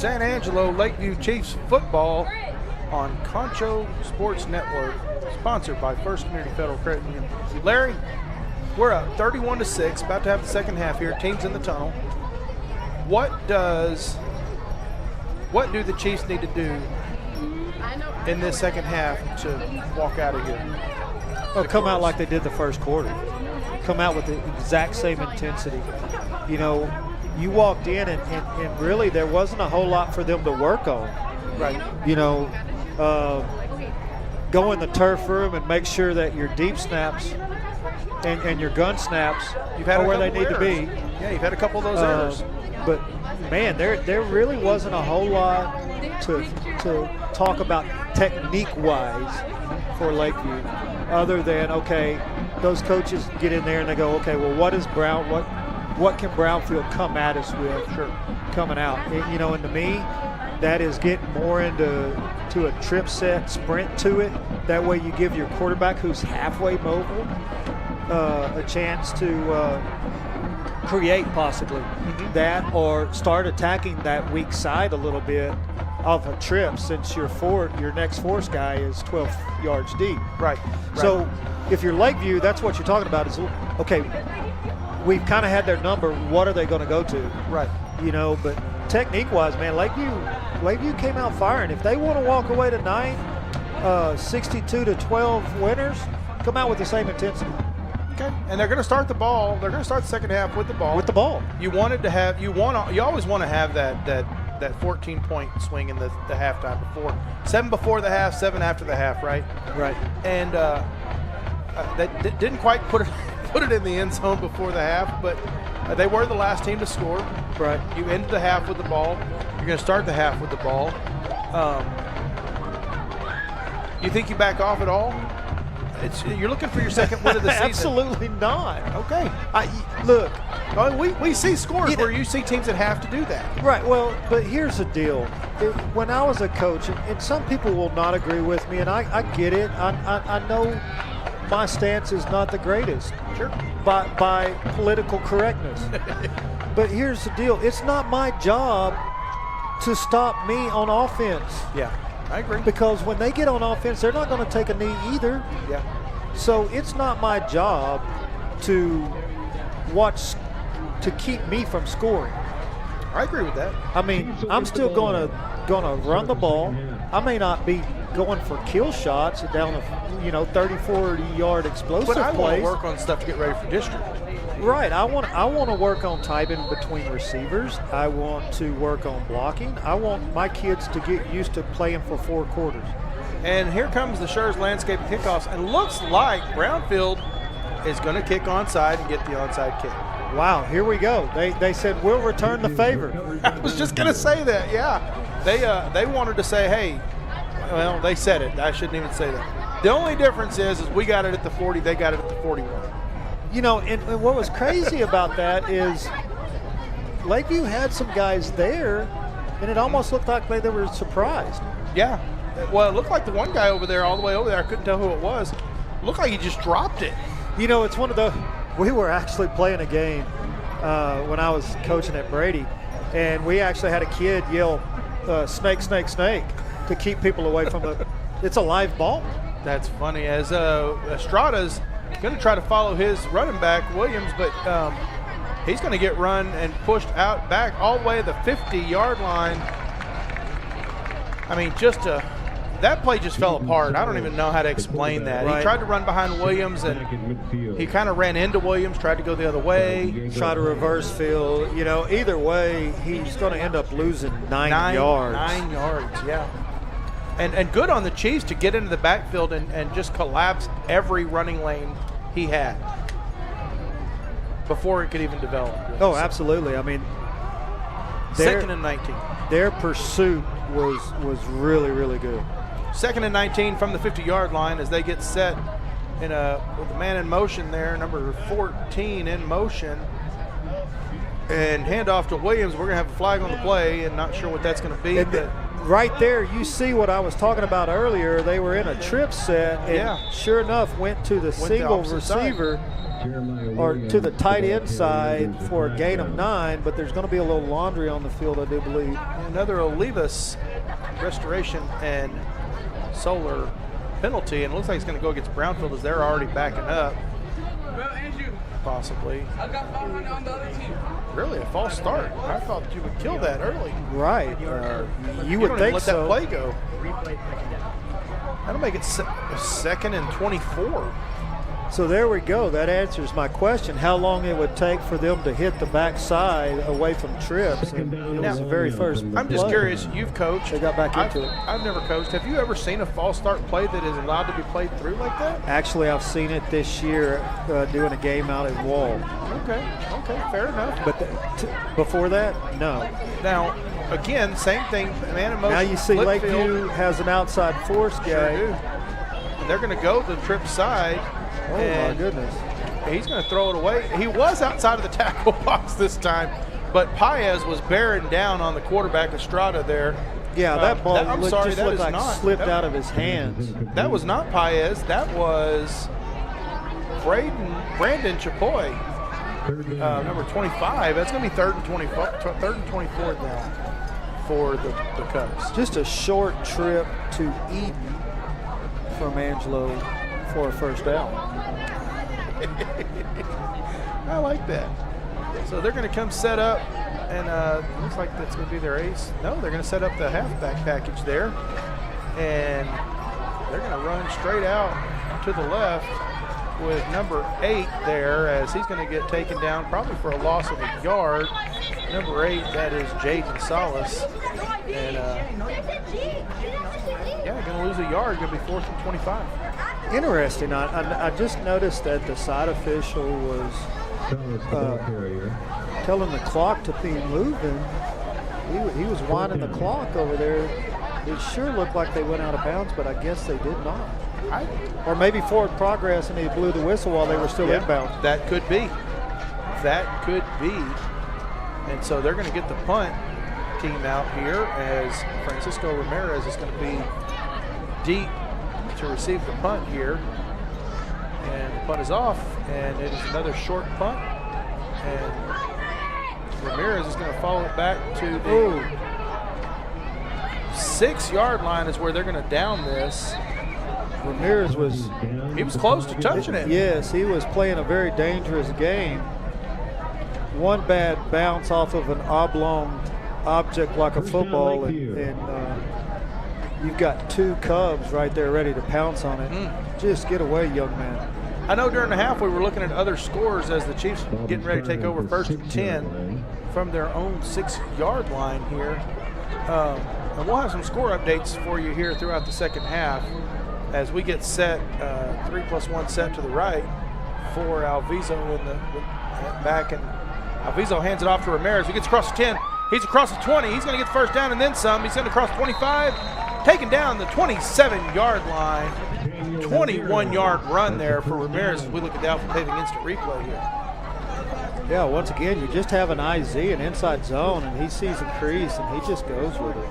San Angelo Lakeview Chiefs football on Concho Sports Network, sponsored by First Community Federal Credit Union. Larry, we're up 31-6, about to have the second half here. Team's in the tunnel. What do the Chiefs need to do in this second half to walk out of here? Well, come out like they did the first quarter. Come out with the exact same intensity. You know, you walked in and really there wasn't a whole lot for them to work on. Right. You know, go in the turf room and make sure that your deep snaps and your gun snaps are where they need to be. Yeah, you've had a couple of those errors. But, man, there really wasn't a whole lot to talk about technique-wise for Lakeview other than, okay, those coaches get in there and they go, okay, well, what can Brownfield come at us with coming out? You know, and to me, that is getting more into a trip set, sprint to it. That way you give your quarterback who's halfway mobile a chance to create possibly that, or start attacking that weak side a little bit off a trip, since your next force guy is 12 yards deep. Right. So if you're Lakeview, that's what you're talking about is, okay, we've kind of had their number. What are they going to go to? Right. You know, but technique-wise, man, Lakeview came out firing. If they want to walk away tonight, 62-12 winners, come out with the same intensity. Okay, and they're going to start the ball. They're going to start the second half with the ball. With the ball. You always want to have that 14-point swing in the halftime before. 7 before the half, 7 after the half, right? Right. And that didn't quite put it in the end zone before the half, but they were the last team to score. Right. You ended the half with the ball. You're going to start the half with the ball. You think you back off at all? You're looking for your second win of the season. Absolutely not. Okay. Look. We see scores where you see teams that have to do that. Right. Well, but here's the deal. When I was a coach, and some people will not agree with me, and I get it. I know my stance is not the greatest. Sure. By political correctness. But here's the deal. It's not my job to stop me on offense. Yeah. I agree. Because when they get on offense, they're not going to take a knee either. Yeah. So it's not my job to keep me from scoring. I agree with that. I mean, I'm still going to run the ball. I may not be going for kill shots down a 30-40 explosive But I want plays. to work on stuff to get ready for district. Right. I want to work on timing between receivers. I want to work on blocking. I want my kids to get used to playing for 4 quarters. And here comes the Schurz Landscape kickoffs, and looks like Brownfield is going to kick onside and get the onside kick. Wow, here we go. They said we'll return the favor. I was just going to say that. Yeah, they wanted to say, hey, well, they said it. I shouldn't even say that. The only difference is we got it at the 40, they got it at the 41. You know, and what was crazy about that is Lakeview had some guys there, and it almost looked like they were surprised. Yeah. Well, it looked like the one guy over there, all the way over there, I couldn't tell who it was. It looked like he just dropped it. You know, it's one of the – we were actually playing a game when I was coaching at Brady, and we actually had a kid yell, snake, snake, snake, to keep people away from the – it's a live ball. That's funny. As Estrada's going to try to follow his running back, Williams, but he's going to get run and pushed out back all the way to the 50-yard line. I mean, that play just fell apart. I don't even know how to explain that. Right. He tried to run behind Williams, and he kind of ran into Williams, tried to go the other way. Try to reverse field. You know, either way, he's going to end up losing 9 yards. 9 yards, yeah. And good on the Chiefs to get into the backfield and just collapse every running lane he had before it could even develop. Oh, absolutely. I mean, 2nd and 19. Their pursuit was really, really good. 2nd and 19 from the 50-yard line as they get set with the man in motion there, number 14 in motion. And handoff to Williams. We're going to have a flag on the play, and not sure what that's going to be. right there, you see what I was talking about earlier. They were in a trip set, and sure enough, went to the single receiver or to the tight end side for a gain of 9, but there's going to be a little laundry on the field, I do believe. Another Olivas restoration and solar penalty, and it looks like it's going to go against Brownfield as they're already backing up. Possibly. I got 500 on the other team. Really, a false start. I thought you would kill that early. Right. You would think let so. that play go. That'll make it second and 24. So there we go. That answers my question, how long it would take for them to hit the backside away from trips. And it was the very first I'm just curious, you've coached. They got back into it. I've never coached. Have you ever seen a false start play that is allowed to be played through like that? Actually, I've seen it this year doing a game out at Wall. Okay, fair enough. But before that, no. Now, again, same thing, man in motion. Now you see Lakeview has an outside force guy. Sure do. And they're going to go to the trip side. Oh, my goodness. He's going to throw it away. He was outside of the tackle box this time, but Paez was bearing down on the quarterback, Estrada, there. Yeah, that ball just looked like slipped out of his hands. That was not Paez. That was Brandon Chapoy, number 25. That's going to be third and 24 now for the Cubs. Just a short trip to Eden from Angelo for a first down. I like that. So they're going to come set up, and looks like that's going to be their ace. No, they're going to set up the halfback package there, and they're going to run straight out to the left with number 8 there, as he's going to get taken down probably for a loss of a yard. Number 8, that is Jaden Salas, and going to lose a yard. Going to be 4th and 25. Interesting. I just noticed that the side official was telling the clock to be moving. He was winding the clock over there. It sure looked like they went out of bounds, but I guess they did not. Or maybe forward progress, and he blew the whistle while they were still inbound. That could be. And so they're going to get the punt team out here, as Francisco Ramirez is going to be deep to receive the punt here. And the punt is off, and it is another short punt. And Ramirez is going to follow it back to the 6-yard line is where they're going to down this. Ramirez was close to touching it. Yes, he was playing a very dangerous game. One bad bounce off of an oblong object like a football, and you've got 2 Cubs right there ready to pounce on it. Just get away, young man. I know during the half we were looking at other scores as the Chiefs getting ready to take over 1st and 10 from their own 6-yard line here. And we'll have some score updates for you here throughout the second half as we get set, 3+1 set to the right for Alviso in the back. And Alviso hands it off to Ramirez, who gets across the 10. He's across the 20. He's going to get the first down and then some. He's going to cross 25, taken down the 27-yard line. 21-yard run there for Ramirez as we look at the Alpha Paving instant replay here. Yeah, once again, you just have an IZ, an inside zone, and he sees a crease, and he just goes with it.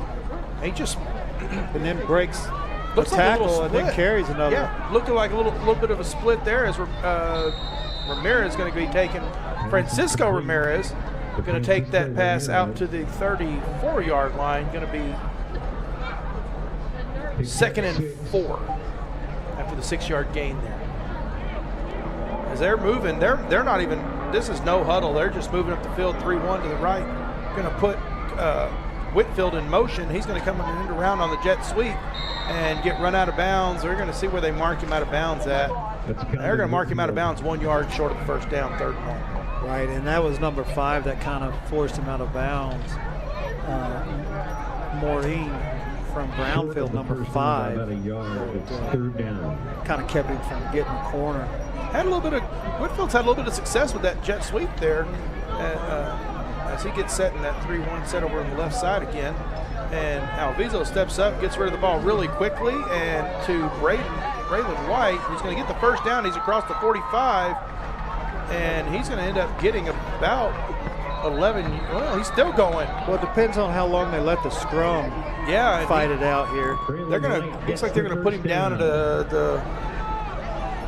He just and then breaks the tackle like and then carries another. Yeah, looking like a little bit of a split there as Ramirez is going to be taking Francisco Ramirez. Going to take that pass out to the 34-yard line. Going to be 2nd and 4 after the 6-yard gain there. As they're moving, they're not even. This is no huddle. They're just moving up the field 3-1 to the right. Going to put Whitfield in motion. He's going to come in and around on the jet sweep and get run out of bounds. They're going to see where they mark him out of bounds at. They're going to mark him out of bounds 1 yard short of the first down, 3rd and 1. Right, and that was number 5 that kind of forced him out of bounds. Maureen from Brownfield, number 5, kind of kept him from getting the corner. Whitfield's had a little bit of success with that jet sweep there as he gets set in that 3-1 set over on the left side again. And Alviso steps up, gets rid of the ball really quickly, and to Braylon White, who's going to get the first down. He's across the 45. And he's going to end up getting about 11. Well, he's still going. Well, it depends on how long they let the scrum fight it out here. They're looks like they're gonna put him down at the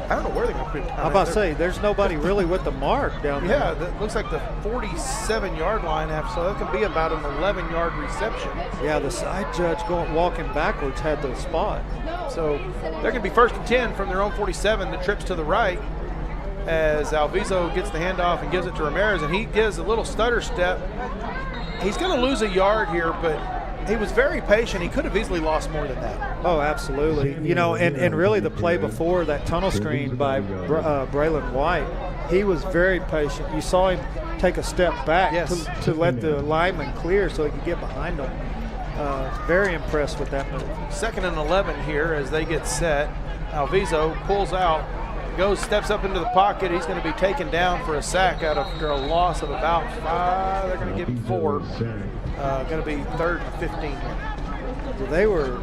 I don't know where they're gonna put him down. I'm about to say there's nobody really with the mark down there. Yeah, that looks like the 47-yard line, so that can be about an 11-yard reception. Yeah, the side judge walking backwards had the spot. So they're gonna be 1st and 10 from their own 47. The trips to the right as Alviso gets the handoff and gives it to Ramirez, and he gives a little stutter step. He's going to lose a yard here, but he was very patient. He could have easily lost more than that. Oh, absolutely. You know, and really the play before that tunnel screen by Braylon White, he was very patient. You saw him take a step back to let the lineman clear so he could get behind him. Very impressed with that move. 2nd and 11 here as they get set. Alviso pulls out, steps up into the pocket. He's going to be taken down for a sack after a loss of about 5. They're going to give him 4. Going to be 3rd and 15. So they were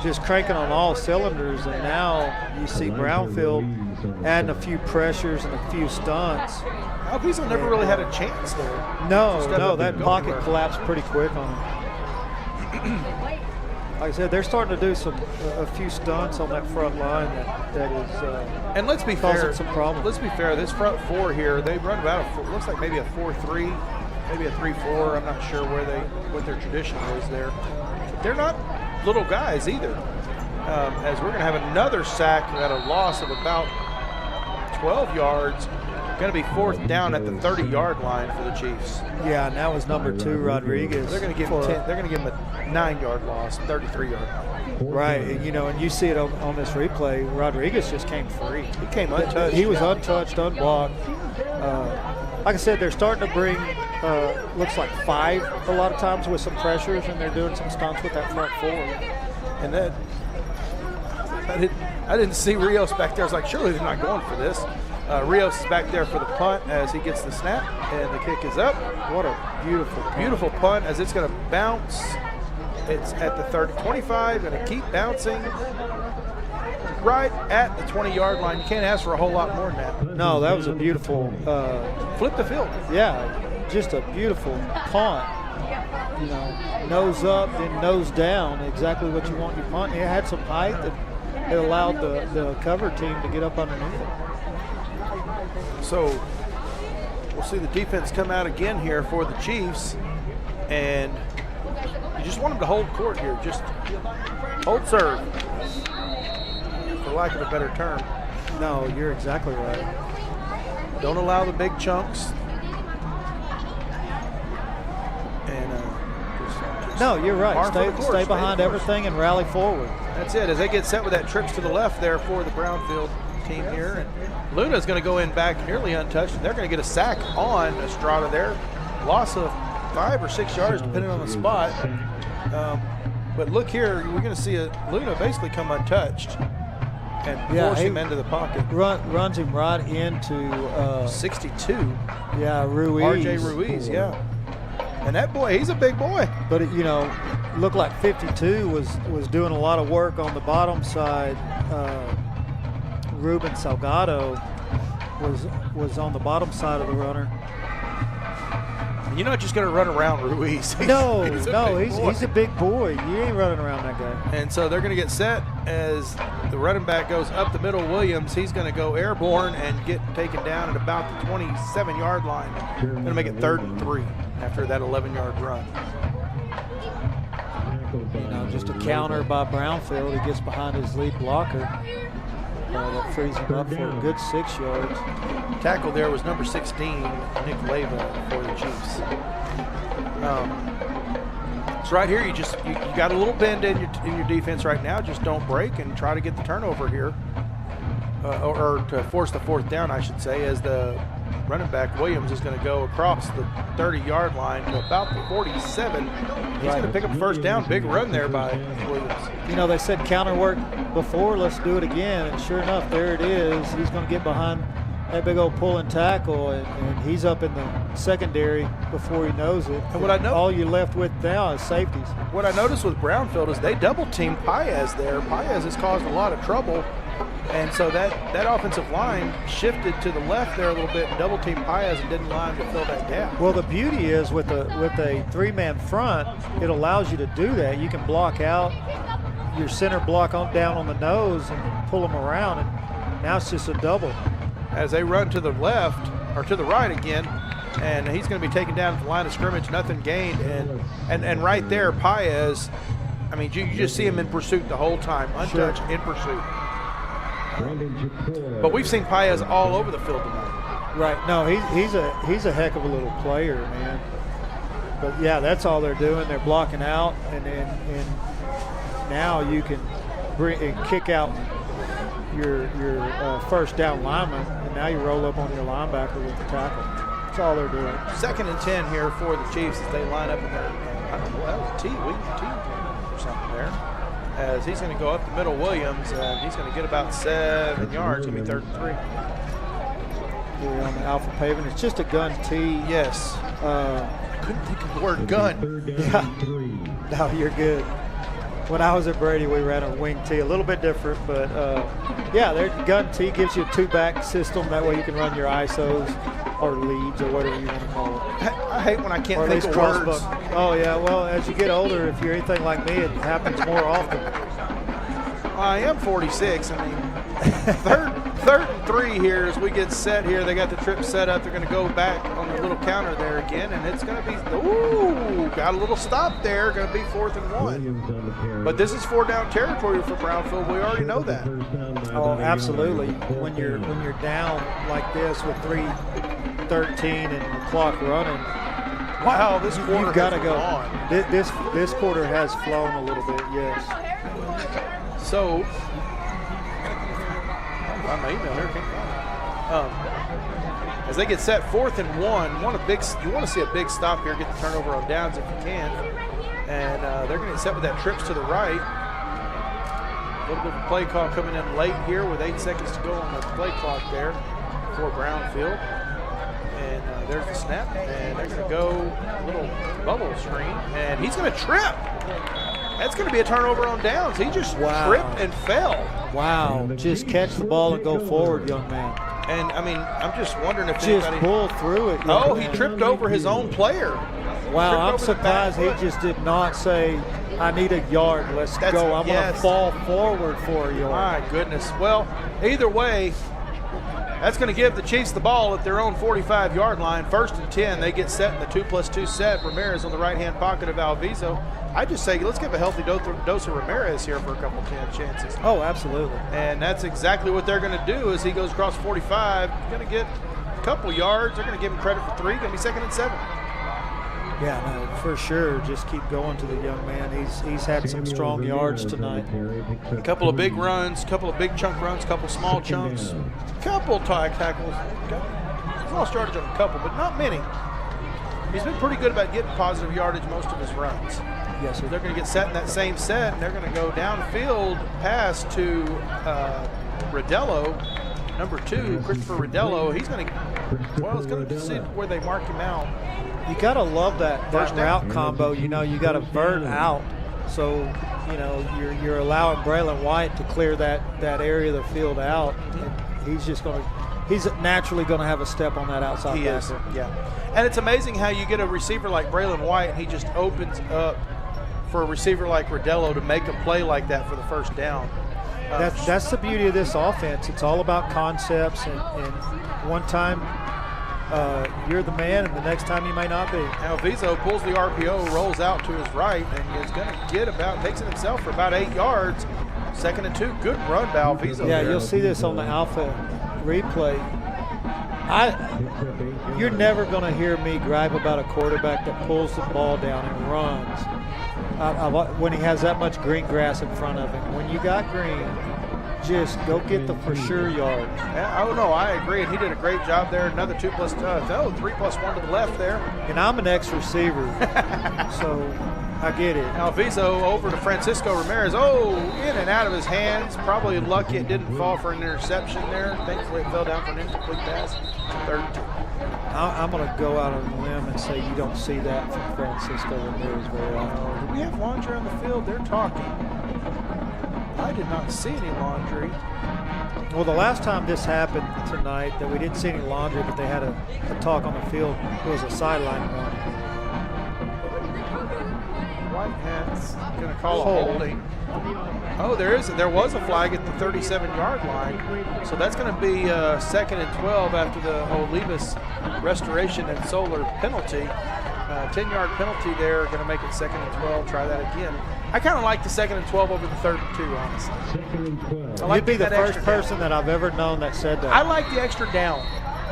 just cranking on all cylinders, and now you see Brownfield adding a few pressures and a few stunts. Alviso never really had a chance there. No, that pocket collapsed pretty quick on him. Like I said, they're starting to do a few stunts on that front line that is and let's be causing fair, some problems. Let's be fair. This front 4 here, they run about looks like maybe a 4-3, maybe a 3-4. I'm not sure what their tradition is there. But they're not little guys either. As we're going to have another sack at a loss of about 12 yards. Going to be 4th down at the 30-yard line for the Chiefs. Yeah, and that was number 2, Rodriguez. They're going to give him they're going to give him a 9-yard loss, 33-yard line. Right, and you see it on this replay. Rodriguez just came free. He came untouched. He was untouched, unblocked. Like I said, they're starting to bring looks like 5 a lot of times with some pressures, and they're doing some stunts with that front 4. And then I didn't see Rios back there. I was like, surely they're not going for this. Rios is back there for the punt as he gets the snap, and the kick is up. What a beautiful punt as it's going to bounce. It's at the 30-25, going to keep bouncing right at the 20-yard line. You can't ask for a whole lot more than that. No, that was a beautiful flip the field. Yeah, just a beautiful punt. You know, nose up, then nose down, exactly what you want your punt. It had some height that it allowed the cover team to get up underneath it. So we'll see the defense come out again here for the Chiefs, and you just want them to hold court here. Just hold serve, for lack of a better term. No, you're exactly right. Don't allow the big chunks. And no, you're right. Stay behind everything and rally forward. That's it. As they get set with that trips to the left there for the Brownfield team here, and Luna's going to go in back nearly untouched, and they're going to get a sack on Estrada there. Loss of 5 or 6 yards depending on the spot. But look here, we're going to see Luna basically come untouched and force him into the pocket. Runs him right into 62. Yeah, Ruiz. RJ Ruiz, yeah. And that boy, he's a big boy. But it, looked like 52 was doing a lot of work on the bottom side. Ruben Salgado was on the bottom side of the runner. You're not just going to run around Ruiz. He's a big boy. You ain't running around that guy. And so they're going to get set as the running back goes up the middle. Williams, he's going to go airborne and get taken down at about the 27-yard line. Going to make it 3rd and 3 after that 11-yard run. Just a counter by Brownfield. He gets behind his lead blocker. That frees him up for a good 6 yards. Tackle there was number 16, Nick Leyva for the Chiefs. So right here, you got a little bend in your defense right now. Just don't break and try to get the turnover here, or to force the 4th down, I should say, as the running back Williams is going to go across the 30-yard line to about the 47. He's going to pick up 1st down. Big run there by Williams. They said counter work before. Let's do it again. And sure enough, there it is. He's going to get behind that big old pulling tackle, and he's up in the secondary before he knows it. And what I know, all you're left with now is safeties. What I noticed with Brownfield is they double team Paez there. Paez has caused a lot of trouble And so that offensive line shifted to the left there a little bit and double-teamed Paez and didn't allow him to fill that gap. Well, the beauty is with a three-man front, it allows you to do that. You can block out your center block down on the nose and pull them around, and now it's just a double. As they run to the left, or to the right again, and he's going to be taken down at the line of scrimmage, nothing gained. And right there, Paez, I mean, you just see him in pursuit the whole time, untouched, in pursuit. But we've seen Paez all over the field tonight. Right. No, he's a heck of a little player, man. But yeah, that's all they're doing. They're blocking out, and now you can kick out your first down lineman, and now you roll up on your linebacker with the tackle. That's all they're doing. 2nd and 10 here for the Chiefs as they line up in their, I don't know, that was a T or something there. As he's going to go up the middle, Williams, and he's going to get about 7 yards. It's going to be 3rd and 3. Here on the Alpha pavement. It's just a gun tee. Yes. I couldn't think of the word gun. Yeah. No, you're good. When I was at Brady, we ran a wing tee, a little bit different, but yeah, their gun tee gives you a 2-back system. That way you can run your ISOs or leads or whatever you want to call it. I hate when I can't think of words. Oh, yeah, well, as you get older, if you're anything like me, it happens more often. Well, I am 46. I mean, third and 3 here as we get set here. They got the trip set up. They're going to go back on the little counter there again, and it's going to be, got a little stop there. Going to be 4th and 1. But this is 4-down territory for Brownfield. We already know that. Oh, absolutely. When you're down like this with 3:13 and the clock running, wow, this quarter you've got to go on. This quarter has flown a little bit, yes. So, I'm my email here. Can't find it. As they get set 4th and 1, you want to see a big stop here, get the turnover on downs if you can. And they're going to get set with that trips to the right. A little bit of a play call coming in late here with 8 seconds to go on the play clock there for Brownfield. And there's the snap, and they're going to go a little bubble screen, and he's going to trip. That's going to be a turnover on downs. He just tripped and fell. Wow. Just catch the ball and go forward, young man. And, I mean, I'm just wondering if just pull through it. Oh, he tripped over his own player. Wow, I'm surprised he just did not say, I need a yard. Let's go. I'm going to fall forward for a yard. My goodness. Well, either way, that's going to give the Chiefs the ball at their own 45-yard line. 1st and 10. They get set in the 2+2 set. Ramirez on the right-hand pocket of Alviso. I just say let's give a healthy dose of Ramirez here for a couple of chances. Oh, absolutely. And that's exactly what they're going to do as he goes across 45. He's going to get a couple yards. They're going to give him credit for 3. Going to be 2nd and 7. Yeah, no, for sure. Just keep going to the young man. He's had some strong yards tonight. A couple of big runs, a couple of big chunk runs, a couple of small chunks, a couple tackles. He's lost yardage on a couple, but not many. He's been pretty good about getting positive yardage most of his runs. Yes, sir. They're going to get set in that same set, and they're going to go downfield pass to Rodello, number 2, Christopher Rodello. He's going to, well, it's going to see where they mark him out. You got to love that route combo. You know, you got to vert out. So, you know, you're allowing Braylon White to clear that area of the field out. And he's naturally going to have a step on that outside backer. Yeah. And it's amazing how you get a receiver like Braylon White and he just opens up for a receiver like Rodello to make a play like that for the first down. That's the beauty of this offense. It's all about concepts, and one time you're the man, and the next time you may not be. Now Vizo pulls the RPO, rolls out to his right, and is going to get takes it himself for about 8 yards. 2nd and 2. Good run by Alviso. Yeah, you'll see this on the Alpha replay. You're never going to hear me gripe about a quarterback that pulls the ball down and runs when he has that much green grass in front of him. When you got green, just go get the for sure yards. Yeah, oh no, I agree. And he did a great job there. Another 3+1 to the left there. And I'm an ex-receiver, so I get it. Alviso over to Francisco Ramirez. Oh, in and out of his hands. Probably lucky it didn't fall for an interception there. Thankfully it fell down for an incomplete pass. 3rd. I'm going to go out on a limb and say you don't see that from Francisco Ramirez very often. Do we have laundry on the field? They're talking. I did not see any laundry. Well, the last time this happened tonight that we didn't see any laundry, but they had a talk on the field, it was a sideline warning. Whitehead's going to call a holding. Oh, there was a flag at the 37-yard line. So that's going to be 2nd and 12 after the Olivas restoration and solar penalty. 10-yard penalty there, going to make it 2nd and 12. Try that again. I kind of like the 2nd and 12 over the 3rd and 2, honestly. You'd be the first person that I've ever known that said that. I like the extra down.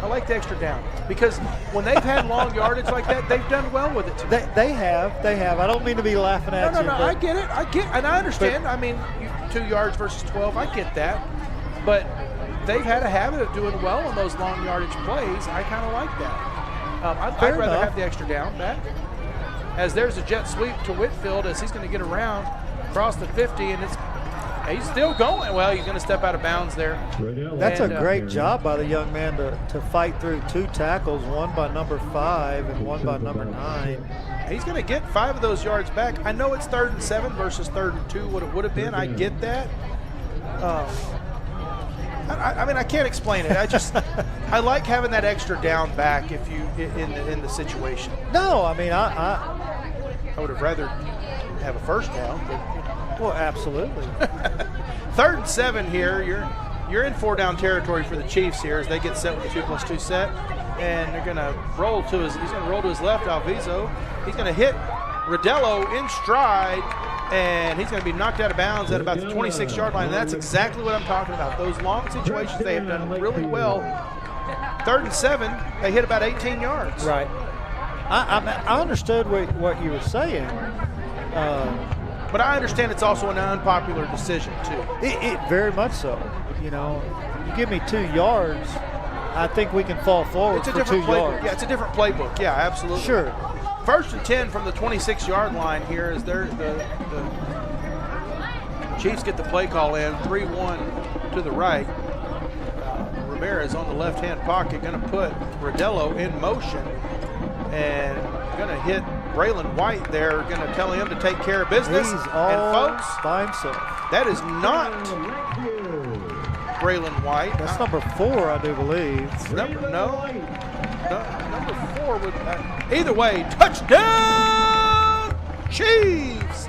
I like the extra down because when they've had long yardage like that, they've done well with it. They have. I don't mean to be laughing at you. No, I get it. And I understand. I mean, 2 yards versus 12, I get that. But they've had a habit of doing well on those long yardage plays. I kind of like that. I'd rather have the extra down back. As there's a jet sweep to Whitfield as he's going to get around across the 50, and he's still going. Well, he's going to step out of bounds there. That's a great job by the young man to fight through 2 tackles, one by number 5 and one by number 9. He's going to get 5 of those yards back. I know it's 3rd and 7 versus 3rd and 2, what it would have been. I get that. I mean, I can't explain it. I like having that extra down back if you in the situation. No, I mean, I would have rather have a first down. But, well, absolutely. 3rd and 7 here. You're in 4-down territory for the Chiefs here as they get set with the 2+2 set, and they're going to roll to his. He's going to roll to his left. Alviso. He's going to hit Rodello in stride. And he's going to be knocked out of bounds at about the 26-yard line. And that's exactly what I'm talking about. Those long situations, they have done really well. 3rd and 7, they hit about 18 yards. Right. I understood what you were saying. But I understand it's also an unpopular decision, too. It very much so. You know, you give me 2 yards, I think we can fall forward for 2 yards. Yeah, it's a different playbook. Yeah, absolutely. Sure. 1st and 10 from the 26-yard line here as the Chiefs get the play call in, 3-1 to the right. Ramirez on the left-hand pocket, going to put Rodello in motion and going to hit Braylon White there, going to tell him to take care of business. He's all folks, by himself. That is not Braylon White. That's number 4, I do believe. Number 4 would. Either way, touchdown, Chiefs!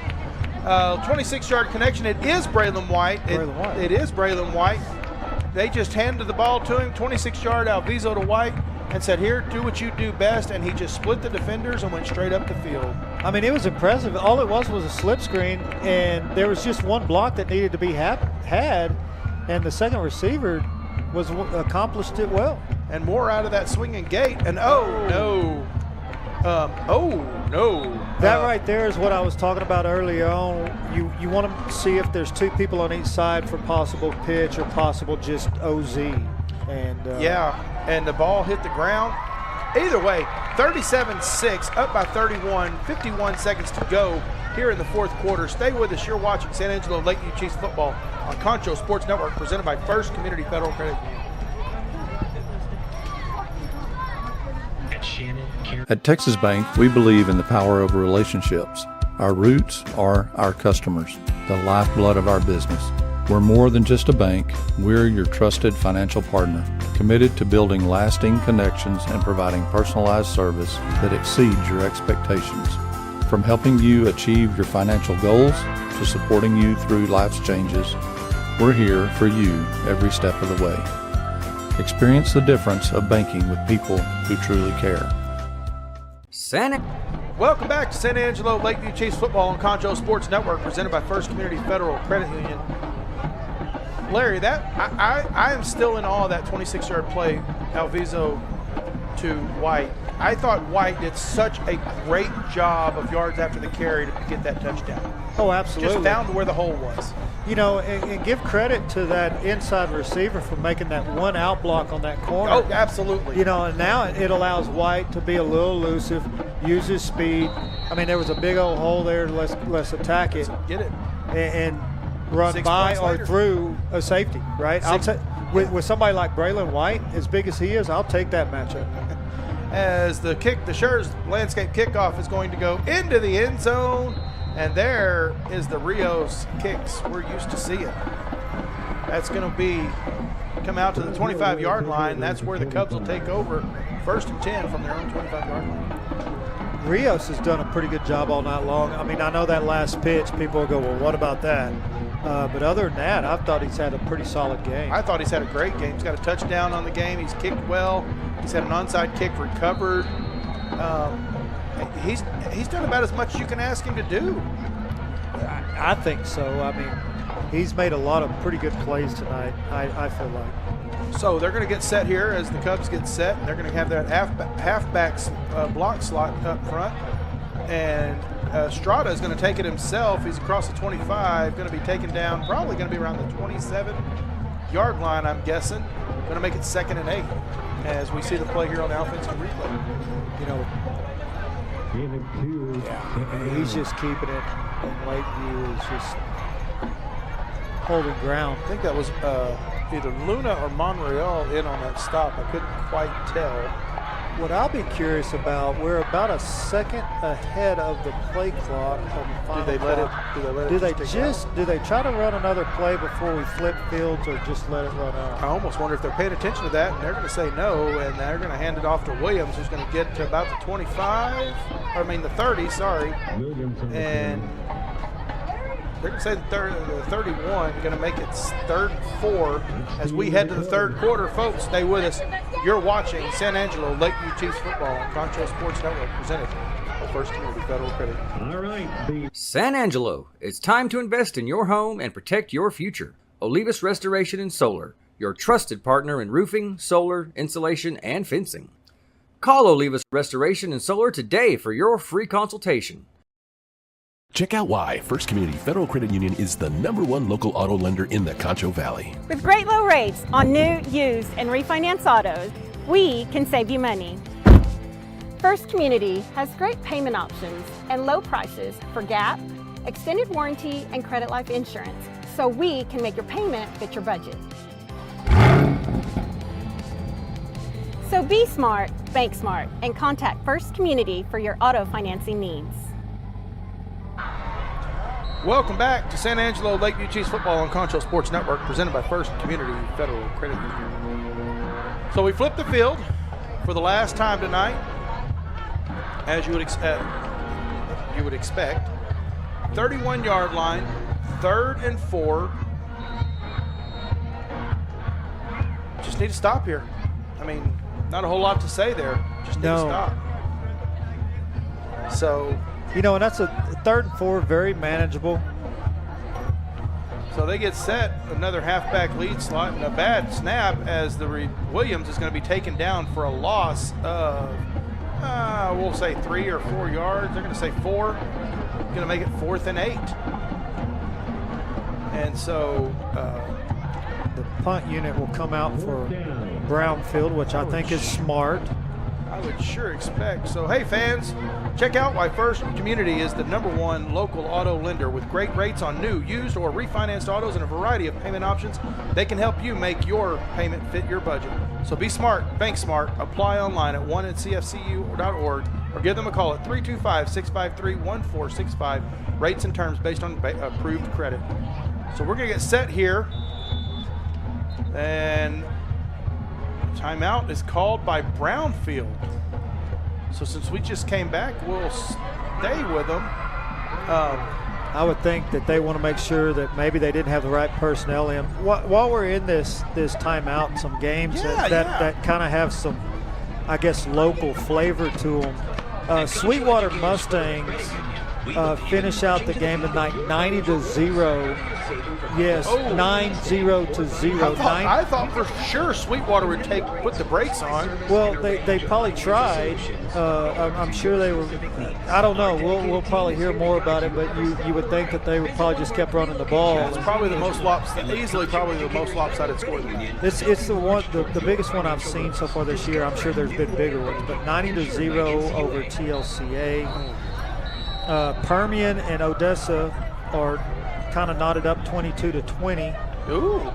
26-yard connection. It is Braylon White. It is Braylon White. They just handed the ball to him, 26-yard Alviso to White, and said, here, do what you do best, and he just split the defenders and went straight up the field. I mean, it was impressive. All it was a slip screen, and there was just one block that needed to be had, and the second receiver accomplished it well. And more out of that swinging gate, and no. That right there is what I was talking about earlier on. You want to see if there's 2 people on each side for possible pitch or possible just OZ. And and the ball hit the ground. Either way, 37-6, up by 31, 51 seconds to go here in the 4th quarter. Stay with us. You're watching San Angelo Lakeview Chiefs football on Concho Sports Network, presented by First Community Federal Credit Union. At Texas Bank, we believe in the power of relationships. Our roots are our customers, the lifeblood of our business. We're more than just a bank. We're your trusted financial partner, committed to building lasting connections and providing personalized service that exceeds your expectations. From helping you achieve your financial goals to supporting you through life's changes, we're here for you every step of the way. Experience the difference of banking with people who truly care. Welcome back to San Angelo Lakeview Chiefs football on Concho Sports Network, presented by First Community Federal Credit Union. Larry, I am still in awe of that 26-yard play, Alviso to White. I thought White did such a great job of yards after the carry to get that touchdown. Oh, absolutely. Just found where the hole was. You know, and give credit to that inside receiver for making that one out block on that corner. Oh, absolutely. You know, and now it allows White to be a little elusive, use his speed. I mean, there was a big old hole there. Let's attack it. Get it. And run by or through a safety, right? With somebody like Braylon White, as big as he is, I'll take that matchup. As the Schurz landscape kickoff is going to go into the end zone. And there is the Rios kicks we're used to seeing. That's going to come out to the 25-yard line. That's where the Cubs will take over 1st and 10 from their own 25-yard line. Rios has done a pretty good job all night long. I mean, I know that last pitch, people will go, well, what about that? But other than that, I've thought he's had a pretty solid game. I thought he's had a great game. He's got a touchdown on the game. He's kicked well. He's had an onside kick recovered. He's done about as much as you can ask him to do. I think so. I mean, he's made a lot of pretty good plays tonight, I feel like. So they're going to get set here as the Cubs get set. And they're going to have that halfback block slot up front. And Strada is going to take it himself. He's across the 25, going to be taken down, probably going to be around the 27-yard line, I'm guessing. Going to make it 2nd and 8 as we see the play here on the offensive replay. You know, he's just keeping it in Lakeview. Is just holding ground. I think that was either Luna or Monreal in on that stop. I couldn't quite tell. What I'll be curious about, we're about a second ahead of the play clock. Do they let it? Do they try to run another play before we flip fields, or just let it run out? I almost wonder if they're paying attention to that, and they're going to say no, and they're going to hand it off to Williams, who's going to get to about the the 30, sorry. And they're going to say the 31, going to make it 3rd and 4 as we head to the 3rd quarter. Folks, stay with us. You're watching San Angelo Lakeview Chiefs football on Concho Sports Network, presented by First Community Federal Credit. All right. San Angelo, it's time to invest in your home and protect your future. Olivas Restoration and Solar, your trusted partner in roofing, solar, insulation, and fencing. Call Olivas Restoration and Solar today for your free consultation. Check out why First Community Federal Credit Union is the #1 local auto lender in the Concho Valley. With great low rates on new, used, and refinance autos, we can save you money. First Community has great payment options and low prices for GAP, extended warranty, and credit life insurance, so we can make your payment fit your budget. So be smart, bank smart, and contact First Community for your auto financing needs. Welcome back to San Angelo Lakeview Chiefs football on Concho Sports Network, presented by First Community Federal Credit Union. So we flipped the field for the last time tonight, as you would expect. 31-yard line, 3rd and 4. Just need to stop here. I mean, not a whole lot to say there. Just need to stop. So, you know, and that's a 3rd and 4, very manageable. So they get set, another halfback lead slot, and a bad snap as the Williams is going to be taken down for a loss of, we'll say 3 or 4 yards. They're going to say 4. Going to make it 4th and 8. And so the punt unit will come out for Brownfield, which I think is smart. I would sure expect. So, hey, fans, check out why First Community is the #1 local auto lender with great rates on new, used, or refinanced autos and a variety of payment options. They can help you make your payment fit your budget. So be smart, bank smart, apply online at 1@cfcu.org or give them a call at 325-653-1465. Rates and terms based on approved credit. So we're going to get set here. And timeout is called by Brownfield. So since we just came back, we'll stay with them. I would think that they want to make sure that maybe they didn't have the right personnel in. While we're in this timeout, some games that kind of have some, I guess, local flavor to them. Sweetwater Mustangs finish out the game tonight 90-0. Yes, 9-0. I thought for sure Sweetwater would put the brakes on. Well, they probably tried. I'm sure they were. I don't know. We'll probably hear more about it, but you would think that they would probably just kept running the ball. It's probably the most easily probably the most lopsided score. It's the biggest one I've seen so far this year. I'm sure there's been bigger ones, but 90-0 over TLCA. Permian and Odessa are kind of knotted up 22-20. Ooh.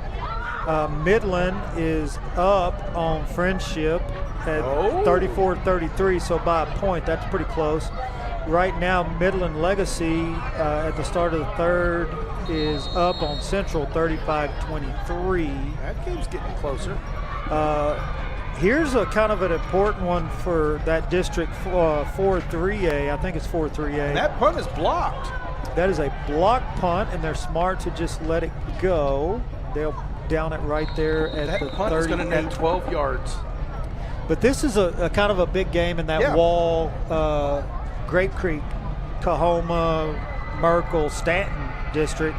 Midland is up on Friendship at 34-33, so by a point. That's pretty close. right now, Midland Legacy at the start of the third is up on Central 35-23. That game's getting closer. Here's a kind of an important one for that District 4-3A. I think it's 4-3A. That punt is blocked. That is a block punt, and they're smart to just let it go. They'll down it right there at that the punt is going to net 12 yards. But this is a kind of a big game in that Wall, Grape Creek, Cahoma, Merkel, Stanton district.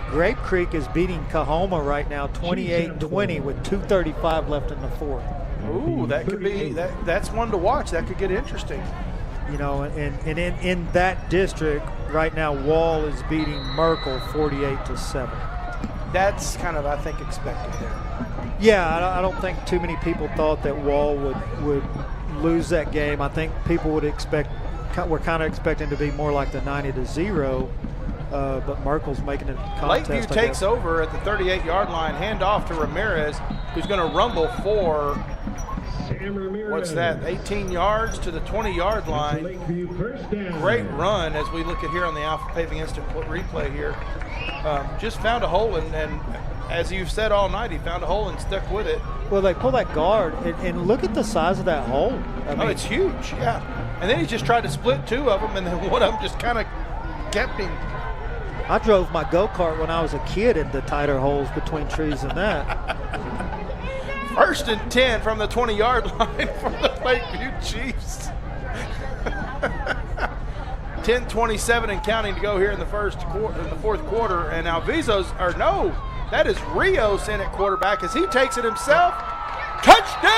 Grape Creek is beating Cahoma right now 28-20 with 2:35 left in the fourth. Ooh, that could be that's one to watch. That could get interesting. You know, and in that district right now, Wall is beating Merkel 48-7. That's kind of, I think, expected there. Yeah, I don't think too many people thought that Wall would lose that game. I think people would we're kind of expecting to be more like the 90-0, but Merkel's making it a contest. Lakeview takes over at the 38-yard line, handoff to Ramirez, who's going to rumble for, what's that, 18 yards to the 20-yard line. Great run as we look at here on the Alpha Paving Instant replay here. Just found a hole, and as you've said all night, he found a hole and stuck with it. Well, they pull that guard, and look at the size of that hole. I mean, it's huge, yeah. And then he just tried to split two of them, and then one of them just kind of kept him. I drove my go-kart when I was a kid into tighter holes between trees than that. 1st and 10 from the 20-yard line for the Lakeview Chiefs. 10:27 and counting to go here in the fourth quarter, and now that is Rios in at quarterback as he takes it himself. Touchdown!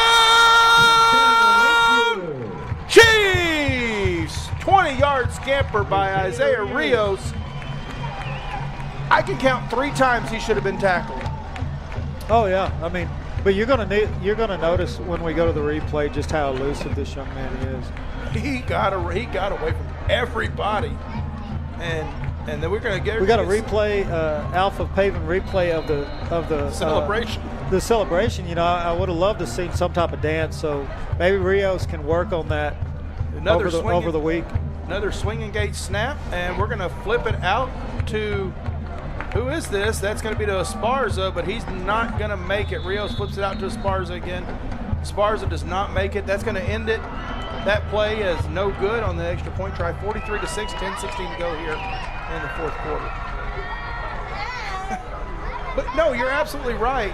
Chiefs! 20-yard scamper by Isaiah Rios. I can count 3 times he should have been tackled. Oh yeah, I mean, but you're gonna notice when we go to the replay just how elusive this young man is. He got away from everybody, and then we're gonna get. We got a replay, Alpha Paving replay of the celebration. The celebration. You know, I would have loved to see some type of dance. So maybe Rios can work on that over the week. Another swing engage snap, and we're gonna flip it out to. Who is this? That's going to be to Esparza, but he's not going to make it. Rios flips it out to Esparza again. Esparza does not make it. That's going to end it. That play is no good on the extra point try. 43-6, 10-16 to go here in the fourth quarter. But no, you're absolutely right.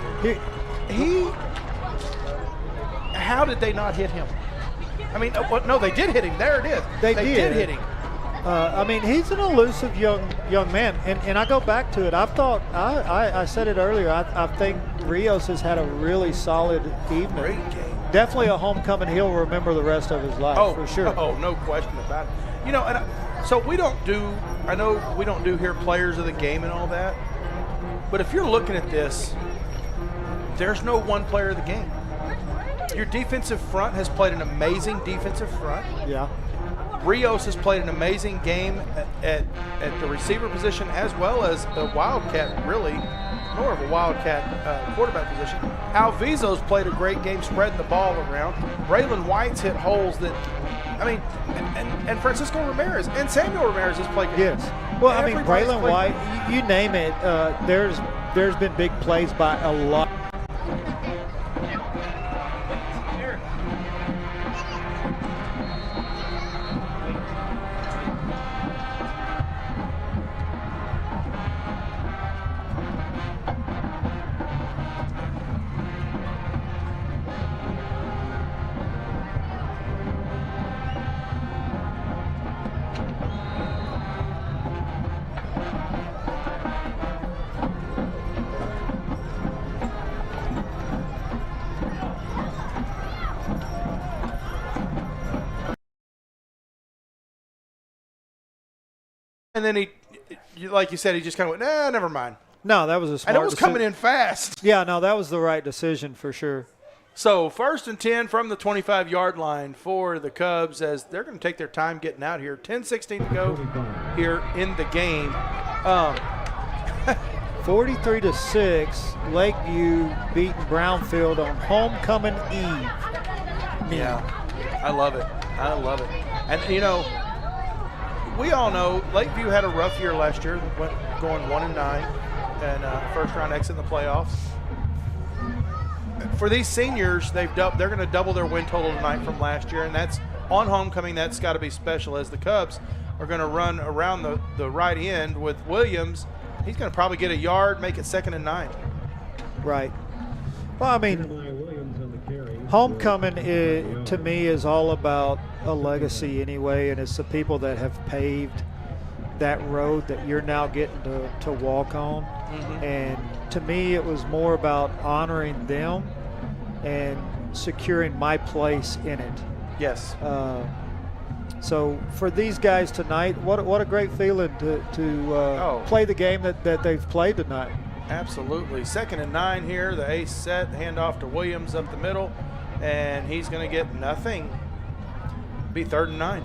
How did they not hit him? I mean, no, they did hit him. There it is. They did hit him. I mean, he's an elusive young man, and I go back to it. I said it earlier. I think Rios has had a really solid evening. Great game. Definitely a homecoming he'll remember the rest of his life, for sure. Oh, no question about it. You know, so we don't do here players of the game and all that, but if you're looking at this, there's no one player of the game. Your defensive front has played an amazing defensive front. Yeah. Rios has played an amazing game at the receiver position as well as the Wildcat, really, more of a Wildcat quarterback position. Alvizo's played a great game spreading the ball around. Braylon White's hit holes that, I mean, and Francisco Ramirez and Samuel Ramirez has played good. Yes. Well, I mean, Braylon White, you name it, there's been big plays by a lot. And then he, like you said, he just kind of went, nah, never mind. No, that was a smart And it was coming in fast. Yeah, no, that was the right decision for sure. So 1st and 10 from the 25-yard line for the Cubs as they're going to take their time getting out here. 10-16 to go here in the game. 43-6, Lakeview beating Brownfield on homecoming eve. Yeah, I love it. I love it. And, you know, we all know Lakeview had a rough year last year, going 1-9 and first round exit in the playoffs. For these seniors, they're going to double their win total tonight from last year, and that's on homecoming. That's got to be special, as the Cubs are going to run around the right end with Williams. He's going to probably get a yard, make it 2nd and 9. Right. Well, I mean, homecoming to me is all about a legacy anyway, and it's the people that have paved that road that you're now getting to walk on. Mm-hmm. And to me, it was more about honoring them and securing my place in it. Yes. So for these guys tonight, what a great feeling to play the game that they've played tonight. Absolutely. 2nd and 9 here. The ace set, handoff to Williams up the middle, and he's going to get nothing. Be 3rd and 9.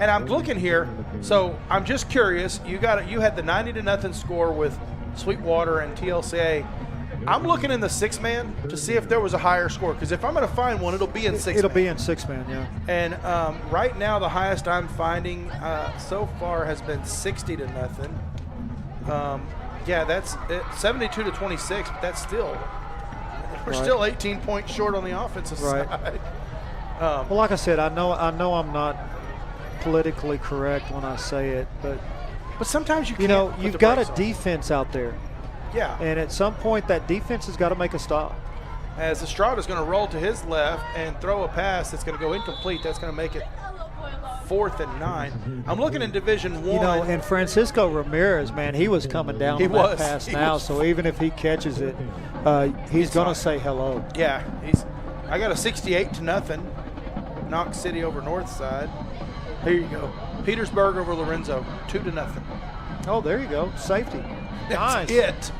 And I'm looking here, so I'm just curious. You had the 90-0 score with Sweetwater and TLCA. I'm looking in the 6-man to see if there was a higher score, because if I'm going to find one, it'll be in 6-man. It'll be in 6-man, yeah. And right now, the highest I'm finding so far has been 60-0. Yeah, that's 72-26, but that's still we're still 18 points short on the offensive side. Well, like I said, I know I'm not politically correct when I say it, but sometimes you you've got a defense out there. Yeah. And at some point, that defense has got to make a stop. As Estrada's going to roll to his left and throw a pass that's going to go incomplete, that's going to make it 4th and 9. I'm looking in Division 1. And Francisco Ramirez, man, he was coming down on that pass now. So even if he catches it, he's going to say hello. Yeah, I got a 68-0. Knox City over Northside. Here you go. Petersburg over Lorenzo, 2-0. Oh, there you go. Safety. That's it.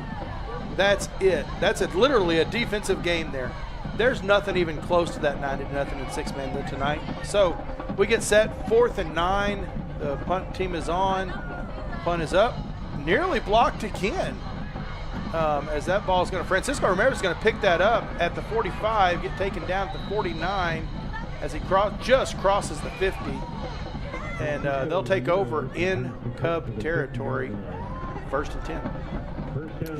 That's it. That's literally a defensive game there. There's nothing even close to that 90-0 in 6-man tonight. So we get set, 4th and 9. The punt team is on. Punt is up. Nearly blocked again. As that ball is going to, Francisco Ramirez is going to pick that up at the 45, get taken down at the 49 as he just crosses the 50. And they'll take over in Cub territory, 1st and 10.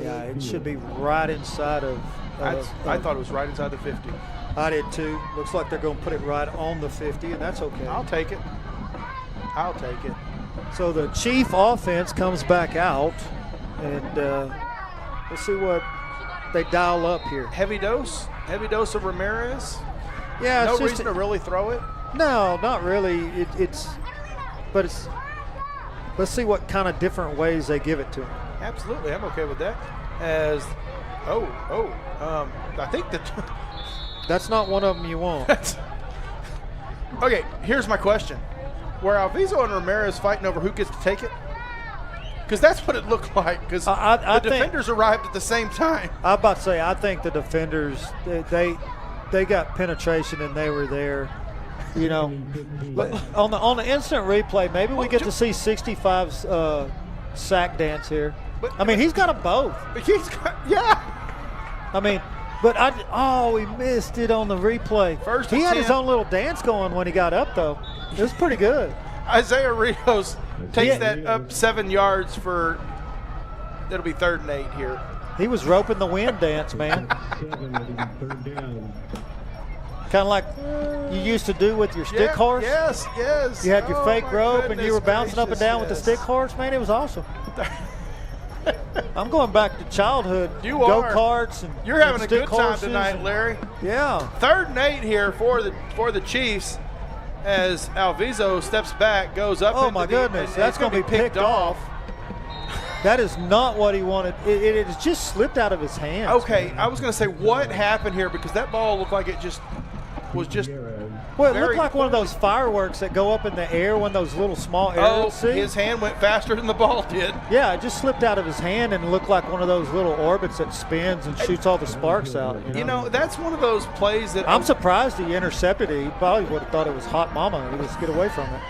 Yeah, it should be right inside of. I thought it was right inside the 50. I did too. Looks like they're going to put it right on the 50, and that's okay. I'll take it. So the Chief offense comes back out, and we'll see what they dial up here. Heavy dose of Ramirez. Yeah, no reason to really throw it. No, not really. But let's see what kind of different ways they give it to him. Absolutely, I'm okay with that. I think that's not one of them you want. Okay, here's my question. Were Alviso and Ramirez fighting over who gets to take it? Because that's what it looked like, because the defenders arrived at the same time. I'm about to say, I think the defenders, they got penetration and they were there. On the instant replay, maybe we get to see 65's sack dance here. But he's got them both. He missed it on the replay. He had his own little dance going when he got up, though. It was pretty good. Isaiah Rios takes that up 7 yards for, that'll be 3rd and 8 here. He was roping the wind dance, man. Kind of like you used to do with your stick horse. Yes. You had your fake rope and you were bouncing up and down with the stick horse. Man, it was awesome. I'm going back to childhood. Go-karts and you're having a good time horses tonight, Larry. Yeah. 3rd and 8 here for the Chiefs as Alviso steps back, goes up. Oh my goodness, that's going to be picked off. That is not what he wanted. It just slipped out of his hands. Okay, I was going to say what happened here, because that ball looked like it just was just. Well, it looked like one of those fireworks that go up in the air when those little small arrows. Oh, his hand went faster than the ball did. Yeah, it just slipped out of his hand and looked like one of those little orbits that spins and shoots all the sparks out. That's one of those plays that I'm surprised he intercepted it. He probably would have thought it was hot mama and he just get away from it.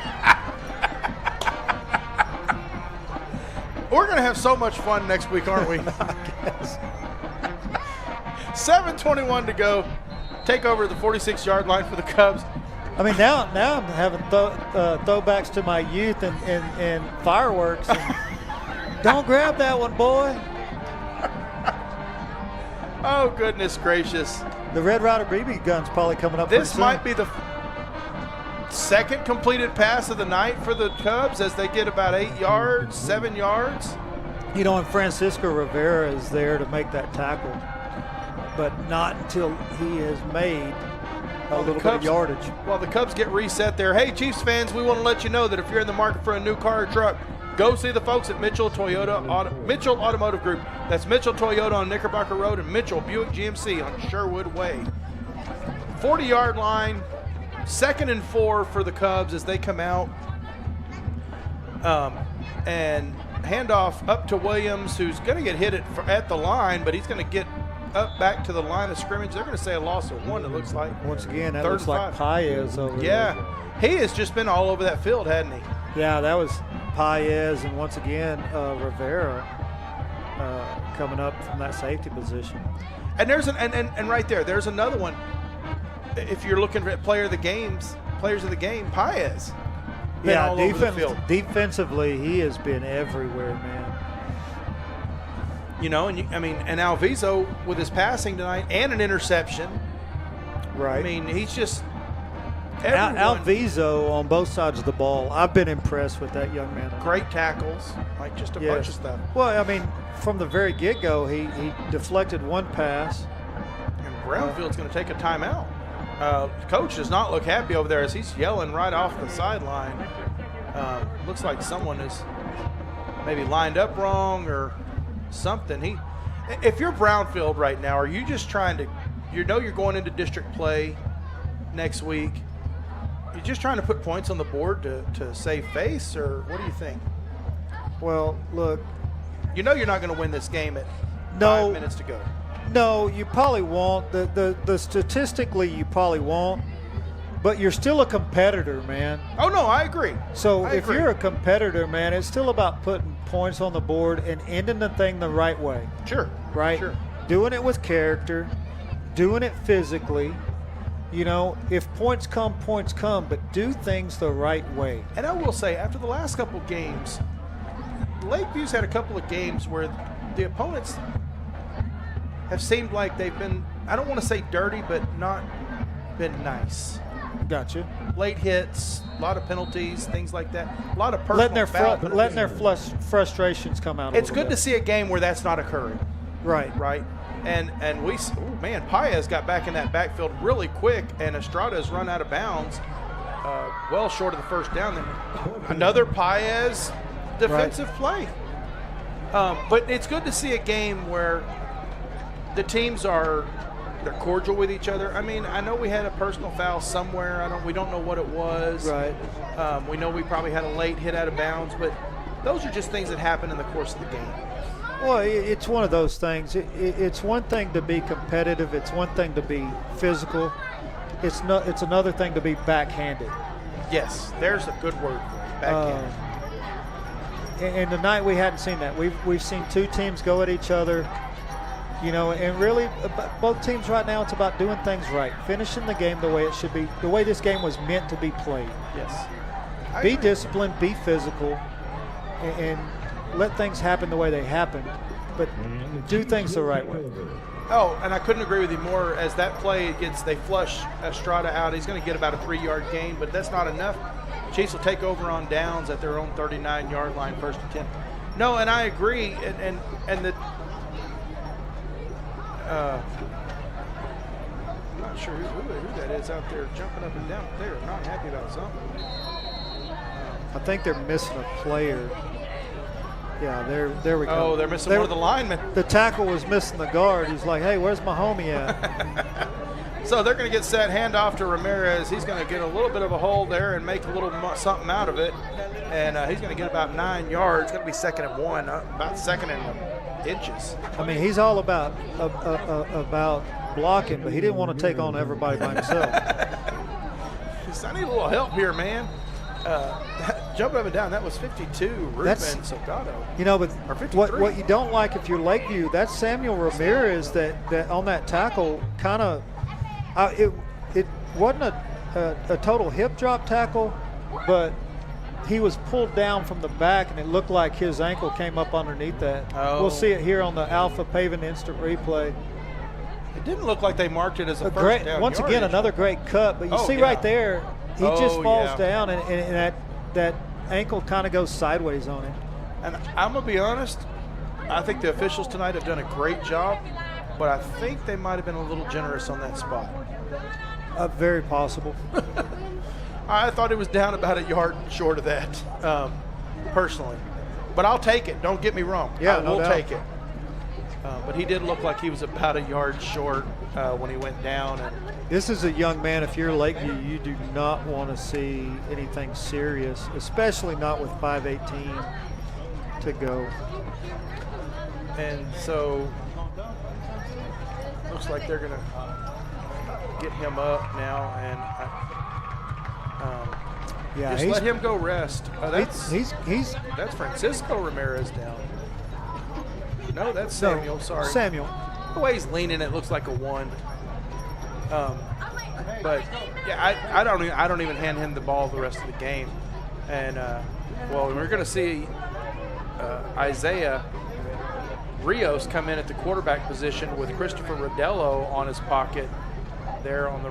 We're going to have so much fun next week, aren't we? 7:21 to go. Take over the 46-yard line for the Cubs. I mean, now I'm having throwbacks to my youth and fireworks. And don't grab that one, boy. Oh, goodness gracious. The Red Ryder BB gun's probably coming up. This might be the second completed pass of the night for the Cubs as they get about 8 yards, 7 yards. You know, and Francisco Rivera is there to make that tackle, but not until he has made a little bit of yardage. Well, the Cubs get reset there. Hey, Chiefs fans, we want to let you know that if you're in the market for a new car or truck, go see the folks at Mitchell Mitchell Automotive Group. That's Mitchell Toyota on Knickerbocker Road and Mitchell Buick GMC on Sherwood Way. 40-yard line, 2nd and 4 for the Cubs as they come out. And handoff up to Williams, who's going to get hit at the line, but he's going to get up back to the line of scrimmage. They're going to say a loss of 1, it looks like. Once again, that looks like Paez over there. Yeah, he has just been all over that field, hadn't he? Yeah, that was Paez, and once again, Rivera coming up from that safety position. And there's and right there's another one. If you're looking at players of the game, Paez. Yeah, defensively, he has been everywhere, man. You know, and Alviso with his passing tonight and an interception. Right. I mean, he's just Alviso on both sides of the ball. I've been impressed with that young man. Great tackles, like just a bunch of stuff. Well, I mean, from the very get-go, he deflected one pass. And Brownfield's going to take a timeout. Coach does not look happy over there as he's yelling right off the sideline. Looks like someone is maybe lined up wrong or something. If you're Brownfield right now, are you just trying to, you're going into district play next week, you're just trying to put points on the board to save face, or what do you think? Well, look. You know you're not going to win this game at 5 minutes to go. No, you probably won't. The statistically, you probably won't. But you're still a competitor, man. Oh, no, I agree. So if you're a competitor, man, it's still about putting points on the board and ending the thing the right way. Sure. Right? Sure. Doing it with character, doing it physically. You know, if points come, but do things the right way. And I will say, after the last couple games, Lakeview's had a couple of games where the opponents have seemed like they've been, I don't want to say dirty, but not been nice. Gotcha. Late hits, a lot of penalties, things like that. A lot of personal letting their frustrations come out. It's good to see a game where that's not occurring. Right. And Paez got back in that backfield really quick, and Estrada's run out of bounds, well short of the first down. Then another Paez defensive play. But it's good to see a game where the teams they're cordial with each other. I mean, I know we had a personal foul somewhere. We don't know what it was. Right. We know we probably had a late hit out of bounds, but those are just things that happen in the course of the game. Well, it's one of those things. It's one thing to be competitive. It's one thing to be physical. It's another thing to be backhanded. Yes, there's a good word for it, backhanded. And tonight we hadn't seen that. We've seen two teams go at each other. You know, and really, both teams right now, it's about doing things right, finishing the game the way it should be, the way this game was meant to be played. Yes. Be disciplined, be physical, and let things happen the way they happen, but do things the right way. Oh, and I couldn't agree with you more. As that play they flush Estrada out. He's going to get about a 3-yard gain, but that's not enough. Chiefs will take over on downs at their own 39-yard line, 1st and 10. No, and I agree, and the. I'm not sure who that is out there jumping up and down. They're not happy about something. I think they're missing a player. Yeah, there we go. Oh, they're missing one of the linemen. The tackle was missing the guard. He's like, hey, where's my homie at? So they're going to get set, handoff to Ramirez. He's going to get a little bit of a hole there and make a little something out of it. And he's going to get about 9 yards. It's going to be 2nd and 1, about 2nd and inches. I mean, he's all about blocking, but he didn't want to take on everybody by himself. I need a little help here, man. Jumping up and down, that was 52, Ruben Soldado. You know, but what you don't like if you're Lakeview, that's Samuel Ramirez that on that tackle kind of it wasn't a total hip drop tackle, but he was pulled down from the back, and it looked like his ankle came up underneath that. Oh. We'll see it here on the Alpha Paving instant replay. It didn't look like they marked it as a first great, down once yardage. again, another great cut, but you see right there, he just falls down, and that ankle kind of goes sideways on him. And I'm going to be honest, I think the officials tonight have done a great job, but I think they might have been a little generous on that spot. Very possible. I thought it was down about a yard short of that, personally. But I'll take it. Don't get me wrong. Yeah, I will doubt. take it. But he did look like he was about a yard short when he went down. And this is a young man. If you're Lakeview, you do not want to see anything serious, especially not with 5:18 to go. And so looks like they're going to get him up now, and just let him go rest. That's Francisco Ramirez down. No, that's Samuel. Sorry, Samuel. The way he's leaning, it looks like a 1. But yeah, I don't even hand him the ball the rest of the game. And we're going to see Isaiah Rios come in at the quarterback position with Christopher Rodello on his pocket there on the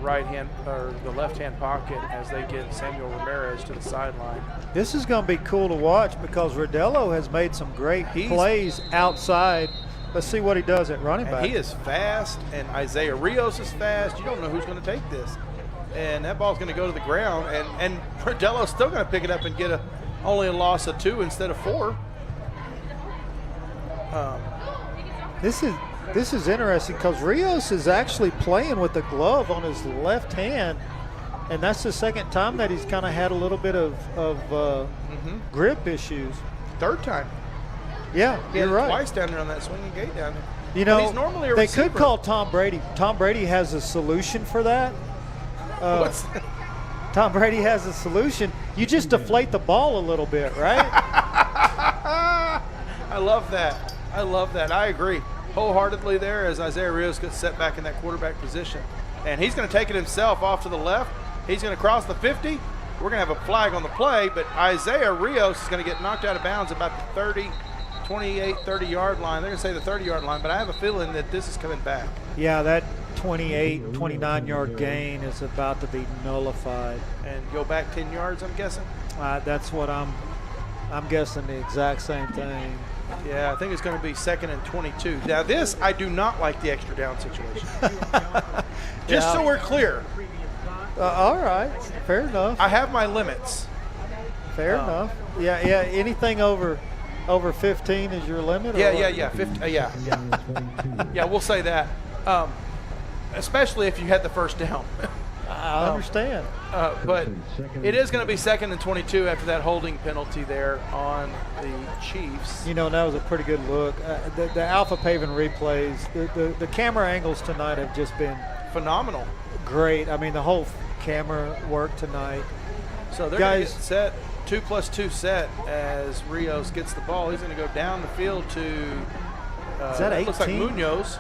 the left-hand pocket as they get Samuel Ramirez to the sideline. This is going to be cool to watch because Rodello has made some great plays outside. Let's see what he does at running back. And he is fast, and Isaiah Rios is fast. You don't know who's going to take this. And that ball's going to go to the ground, and Rodello's still going to pick it up and get only a loss of 2 instead of 4. This is interesting because Rios is actually playing with the glove on his left hand, and that's the second time that he's kind of had a little bit of grip issues. Third time. Yeah, you're right. Twice down there on that swinging gate down there. You know, he's normally a they receiver. could call Tom Brady. Tom Brady has a solution for that. What's that? Tom Brady has a solution. You just deflate the ball a little bit, right? I love that. I agree wholeheartedly there as Isaiah Rios gets set back in that quarterback position. And he's going to take it himself off to the left. He's going to cross the 50. We're going to have a flag on the play, but Isaiah Rios is going to get knocked out of bounds about the 30-yard line. They're going to say the 30-yard line, but I have a feeling that this is coming back. Yeah, that 29-yard gain is about to be nullified. And go back 10 yards, I'm guessing? That's what I'm guessing, the exact same thing. Yeah, I think it's going to be 2nd and 22. Now this, I do not like the extra down situation. Just so we're clear. All right, fair enough. I have my limits. Fair enough. Yeah. Anything over 15 is your limit? Yeah. 50, yeah, we'll say that. Especially if you had the first down. I understand. But it is going to be 2nd and 22 after that holding penalty there on the Chiefs. You know, that was a pretty good look. The Alpha Paving replays, the camera angles tonight have just been phenomenal. Great. I mean, the whole camera work tonight. So they're going to get set, 2+2 set as Rios gets the ball. He's going to go down the field to, is that 18? Looks like Munoz.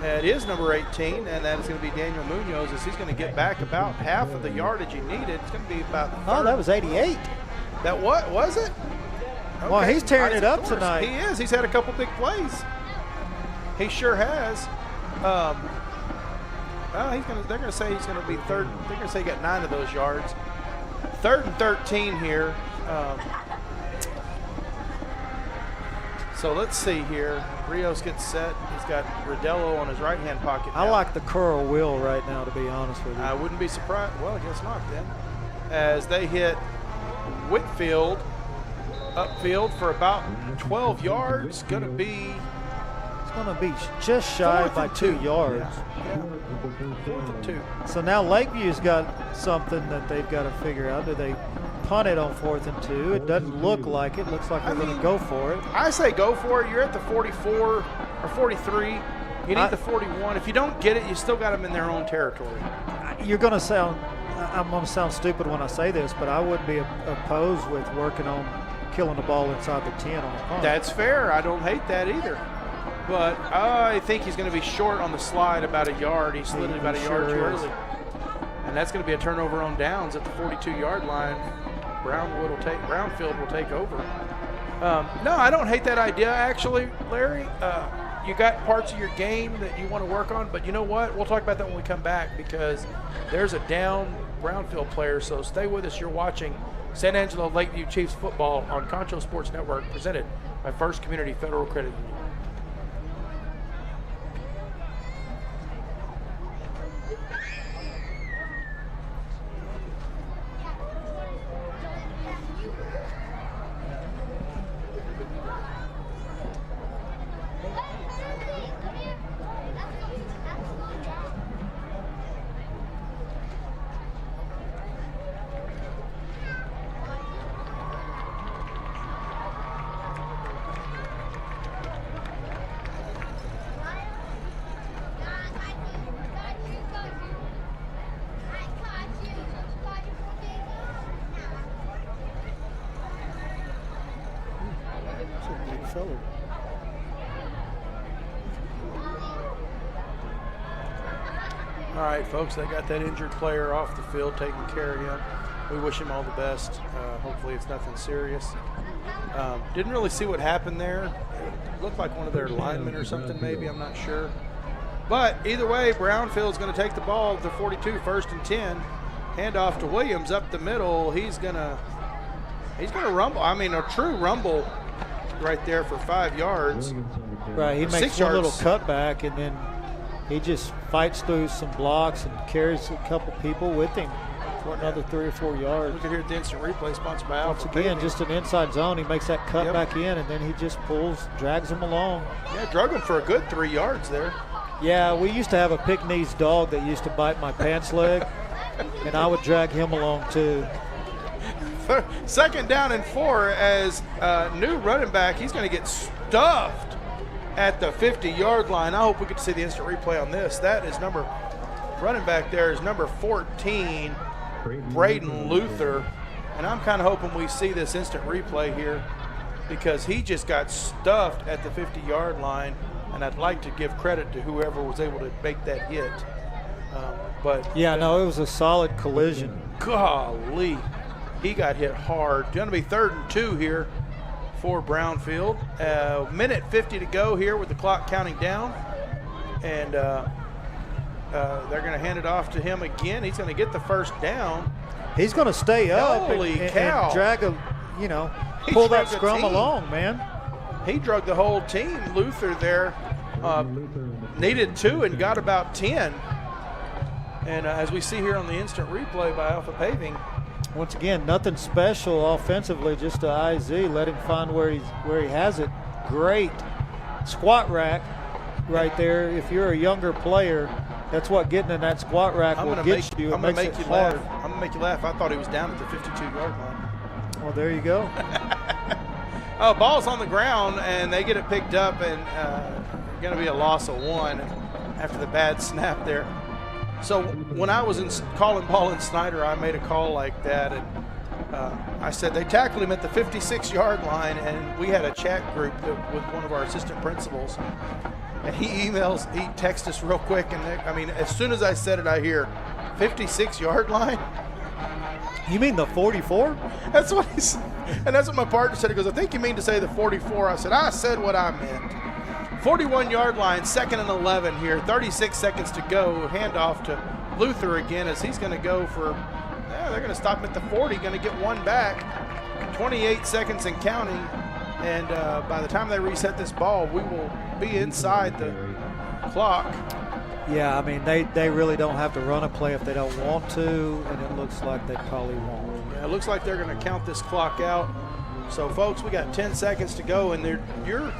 It is number 18, and that is going to be Daniel Munoz as he's going to get back about half of the yardage he needed. It's going to be about Oh, that was 88. That what was it? Okay. Well, he's tearing it up tonight. He is. He's had a couple big plays. He sure has. They're going to say he's going to be third. They're going to say he got 9 of those yards. 3rd and 13 here. So let's see here. Rios gets set. He's got Rodello on his right-hand pocket now. I like the curl wheel right now, to be honest with you. I wouldn't be surprised. Well, I guess not then. As they hit Whitfield upfield for about 12 yards. It's going to be just shy by 2 yards. Yeah. 4th and 2. So now Lakeview's got something that they've got to figure out. Do they punt it on 4th and 2? It doesn't look like it. Looks like they're going to go for it. I say go for it. You're at the 44 or 43. You need the 41. If you don't get it, you still got them in their own territory. I'm going to sound stupid when I say this, but I wouldn't be opposed with working on killing the ball inside the 10 on the punt. That's fair. I don't hate that either. But I think he's going to be short on the slide about a yard. He slid it about a yard too early. and that's going to be a turnover on downs at the 42-yard line. Brownfield will take over. No, I don't hate that idea, actually, Larry. You got parts of your game that you want to work on, but you know what? We'll talk about that when we come back, because there's a down Brownfield player, so stay with us. You're watching San Angelo Lakeview Chiefs football on Concho Sports Network, presented by First Community Federal Credit Union. All right, folks, they got that injured player off the field, taking care of him. We wish him all the best. Hopefully it's nothing serious. Didn't really see what happened there. It looked like one of their linemen or something, maybe. I'm not sure. But either way, Brownfield's going to take the ball at the 42, 1st and 10. Handoff to Williams up the middle. He's going to rumble. I mean, a true rumble right there for 5 yards. Right, he makes one little cutback, and then he just fights through some blocks and carries a couple people with him for another 3 or 4 yards. Look at here at the instant replay, sponsored by Once again, just an inside zone. He makes that cut back in, and then he just drags him along. Yeah, drug him for a good 3 yards there. Yeah, we used to have a Pekingese dog that used to bite my pants leg, and I would drag him along too. 2nd down and 4 as new running back. He's going to get stuffed at the 50-yard line. I hope we get to see the instant replay on this. That is running back there is number 14, Braden Luther. And I'm kind of hoping we see this instant replay here, because he just got stuffed at the 50-yard line, and I'd like to give credit to whoever was able to make that hit. No, it was a solid collision. Golly, he got hit hard. Going to be 3rd and 2 here for Brownfield. Minute 50 to go here with the clock counting down. And they're going to hand it off to him again. He's going to get the 1st down. He's going to stay up and drag pull that scrum along, man. He drug the whole team. Luther there needed 2 and got about 10. And as we see here on the instant replay by Alpha Paving, once again, nothing special offensively, just a IZ. Let him find where he has it. Great squat rack right there. If you're a younger player, that's what getting in that squat rack will get you. I'm going to make you laugh. I'm going to make you laugh. I thought he was down at the 52-yard line. Well, there you go. Ball's on the ground, and they get it picked up, and going to be a loss of 1 after the bad snap there. So when I was calling ball in Snyder, I made a call like that, and I said they tackled him at the 56-yard line, and we had a chat group with one of our assistant principals, and he texts us real quick, and as soon as I said it, I hear 56-yard line. You mean the 44? That's what he said, and that's what my partner said. He goes, I think you mean to say the 44. I said what I meant. 41-yard line, 2nd and 11 here, 36 seconds to go. Handoff to Luther again as he's going to go for, they're going to stop him at the 40, going to get 1 back. 28 seconds and counting, and by the time they reset this ball, we will be inside the clock. Yeah, I mean, they really don't have to run a play if they don't want to, and it looks like they probably won't. Yeah, it looks like they're going to count this clock out. So, folks, we got 10 seconds to go, and your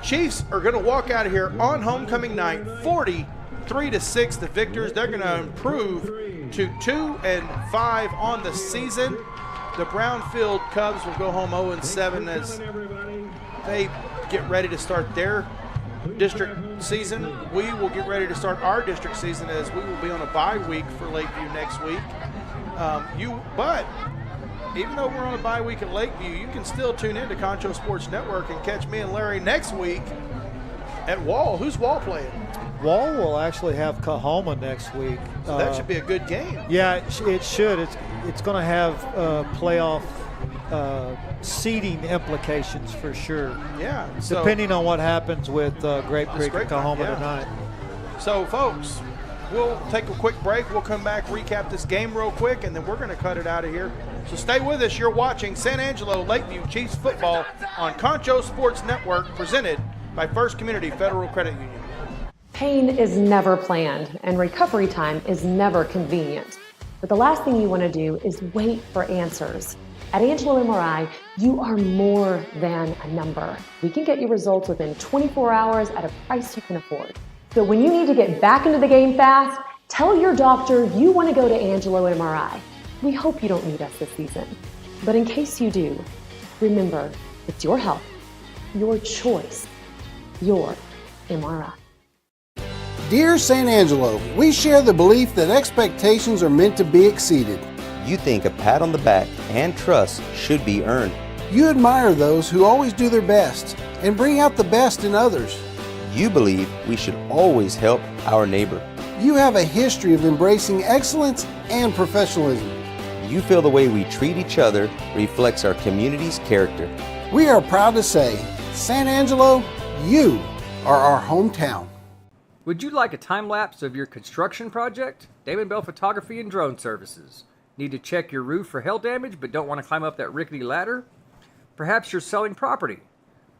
Chiefs are going to walk out of here on homecoming night 43-6, the victors. They're going to improve to 2-5 on the season. The Brownfield Cubs will go home 0-7 as they get ready to start their district season. We will get ready to start our district season as we will be on a bye week for Lakeview next week. But even though we're on a bye week at Lakeview, you can still tune in to Concho Sports Network and catch me and Larry next week at Wall. Who's Wall playing? Wall will actually have Kahoma next week. So that should be a good game. Yeah, it should. It's going to have playoff seeding implications for sure. Yeah. Depending on what happens with Grape Creek and Kahoma tonight. So, folks, we'll take a quick break. We'll come back, recap this game real quick, and then we're going to cut it out of here. So stay with us. You're watching San Angelo Lakeview Chiefs football on Concho Sports Network, presented by First Community Federal Credit Union. Pain is never planned, and recovery time is never convenient. But the last thing you want to do is wait for answers. At Angelo MRI, you are more than a number. We can get you results within 24 hours at a price you can afford. So when you need to get back into the game fast, tell your doctor you want to go to Angelo MRI. We hope you don't need us this season. But in case you do, remember, it's your health, your choice, your MRI. Dear San Angelo, we share the belief that expectations are meant to be exceeded. You think a pat on the back and trust should be earned. You admire those who always do their best and bring out the best in others. You believe we should always help our neighbor. You have a history of embracing excellence and professionalism. You feel the way we treat each other reflects our community's character. We are proud to say, San Angelo, you are our hometown. Would you like a time-lapse of your construction project? Damon Bell Photography and Drone Services. Need to check your roof for hail damage but don't want to climb up that rickety ladder? Perhaps you're selling property.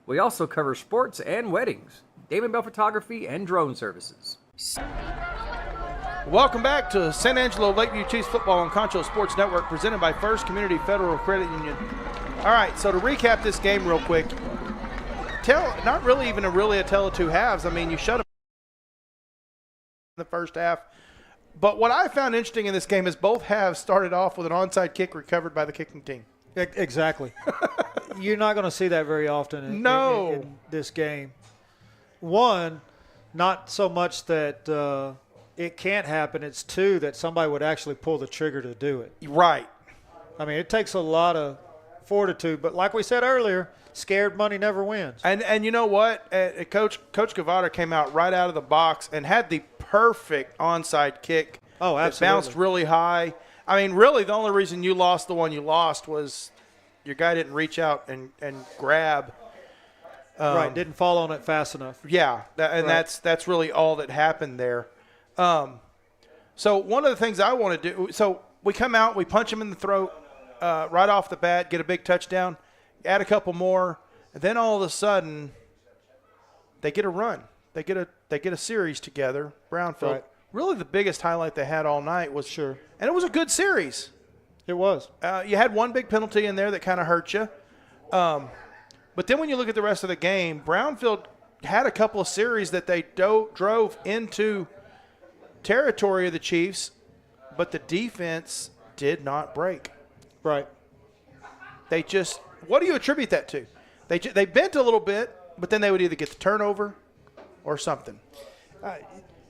We also cover sports and weddings. Damon Bell Photography and Drone Services. Welcome back to San Angelo Lakeview Chiefs football on Concho Sports Network, presented by First Community Federal Credit Union. All right, so to recap this game real quick, not really even a tale of two halves. I mean, you shut them in the first half. But what I found interesting in this game is both halves started off with an onside kick recovered by the kicking team. Exactly. You're not going to see that very often in this game. One, not so much that it can't happen. It's two, that somebody would actually pull the trigger to do it. Right. I mean, it takes a lot of fortitude. But like we said earlier, scared money never wins. And you know what? Coach Cavada came out right out of the box and had the perfect onside kick. Oh, absolutely. It bounced really high. I mean, really, the only reason you lost the one you lost was your guy didn't reach out and grab. Right, didn't fall on it fast enough. Yeah, that's really all that happened there. So one of the things I want to do, so we come out, we punch him in the throat right off the bat, get a big touchdown, add a couple more, and then all of a sudden they get a run. They get a series together, Brownfield. Right. Really the biggest highlight they had all night was and it was a good series. It was. You had one big penalty in there that kind of hurt you. But then when you look at the rest of the game, Brownfield had a couple of series that they drove into territory of the Chiefs, but the defense did not break. Right. They just – what do you attribute that to? They bent a little bit, but then they would either get the turnover or something.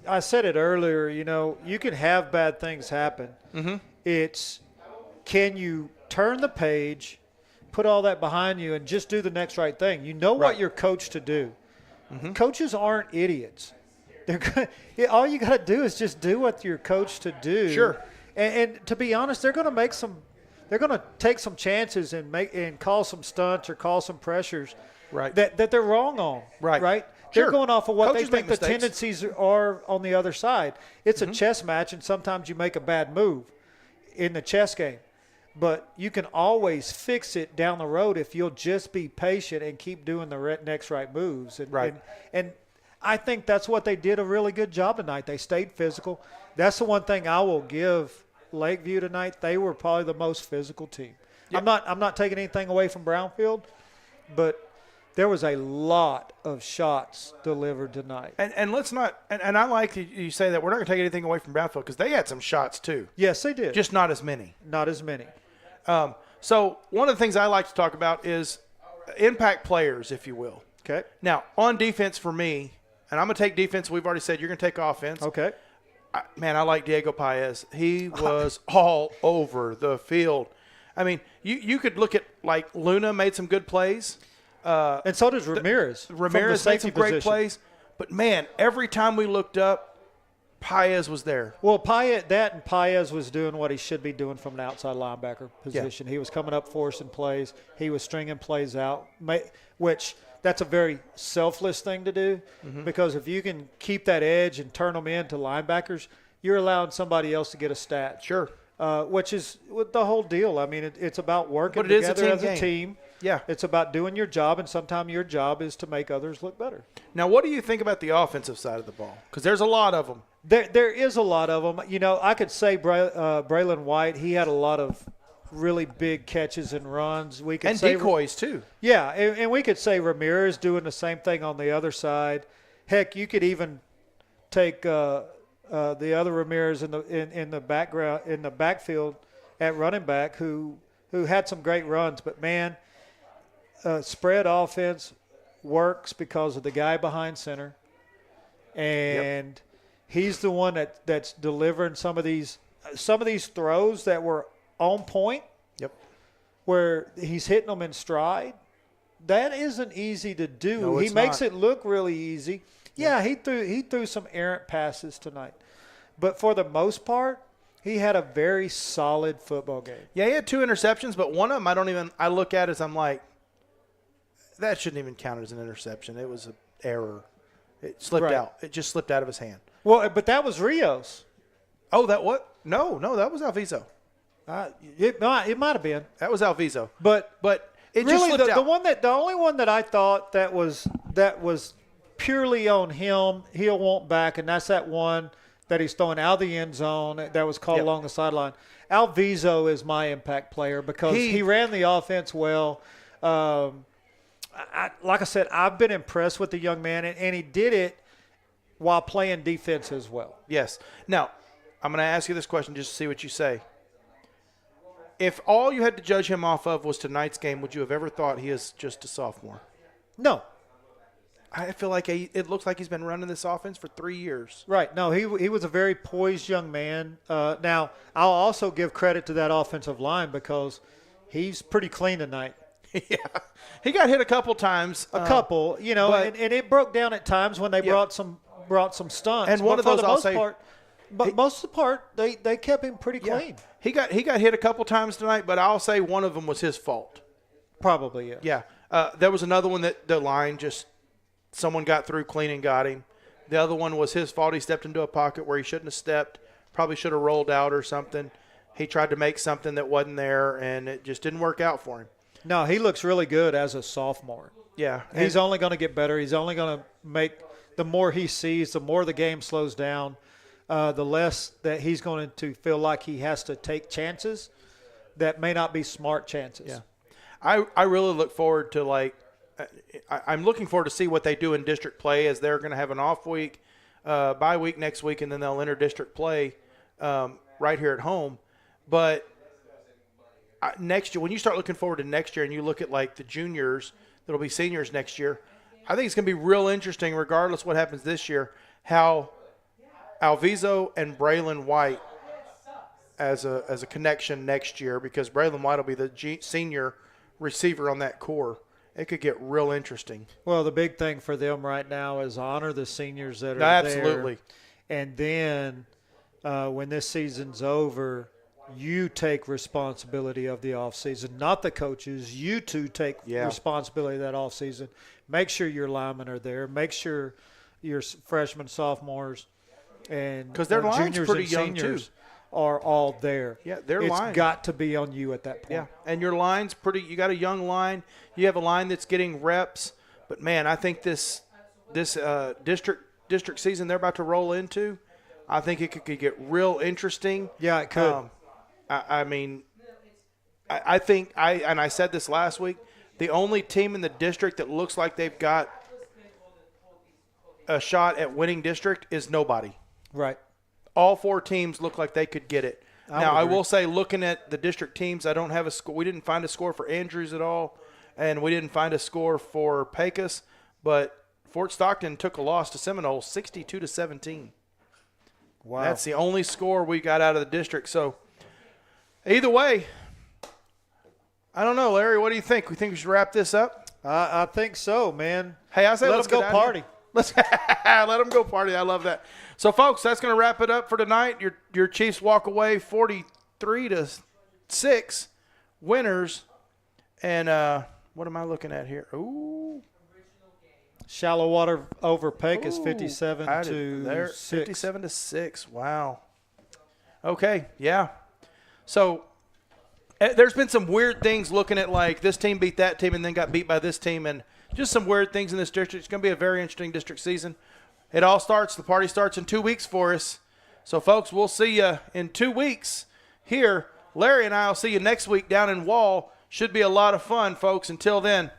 I said it earlier, you can have bad things happen. Mm-hmm. It's can you turn the page, put all that behind you, and just do the next right thing. You know what you're coached to do. Mm-hmm. Coaches aren't idiots. All you got to do is just do what you're coached to do. Sure. And to be honest, they're going to take some chances and call some stunts or call some pressures that they're wrong on. Right. They're going off of what Coaches they think make the mistakes. tendencies are on the other side. It's a chess match, and sometimes you make a bad move in the chess game. But you can always fix it down the road if you'll just be patient and keep doing the next right moves. And I think that's what they did a really good job tonight. They stayed physical. That's the one thing I will give Lakeview tonight. They were probably the most physical team. Yep. I'm not taking anything away from Brownfield, but there was a lot of shots delivered tonight. And let's not – and I like you say that we're not going to take anything away from Brownfield because they had some shots too. Yes, they did. Just not as many. Not as many. So one of the things I like to talk about is impact players, if you will. Okay. Now, on defense for me, and I'm going to take defense. We've already said you're going to take offense. Okay. I like Diego Paez. He was all over the field. I mean, you could look at, like, Luna made some good plays. And so does Ramirez. Ramirez made some great plays. But, man, every time we looked up, Paez was there. Well, Paez was doing what he should be doing from an outside linebacker position. He was coming up forcing plays. He was stringing plays out, which that's a very selfless thing to do because if you can keep that edge and turn them into linebackers, you're allowing somebody else to get a stat. Sure. Which is the whole deal. I mean, it's about working but it together is as a team. Yeah. It's about doing your job, and sometimes your job is to make others look better. Now, what do you think about the offensive side of the ball? Because there's a lot of them. There is a lot of them. You know, I could say Braylon White, he had a lot of really big catches and runs. We could say decoys, too. Yeah, and we could say Ramirez doing the same thing on the other side. Heck, you could even take the other Ramirez in the backfield at running back who had some great runs. But, man, spread offense works because of the guy behind center. And he's the one that's delivering some of these throws that were on point. Yep. Where he's hitting them in stride. That isn't easy to do. No, he makes not. it look really easy. Yeah, he threw some errant passes tonight. But for the most part, he had a very solid football game. Yeah, he had 2 interceptions, but one of them I look at as I'm like, that shouldn't even count as an interception. It was an error. It slipped out. It just slipped out of his hand. Well, but that was Rios. Oh, that what? No, that was Alviso. It might have been. That was Alviso. But it really, just slipped out. The only one that I thought that was purely on him, he'll want back, and that's that one that he's throwing out of the end zone that was called along the sideline. Alviso is my impact player because he ran the offense well. Like I said, I've been impressed with the young man, and he did it while playing defense as well. Yes. Now, I'm going to ask you this question just to see what you say. If all you had to judge him off of was tonight's game, would you have ever thought he is just a sophomore? No. I feel like it looks like he's been running this offense for 3 years. Right. No, he was a very poised young man. Now, I'll also give credit to that offensive line because he's pretty clean tonight. Yeah. He got hit a couple times. And it broke down at times when they brought some stunts. And one of those, most of the part, they kept him pretty clean. He got hit a couple times tonight, but I'll say one of them was his fault. Probably, yeah. Yeah. There was another one that the line just someone got through clean and got him. The other one was his fault. He stepped into a pocket where he shouldn't have stepped. Probably should have rolled out or something. He tried to make something that wasn't there, and it just didn't work out for him. No, he looks really good as a sophomore. Yeah. He's only going to get better. He's only going to make – the more he sees, the more the game slows down, the less that he's going to feel like he has to take chances that may not be smart chances. Yeah. I really look forward to, I'm looking forward to see what they do in district play as they're going to have an off week, bye week next week, and then they'll enter district play right here at home. But next year, when you start looking forward to next year and you look at the juniors that'll be seniors next year, I think it's going to be real interesting, regardless of what happens this year, how Alviso and Braylon White as a connection next year, because Braylon White will be the senior receiver on that core. It could get real interesting. Well, the big thing for them right now is honor the seniors that are Absolutely. there. And then when this season's over, you take responsibility of the offseason, not the coaches. You two take responsibility of that offseason. Make sure your linemen are there. Make sure your freshmen, sophomores, and because their line's juniors pretty and young seniors too. Are all there. Yeah, their line. It's got to be on you at that point. Yeah, and your line's pretty. You got a young line. You have a line that's getting reps. But man, I think this district season they're about to roll into, I think it could get real interesting. Yeah, it could. I think I said this last week. The only team in the district that looks like they've got a shot at winning district is nobody. Right. All 4 teams look like they could get it. I agree. will say, looking at the district teams, I don't have a score. We didn't find a score for Andrews at all, and we didn't find a score for Pecos. But Fort Stockton took a loss to Seminole, 62-17. Wow. That's the only score we got out of the district. So, either way, I don't know, Larry. What do you think? We think we should wrap this up? I think so, man. Hey, I say let's go party. Let's let them go party. I love that. So, folks, that's going to wrap it up for tonight. Your Chiefs walk away 43-6 winners. And what am I looking at here? Ooh. Shallow water over Pecos 57-6. 57-6. Wow. Okay, yeah. So there's been some weird things looking at like this team beat that team and then got beat by this team, and just some weird things in this district. It's going to be a very interesting district season. The party starts in 2 weeks for us. So, folks, we'll see you in 2 weeks here. Larry and I will see you next week down in Wall. Should be a lot of fun, folks. Until then,